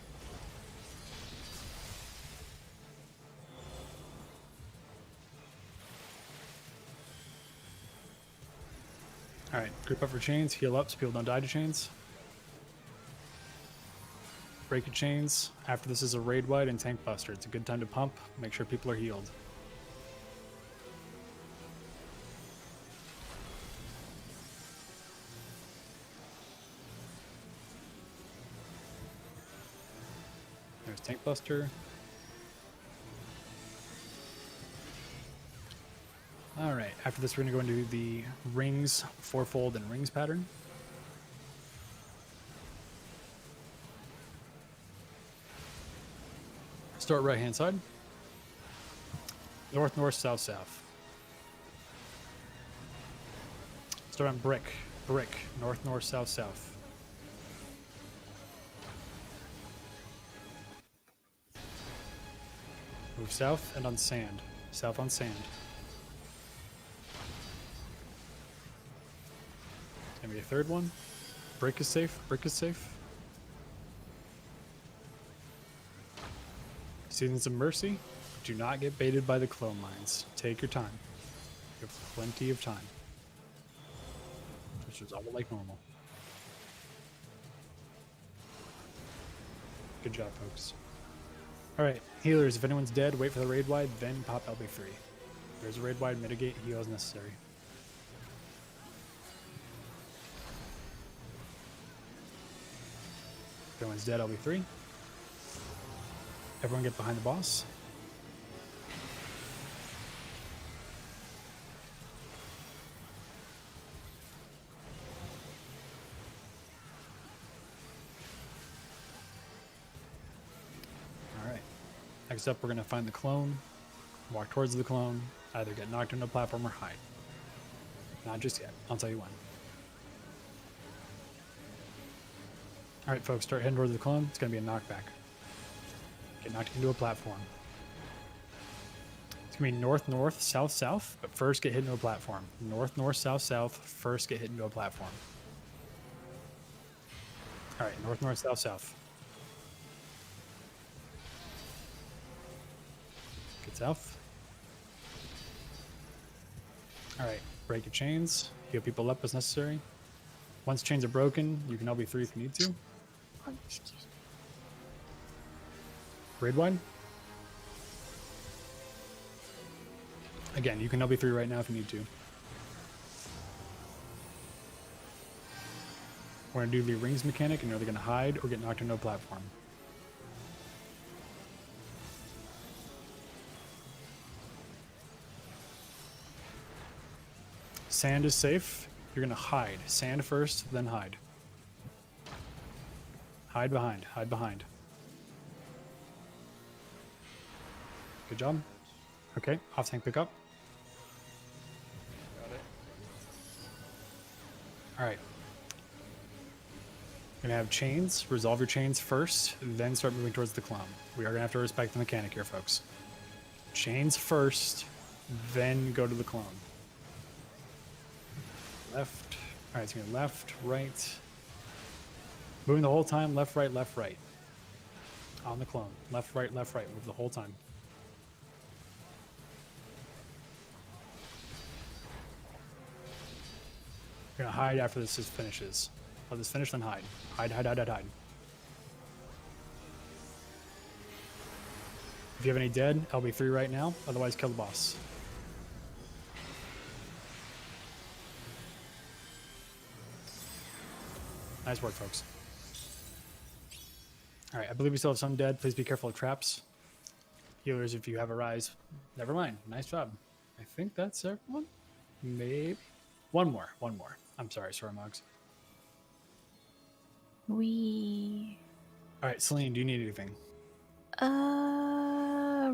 Alright, group up for chains, heal up so people don't die to chains. Break your chains. After this is a raid wide and tank buster. It's a good time to pump. Make sure people are healed. There's tank buster. Alright, after this we're going to go into the rings, fourfold, and rings pattern. Start right hand side. North, north, south, south. Start on brick, brick, north, north, south, south. Move south and on sand. South on sand. Gonna be a third one. Brick is safe. Brick is safe. Seasons of Mercy. Do not get baited by the clone lines. Take your time. You have plenty of time. Just resolve it like normal. Good job, folks. Alright, healers. If anyone's dead, wait for the raid wide, then pop LB3. There's a raid wide, mitigate, heal as necessary. If anyone's dead, LB3. Everyone get behind the boss. Next up, we're going to find the clone, walk towards the clone, either get knocked into a platform or hide. Not just yet. I'll tell you when. All right, folks, start heading towards the clone. It's going to be a knockback. Get knocked into a platform. It's going to be north, north, south, south, but first get hit into a platform. North, north, south, south, first get hit into a platform. All right, north, north, south, south. Get south. All right, break your chains. Heal people up as necessary. Once chains are broken, you can LB3 if you need to. Oh, excuse me. Raid wide. Again, you can LB3 right now if you need to. We're going to do the rings mechanic, and you're either going to hide or get knocked into a platform. Sand is safe. You're going to hide. Sand first, then hide. Hide behind. Hide behind. Good job. Okay, off tank pickup. Got it. All right. You're going to have chains. Resolve your chains first, then start moving towards the clone. We are going to have to respect the mechanic here, folks. Chains first, then go to the clone. Left. All right, it's going to be left, right. Moving the whole time, left, right, left, right. On the clone. Left, right, left, right. Move the whole time. You're going to hide after this finishes. Let this finish, then hide. Hide, hide, hide, hide, hide. If you have any dead, LB3 right now. Otherwise, kill the boss. Nice work, folks. All right, I believe we still have some dead. Please be careful of traps. Healers, if you have a rise. Never mind. Nice job. I think that's everyone. Maybe. One more. I'm sorry, Mugs. We All right, Celine, do you need anything?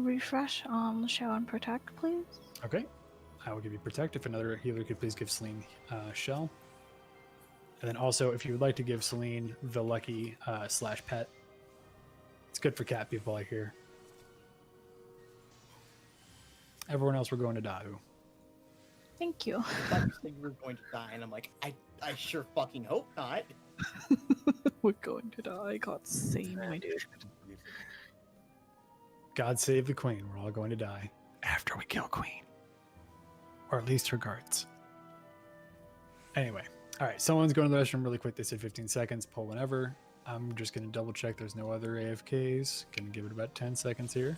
refresh on Shell and Protect, please. Okay. I will give you Protect. If another healer could please give Celine Shell. And then also, if you would like to give Celine the lucky / pet, it's good for cat people, I hear. Everyone else, we're going to Dahu. Thank you. I thought you said you were going to die, and I'm like, I sure fucking hope not. We're going to die. God save my dude. God save the queen. We're all going to die after we kill queen. Or at least her guards. Anyway. All right, someone's going to the restroom really quick. They said 15 seconds, pull whenever. I'm just going to double check there's no other AFKs. Going to give it about 10 seconds here.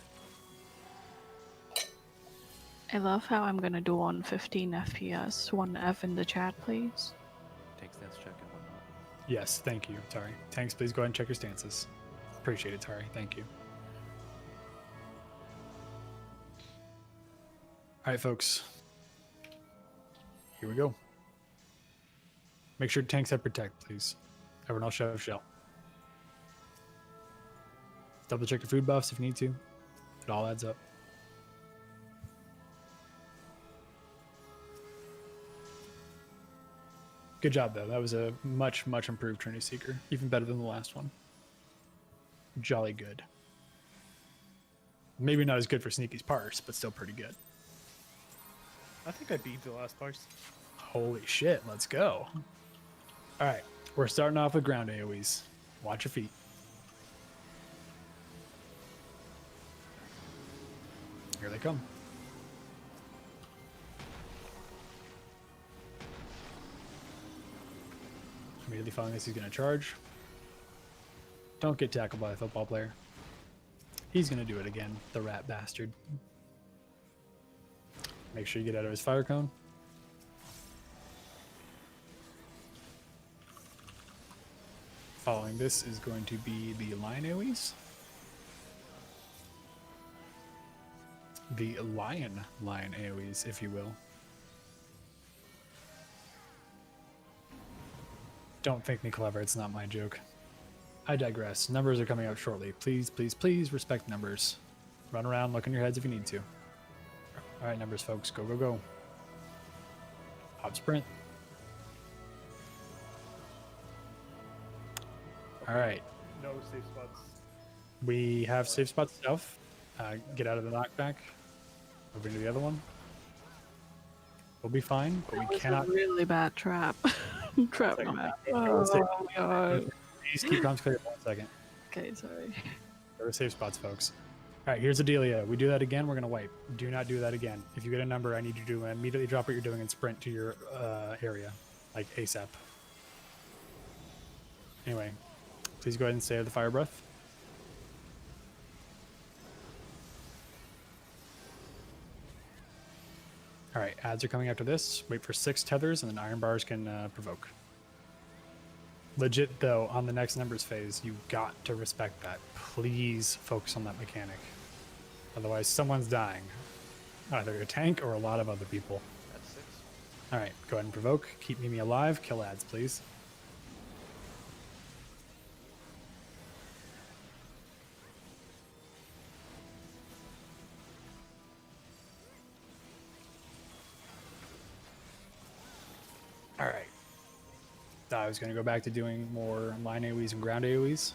I love how I'm gonna do on 15 FPS. One F in the chat, please. Tank stance check and whatnot. Yes, thank you, Tari. Tanks, please go ahead and check your stances. Appreciate it, Tari. Thank you. All right, folks. Here we go. Make sure tanks have Protect, please. Everyone else should have Shell. Double check your food buffs if you need to. It all adds up. Good job, though. That was a much, much improved Trinity Seeker. Even better than the last one. Jolly good. Maybe not as good for Sneaky's parse, but still pretty good. I think I beat the last parse. Holy shit, let's go. All right, we're starting off with ground AoEs. Watch your feet. Here they come. Immediately following this, he's going to charge. Don't get tackled by a football player. He's going to do it again, the rat bastard. Make sure you get out of his fire cone. Following this is going to be the lion AoEs. The lion AoEs, if you will. Don't think me clever, it's not my joke. I digress. Numbers are coming out shortly. Please, please, please respect numbers. Run around, look in your heads if you need to. All right, numbers, folks. Go, go, go. Hop sprint. All right. No safe spots. We have safe spot stuff. Get out of the knockback. Move into the other one. We'll be fine, but That we was cannot. a really bad trap. Trap me back. Oh my god. Please keep comms clear for 1 second. Okay, sorry. There are safe spots, folks. All right, here's the dealio. We do that again, we're going to wipe. Do not do that again. If you get a number, I need you to immediately drop what you're doing and sprint to your area, like ASAP. Anyway, please go ahead and stay out of the fire breath. All right, ads are coming after this. Wait for 6 tethers, and then iron bars can provoke. Legit, though, on the next numbers phase, you got to respect that. Please focus on that mechanic. Otherwise, someone's dying. Either your tank or a lot of other people. That's 6. All right, go ahead and provoke. Keep Mimi alive. Kill ads, please. All right. I was going to go back to doing more line AoEs and ground AoEs.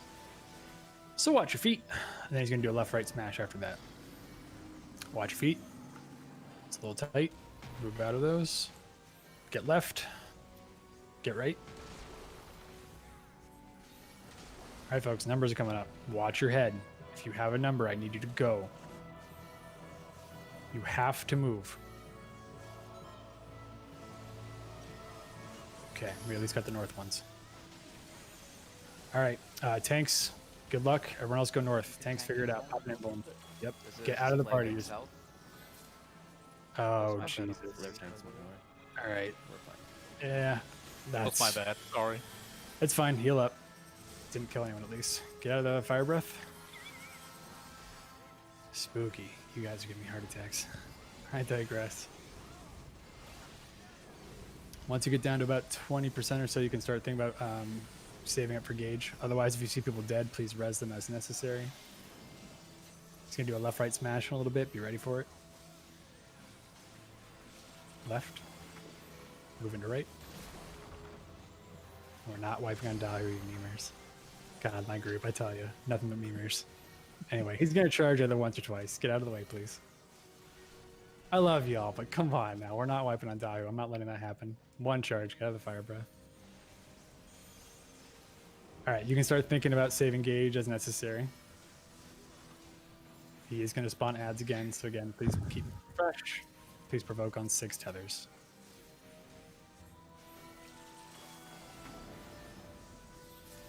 So watch your feet. And then he's going to do a left-right smash after that. Watch your feet. It's a little tight. Move out of those. Get left. Get right. All right, folks, numbers are coming up. Watch your head. If you have a number, I need you to go. You have to move. Okay, we at least got the north ones. All right, tanks, good luck. Everyone else go north. Tanks, figure it out. Pop an emblem. Yep, get out of the party. South? Oh, That's my bad. Jesus. Their tanks went north. All right. We're fine. Yeah, that's my bad. Sorry. It's fine. Heal up. Didn't kill anyone at least. Get out of the fire breath. Spooky. You guys are giving me heart attacks. I digress. Once you get down to about 20% or so, you can start thinking about saving up for gauge. Otherwise, if you see people dead, please res them as necessary. Just gonna do a left-right smash in a little bit. Be ready for it. Left. Move into right. We're not wiping on Dahu, you memers. God, my group, I tell you, nothing but memers. Anyway, he's gonna charge either once or twice. Get out of the way, please. I love y'all, but come on now. We're not wiping on Dahu. I'm not letting that happen. One charge. Get out of the fire breath. All right, you can start thinking about saving gauge as necessary. He is going to spawn ads again, so again, please keep it fresh. Please provoke on 6 tethers.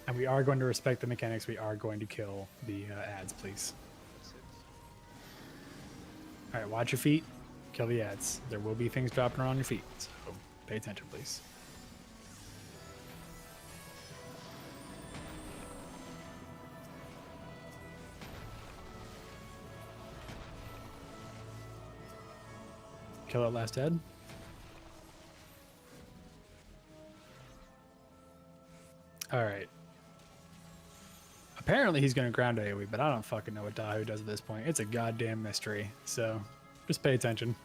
And we are going to respect the mechanics. We are going to kill the ads, please. All right, watch your feet. Kill the ads. There will be things dropping around your feet, so pay attention, please. Kill that last ad. All right. Apparently he's going to ground AoE, but I don't fucking know what Dahu does at this point. It's a goddamn mystery, so just pay attention.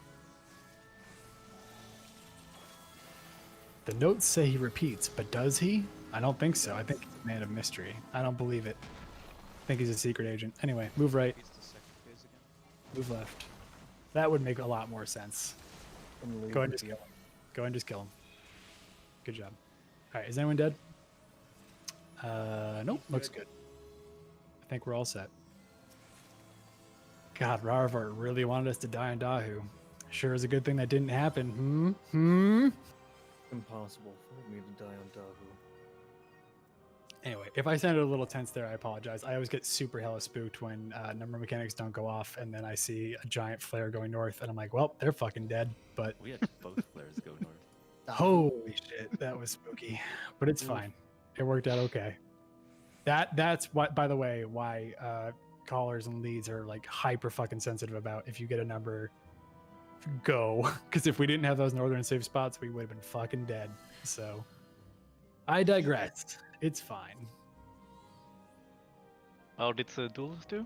The notes say he repeats, but does he? I don't think so. I think he's a man of mystery. I don't believe it. I think he's a secret agent. Anyway, move right. Move left. That would make a lot more sense. Go ahead and just kill him. Go ahead and just kill him. Good job. All right, is anyone dead? Nope, looks good. I think we're all set. God, Rarvart really wanted us to die on Dahu. Sure is a good thing that didn't happen. Impossible for me to die on Dahu. Anyway, if I sounded a little tense there, I apologize. I always get super hella spooked when number mechanics don't go off, and then I see a giant flare going north, and I'm like, well, they're fucking dead. But We had both flares go north. holy shit, that was spooky. But it's fine. It worked out okay. That's what, by the way, why callers and leads are like hyper fucking sensitive about if you get a number, go. Because if we didn't have those northern safe spots, we would have been fucking dead. So I digress. It's fine. How did the duels do?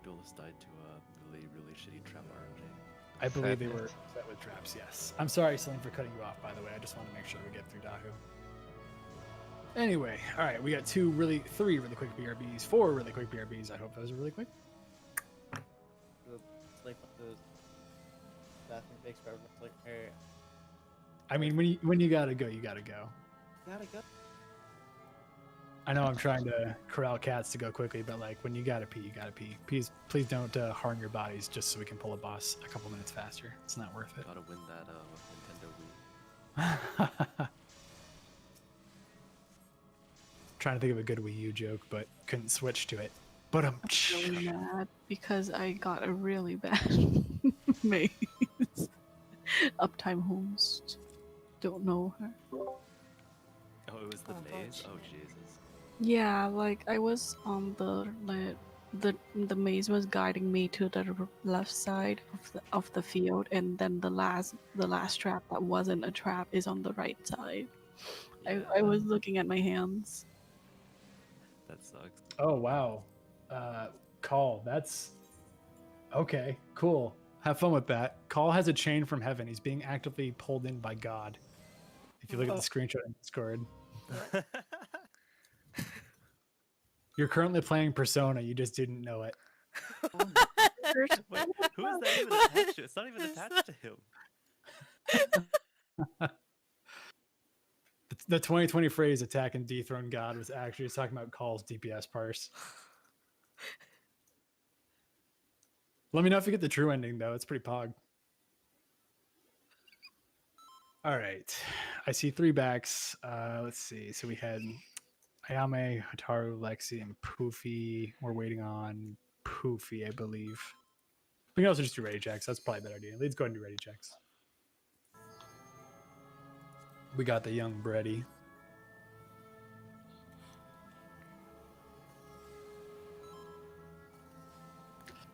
duelist died to a really, really shitty trap RNG. I believe they were set with traps, yes. I'm sorry, Celine, for cutting you off, by the way. I just want to make sure we get through Dahu. Anyway, all right, we got three really quick BRBs, 4 really quick BRBs. I hope those are really quick. It's like those bathroom fakes where everyone's like, hey, I mean, when you gotta go, you gotta go. gotta go. I know I'm trying to corral cats to go quickly, but like when you gotta pee, you gotta pee. Please don't harm your bodies just so we can pull a boss a couple minutes faster. It's not worth it. Gotta win that Nintendo Wii. Trying to think of a good Wii U joke, but couldn't switch to it. But I'm really mad because I got a really bad maze. Uptime host. Don't know her. Oh, it was the maze? Oh, Jesus. Yeah, like I was on the maze was guiding me to the left side of the field, and then the last trap that wasn't a trap is on the right side. Yeah. I was looking at my hands. That sucks. Oh wow, Call. That's okay. Cool. Have fun with that. Call has a chain from heaven. He's being actively pulled in by God. If you look at the screenshot in Discord. You're currently playing Persona. You just didn't know it. Wait, who is that even attached to? It's not even attached to him. The 2020 phrase "attack and dethrone God" was actually just talking about Call's DPS parse. Let me know if you get the true ending, though. It's pretty pog. All right. I see 3 backs. Let's see. So we had Ayame, Hataru, Lexi, and Poofy. We're waiting on Poofy, I believe. We can also just do ready checks. That's probably a better idea. Let's go ahead and do ready checks. We got the young Breddy.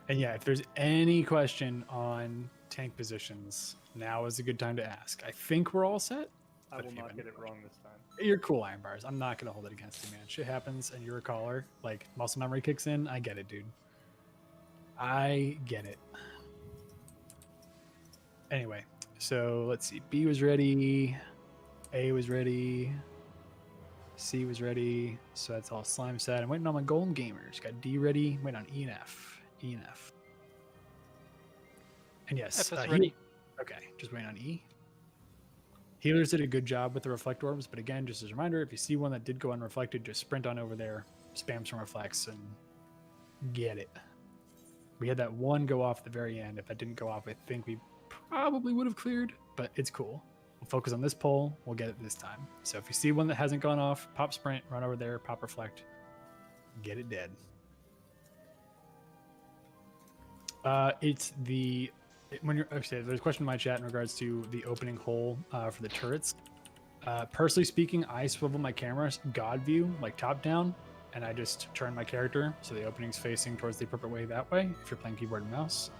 And yeah, if there's any question on tank positions, now is a good time to ask. I think we're all set. I will not get it wrong this time. You're cool, Iron Bars. I'm not going to hold it against you, man. Shit happens, and you're a caller. Like, muscle memory kicks in. I get it, dude. I get it. Anyway, so let's see. B was ready. A was ready. C was ready. So that's all slime set. I'm waiting on my golden gamers. Got D ready. Waiting on E and F. E and F. And yes, F is ready. Okay, just waiting on E. Healers did a good job with the reflect orbs, but again, just as a reminder, if you see one that did go unreflected, just sprint on over there, spam some reflects, and get it. We had that one go off at the very end. If that didn't go off, I think we probably would have cleared, but it's cool. We'll focus on this pole. We'll get it this time. So if you see one that hasn't gone off, pop sprint, run over there, pop reflect, get it dead. It's the when you're actually there's a question in my chat in regards to the opening hole for the turrets. Personally speaking, I swivel my camera God view, like top down, and I just turn my character so the opening's facing towards the appropriate way that way. If you're playing keyboard and mouse,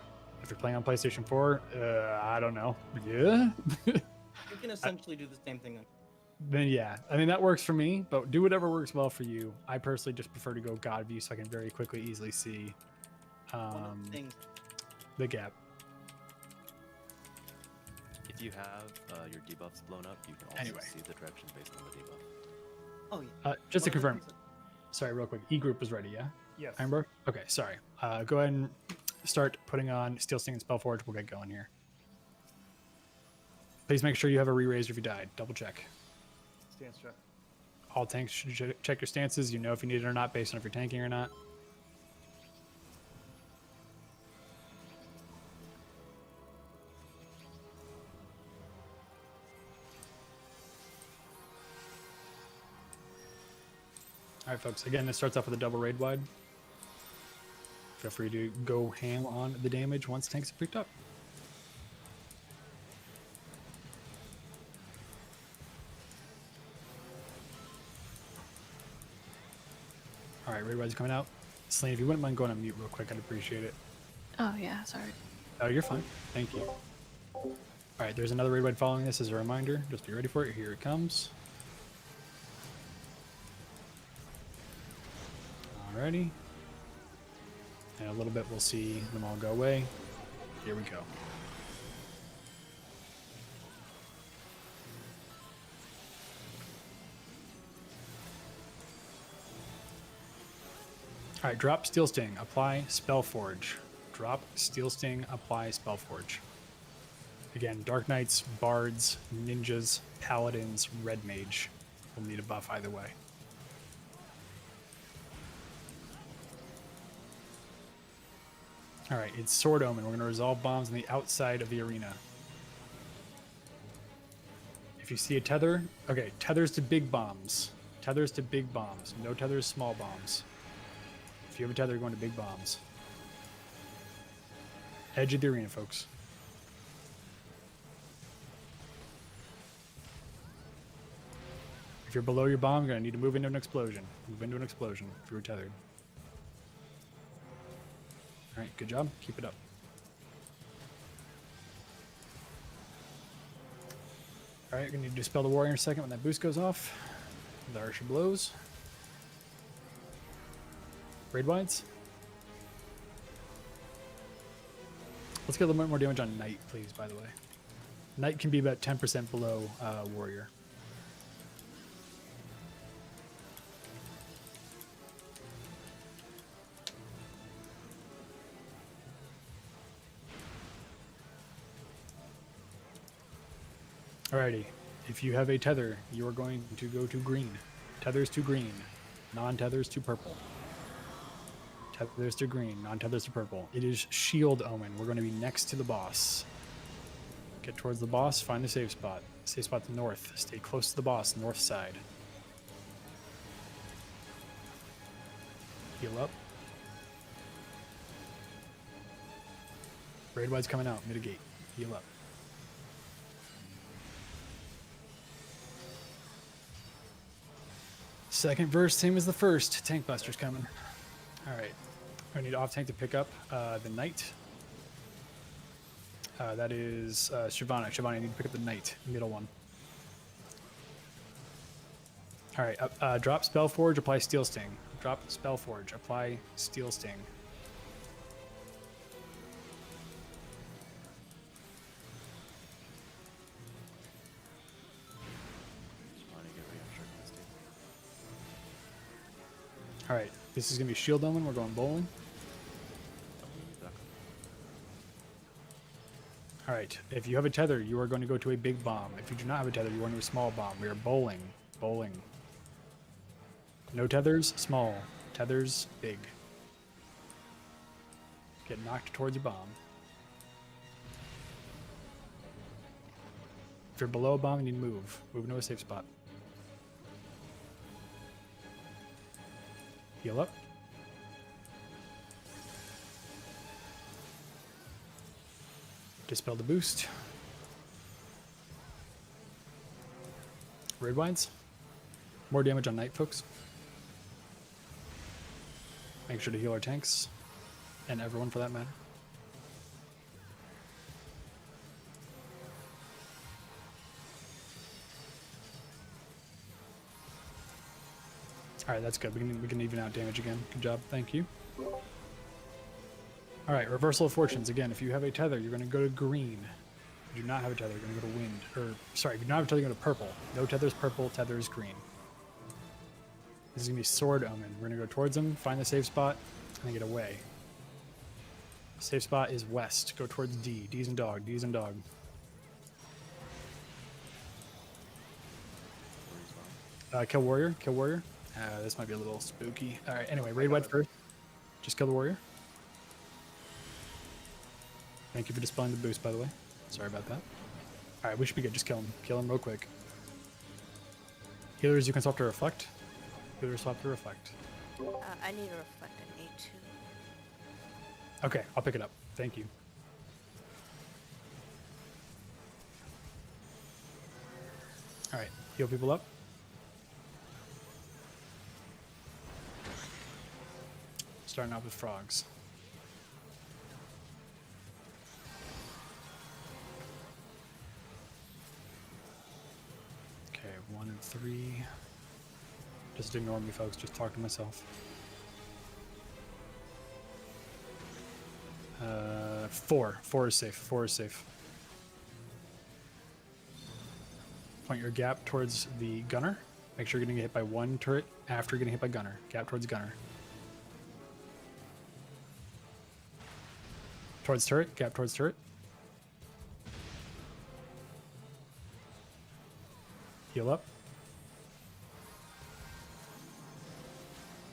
if you're playing on PlayStation 4, I don't know. Yeah. You can essentially do the same thing. Then yeah, I mean that works for me, but do whatever works well for you. I personally just prefer to go God view so I can very quickly, easily see the gap. If you have your debuffs blown up, you can also see the direction based on the debuff. Oh yeah. Just to confirm, sorry, real quick. E group was ready, yeah? Yes. Ironbar? Okay, sorry. Go ahead and start putting on Steel Sting and Spellforge. We'll get going here. Please make sure you have a re-raise if you died. Double check. Stance check. All tanks should check your stances. You know if you need it or not based on if you're tanking or not. All right, folks. Again, this starts off with a double raid wide. Feel free to go ham on the damage once tanks are picked up. All right, raid wide's coming out. Celine, if you wouldn't mind going on mute real quick, I'd appreciate it. Oh yeah, sorry. Oh, you're fine. Thank you. All right, there's another raid wide following this as a reminder. Just be ready for it. Here it comes. Alrighty. In a little bit, we'll see them all go away. Here we go. All right, drop Steel Sting, apply Spell Forge. Drop Steel Sting, apply Spell Forge. Again, Dark Knights, Bards, Ninjas, Paladins, Red Mage will need a buff either way. All right, it's Sword Omen. We're going to resolve bombs on the outside of the arena. If you see a tether, okay, tethers to big bombs. Tethers to big bombs. No tethers, small bombs. If you have a tether, you're going to big bombs. Edge of the arena, folks. If you're below your bomb, you're going to need to move into an explosion. Move into an explosion if you're tethered. All right, good job. Keep it up. All right, you're going to need to dispel the warrior in a second when that boost goes off. There she blows. Raid wides. Let's get a little bit more damage on Knight, please, by the way. Knight can be about 10% below warrior. Alrighty, if you have a tether, you are going to go to green. Tethers to green, non-tethers to purple. Tethers to green, non-tethers to purple. It is Shield Omen. We're going to be next to the boss. Get towards the boss, find the safe spot. Safe spot's north. Stay close to the boss, north side. Heal up. Raid wide's coming out, mitigate. Heal up. Second verse, same as the first. Tank Buster's coming. All right. I need off tank to pick up the Knight. That is Shyvana. Shyvana, I need to pick up the Knight, middle one. All right. Drop Spell Forge, apply Steel Sting. Drop Spell Forge, apply Steel Sting. All right, this is gonna be Shield Omen. We're going bowling. All right, if you have a tether, you are going to go to a big bomb. If you do not have a tether, you're going to a small bomb. We are bowling, bowling. No tethers, small. Tethers, big. Get knocked towards your bomb. If you're below a bomb, you need to move. Move into a safe spot. Heal up. Dispel the boost. Raid winds. More damage on Knight, folks. Make sure to heal our tanks. And everyone for that matter. Alright, that's good. We can even out damage again. Good job. Thank you. Alright, Reversal of Fortunes. Again, if you have a tether, you're going to go to green. If you do not have a tether, you're going to go to wind. Or, sorry, if you do not have a tether, you're going to purple. No tethers, purple. Tethers, green. This is going to be Sword Omen. We're going to go towards them, find the safe spot, and then get away. Safe spot is west. Go towards D. D's and dog. D's and dog. Kill warrior. Kill warrior. This might be a little spooky. All right. Anyway, raid wide first. Just kill the warrior. Thank you for dispelling the boost, by the way. Sorry about that. All right, we should be good. Just kill him. Kill him real quick. Healers, you can swap to reflect. Healers swap to reflect. I need to reflect an A2. Okay, I'll pick it up. Thank you. All right, heal people up. Starting off with frogs. Okay, 1 and 3. Just ignore me, folks. Just talk to myself. 4. 4 is safe. 4 is safe. Point your gap towards the gunner. Make sure you're getting hit by one turret after getting hit by gunner. Gap towards gunner. Towards turret. Gap towards turret. Heal up.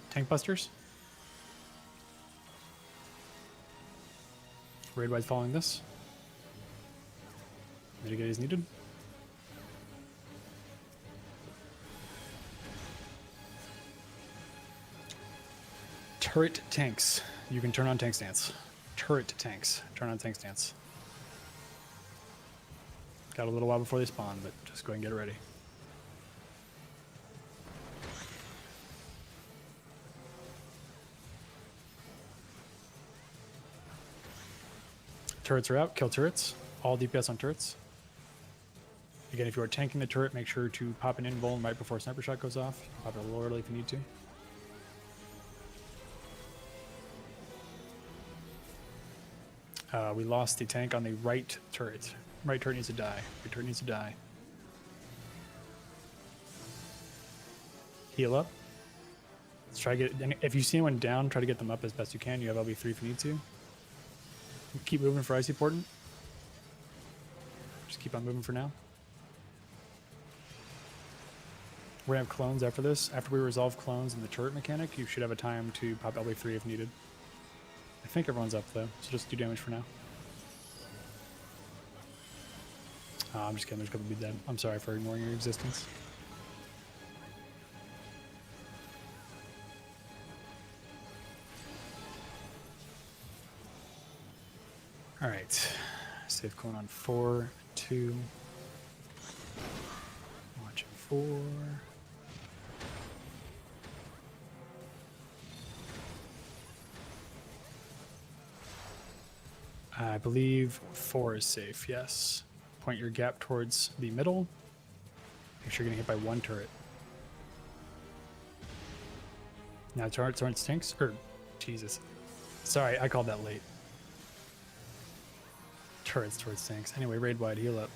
Tank busters. Raid wide following this. Mitigate as needed. Turret tanks. You can turn on tank stance. Turret tanks. Turn on tank stance. Got a little while before they spawn, but just go ahead and get it ready. Turrets are out. Kill turrets. All DPS on turrets. Again, if you are tanking the turret, make sure to pop an invuln right before sniper shot goes off. Pop it a little early if you need to. We lost the tank on the right turret. Right turret needs to die. Right turret needs to die. Heal up. Let's try to get. If you see anyone down, try to get them up as best you can. You have LB3 if you need to. Keep moving for icy portent. Just keep on moving for now. We're gonna have clones after this. After we resolve clones in the turret mechanic, you should have a time to pop LB3 if needed. I think everyone's up though, so just do damage for now. I'm just kidding, there's gonna be dead. I'm sorry for ignoring your existence. Alright. Save clone on 4, 2. Watch 4. I believe 4 is safe, yes. Point your gap towards the middle. Make sure you're getting hit by one turret. Now turrets tanks, or Jesus. Sorry, I called that late. Turrets towards tanks. Anyway, raid wide, heal up.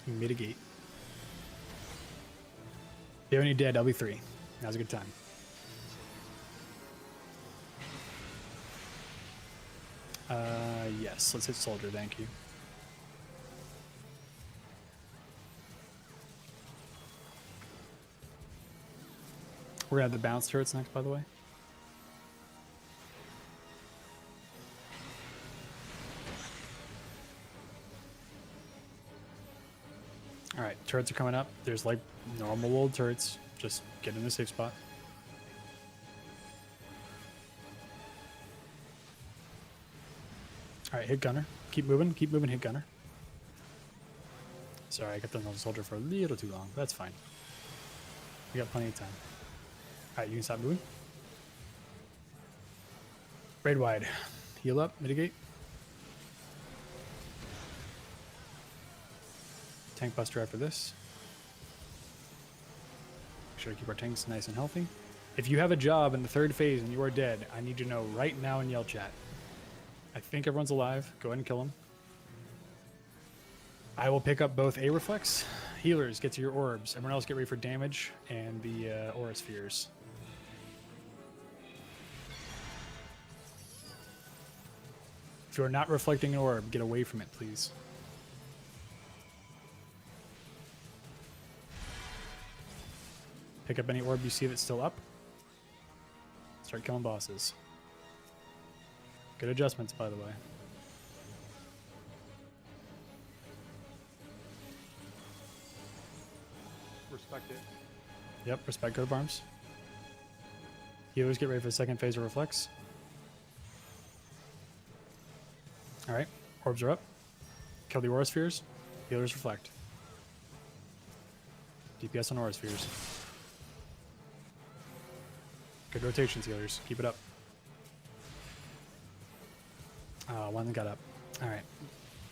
Mitigate. If you have any dead, LB3. Now's a good time. Yes, let's hit soldier, thank you. We're gonna have the bounce turrets next, by the way. Alright, turrets are coming up. There's like normal old turrets. Just get in the safe spot. Alright, hit gunner. Keep moving, hit gunner. Sorry, I got the soldier for a little too long. That's fine. We got plenty of time. Alright, you can stop moving. Raid wide. Heal up, mitigate. Tank buster after this. Make sure to keep our tanks nice and healthy. If you have a job in the third phase and you are dead, I need you to know right now in yell chat. I think everyone's alive. Go ahead and kill them. I will pick up both A reflex. Healers, get to your orbs. Everyone else get ready for damage and the aura spheres. If you are not reflecting an orb, get away from it, please. Pick up any orb you see that's still up. Start killing bosses. Good adjustments, by the way. Respect it. Yep, respect coat of arms. Healers, get ready for the second phase of reflex. Alright, orbs are up. Kill the aura spheres. Healers reflect. DPS on aura spheres. Good rotations, healers. Keep it up. One got up. Alright.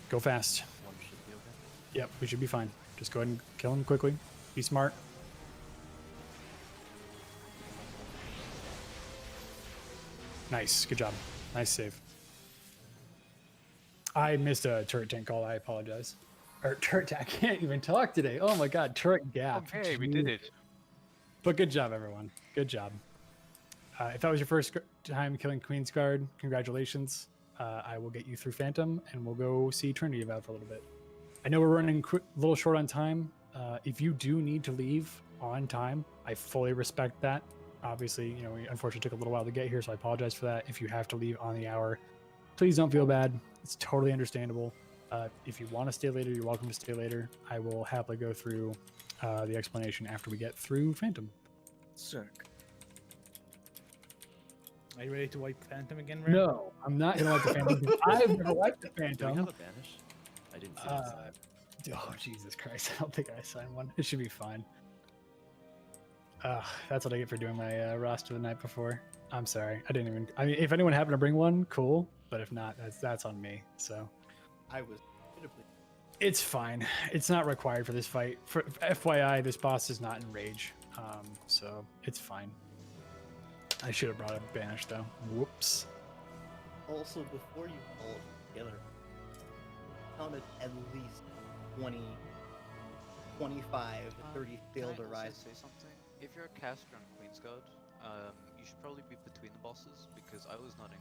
Go fast. One should be okay. Yep, we should be fine. Just go ahead and kill him quickly. Be smart. Nice. Good job. Nice save. I missed a turret tank call. I apologize. Or turret. I can't even talk today. Oh my god, turret gap. Okay, we did it. But good job, everyone. Good job. If that was your first time killing Queen's Guard, congratulations. I will get you through Phantom, and we'll go see Trinity Vow for a little bit. I know we're running a little short on time. If you do need to leave on time, I fully respect that. Obviously, you know, we unfortunately took a little while to get here, so I apologize for that. If you have to leave on the hour, please don't feel bad. It's totally understandable. If you want to stay later, you're welcome to stay later. I will happily go through the explanation after we get through Phantom. Sick. Are you ready to wipe Phantom again, Ray? No, I'm not gonna wipe the Phantom. I've never wiped the Do we Phantom. have a banish? I didn't see that sign. Oh Jesus Christ! I don't think I signed one. It should be fine. That's what I get for doing my roster the night before. I'm sorry. I didn't even. I mean, if anyone happened to bring one, cool. But if not, that's on me. So I was pitifully. it's fine. It's not required for this fight. For FYI, this boss is not in rage, so it's fine. I should have brought a banish though. Whoops. Also, before you all together, counted at least 20, 25, 30 failed Can I also arrives. say something? If you're a caster on Queen's Guard, you should probably be between the bosses, because I was not in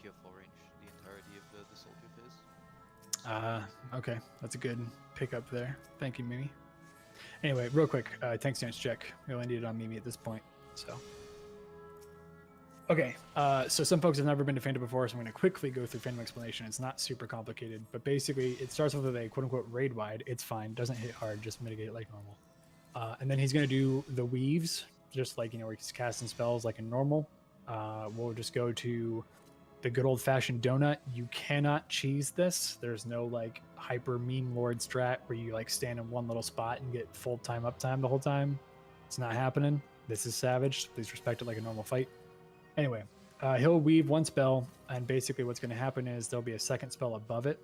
Cure 4 range the entirety of the soldier phase. Okay, that's a good pickup there. Thank you, Mimi. Anyway, real quick, tank stance check. We only need it on Mimi at this point, so. Okay, so some folks have never been to Phantom before, so I'm going to quickly go through Phantom explanation. It's not super complicated, but basically it starts off with a quote-unquote raid wide. It's fine, doesn't hit hard, just mitigate it like normal. And then he's going to do the weaves, just like, you know, where he's casting spells like in normal. We'll just go to the good old-fashioned donut. You cannot cheese this. There's no like hyper meme lord strat where you like stand in one little spot and get full time uptime the whole time. It's not happening. This is savage. Please respect it like a normal fight. Anyway, he'll weave one spell, and basically what's going to happen is there'll be a second spell above it,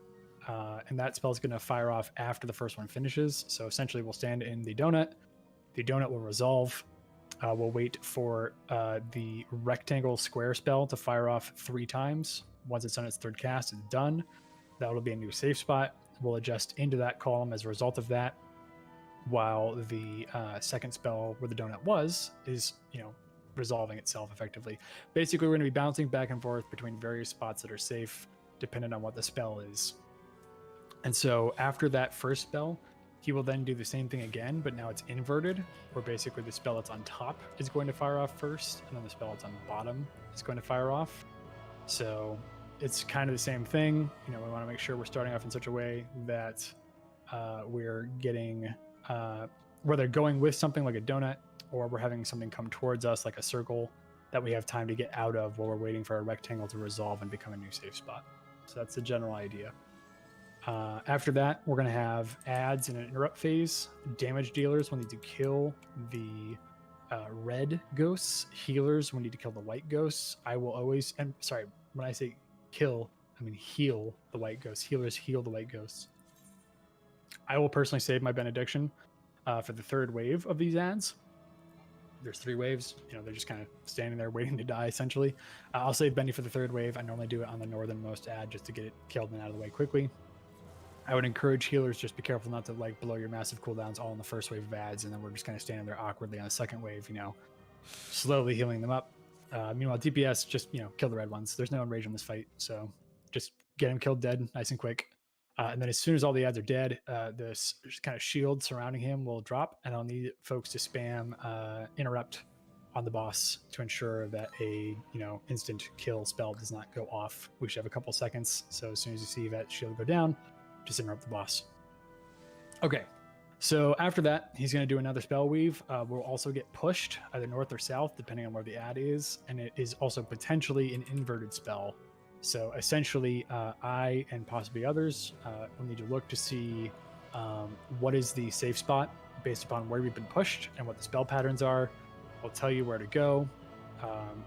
and that spell is going to fire off after the first one finishes. So essentially, we'll stand in the donut. The donut will resolve. We'll wait for the rectangle square spell to fire off 3 times. Once it's done its third cast, it's done. That will be a new safe spot. We'll adjust into that column as a result of that, while the second spell where the donut was is, you know, resolving itself effectively. Basically, we're going to be bouncing back and forth between various spots that are safe, depending on what the spell is. And so after that first spell, he will then do the same thing again, but now it's inverted, where basically the spell that's on top is going to fire off first, and then the spell that's on the bottom is going to fire off. So it's kind of the same thing. You know, we want to make sure we're starting off in such a way that we're getting, whether going with something like a donut, or we're having something come towards us like a circle that we have time to get out of while we're waiting for a rectangle to resolve and become a new safe spot. So that's the general idea. After that, we're going to have adds in an interrupt phase. Damage dealers will need to kill the red ghosts. Healers will need to kill the white ghosts. I will always, and sorry, when I say kill, I mean heal the white ghosts. Healers heal the white ghosts. I will personally save my benediction for the third wave of these adds. There's 3 waves. You know, they're just kind of standing there waiting to die, essentially. I'll save Benny for the third wave. I normally do it on the northernmost ad just to get it killed and out of the way quickly. I would encourage healers, just be careful not to like blow your massive cooldowns all in the first wave of ads, and then we're just kind of standing there awkwardly on the second wave, you know, slowly healing them up. Meanwhile, DPS, just, you know, kill the red ones. There's no enrage on this fight, so just get them killed dead nice and quick. And then as soon as all the ads are dead, this kind of shield surrounding him will drop, and I'll need folks to spam interrupt on the boss to ensure that a, you know, instant kill spell does not go off. We should have a couple seconds, so as soon as you see that shield go down, just interrupt the boss. Okay, so after that, he's going to do another spell weave. We'll also get pushed either north or south, depending on where the ad is, and it is also potentially an inverted spell. So essentially, I and possibly others will need to look to see what is the safe spot based upon where we've been pushed and what the spell patterns are. I'll tell you where to go,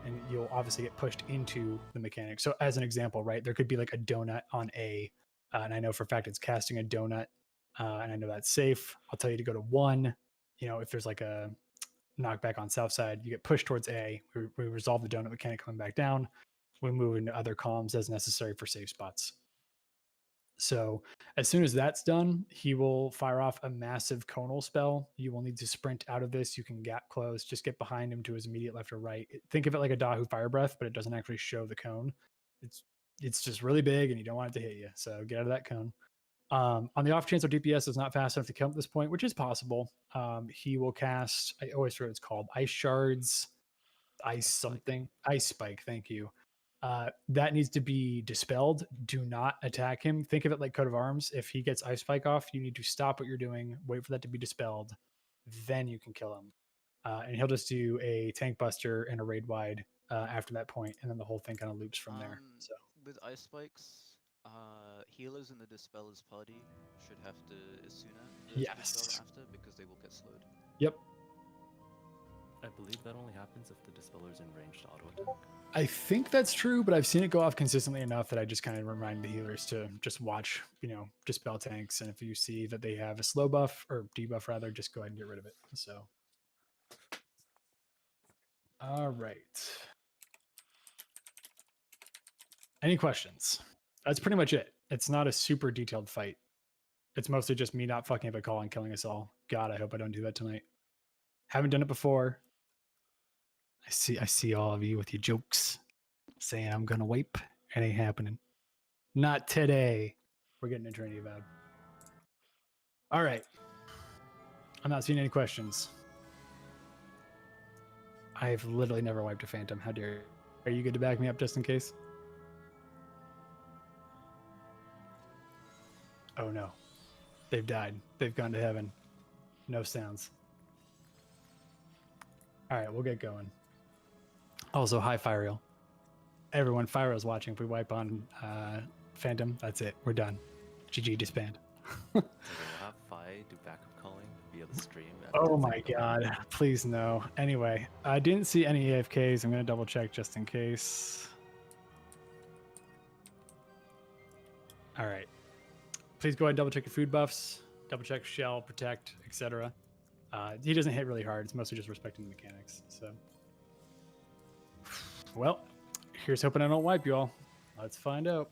and you'll obviously get pushed into the mechanic. So as an example, right, there could be like a donut on A, and I know for a fact it's casting a donut, and I know that's safe. I'll tell you to go to 1. You know, if there's like a knockback on south side, you get pushed towards A. We resolve the donut mechanic coming back down. We move into other columns as necessary for safe spots. So as soon as that's done, he will fire off a massive conal spell. You will need to sprint out of this. You can gap close, just get behind him to his immediate left or right. Think of it like a Dahu fire breath, but it doesn't actually show the cone. It's just really big and you don't want it to hit you. So get out of that cone. On the off chance our DPS is not fast enough to come at this point, which is possible, he will cast, I always forget what it's called, Ice Shards, Ice something, Ice Spike, thank you. That needs to be dispelled. Do not attack him. Think of it like Coat of Arms. If he gets Ice Spike off, you need to stop what you're doing, wait for that to be dispelled, then you can kill him. And he'll just do a Tank Buster and a Raid Wide after that point, and then the whole thing kind of loops from there. So With Ice Spikes, healers in the Dispeller's party should have to Asuna the Dispel after because they will get slowed. Yep. I believe that only happens if the Dispeller's in ranged auto attack. I think that's true, but I've seen it go off consistently enough that I just kind of remind the healers to just watch, dispel tanks. And if you see that they have a slow buff or debuff rather, just go ahead and get rid of it. So, all right. Any questions? That's pretty much it. It's not a super detailed fight. It's mostly just me not fucking up a call and killing us all. God, I hope I don't do that tonight. Haven't done it before. I see all of you with your jokes saying I'm gonna wipe. It ain't happening. Not today. We're getting into Trinity Avowed. All right. I'm not seeing any questions. I've literally never wiped a Phantom. How dare you? Are you good to back me up just in case? Oh no. They've died. They've gone to heaven. No sounds. All right, we'll get going. Also, hi, Fyriel. Everyone, Fyriel's watching. If we wipe on Phantom, that's it. We're done. GG, disband. We'll have Fi do backup calling via the stream. Oh my god. Please no. Anyway, I didn't see any AFKs. I'm going to double check just in case. All right. Please go ahead and double check your food buffs. Double check shell, protect, etc. He doesn't hit really hard. It's mostly just respecting the mechanics. So, well, here's hoping I don't wipe you all. Let's find out.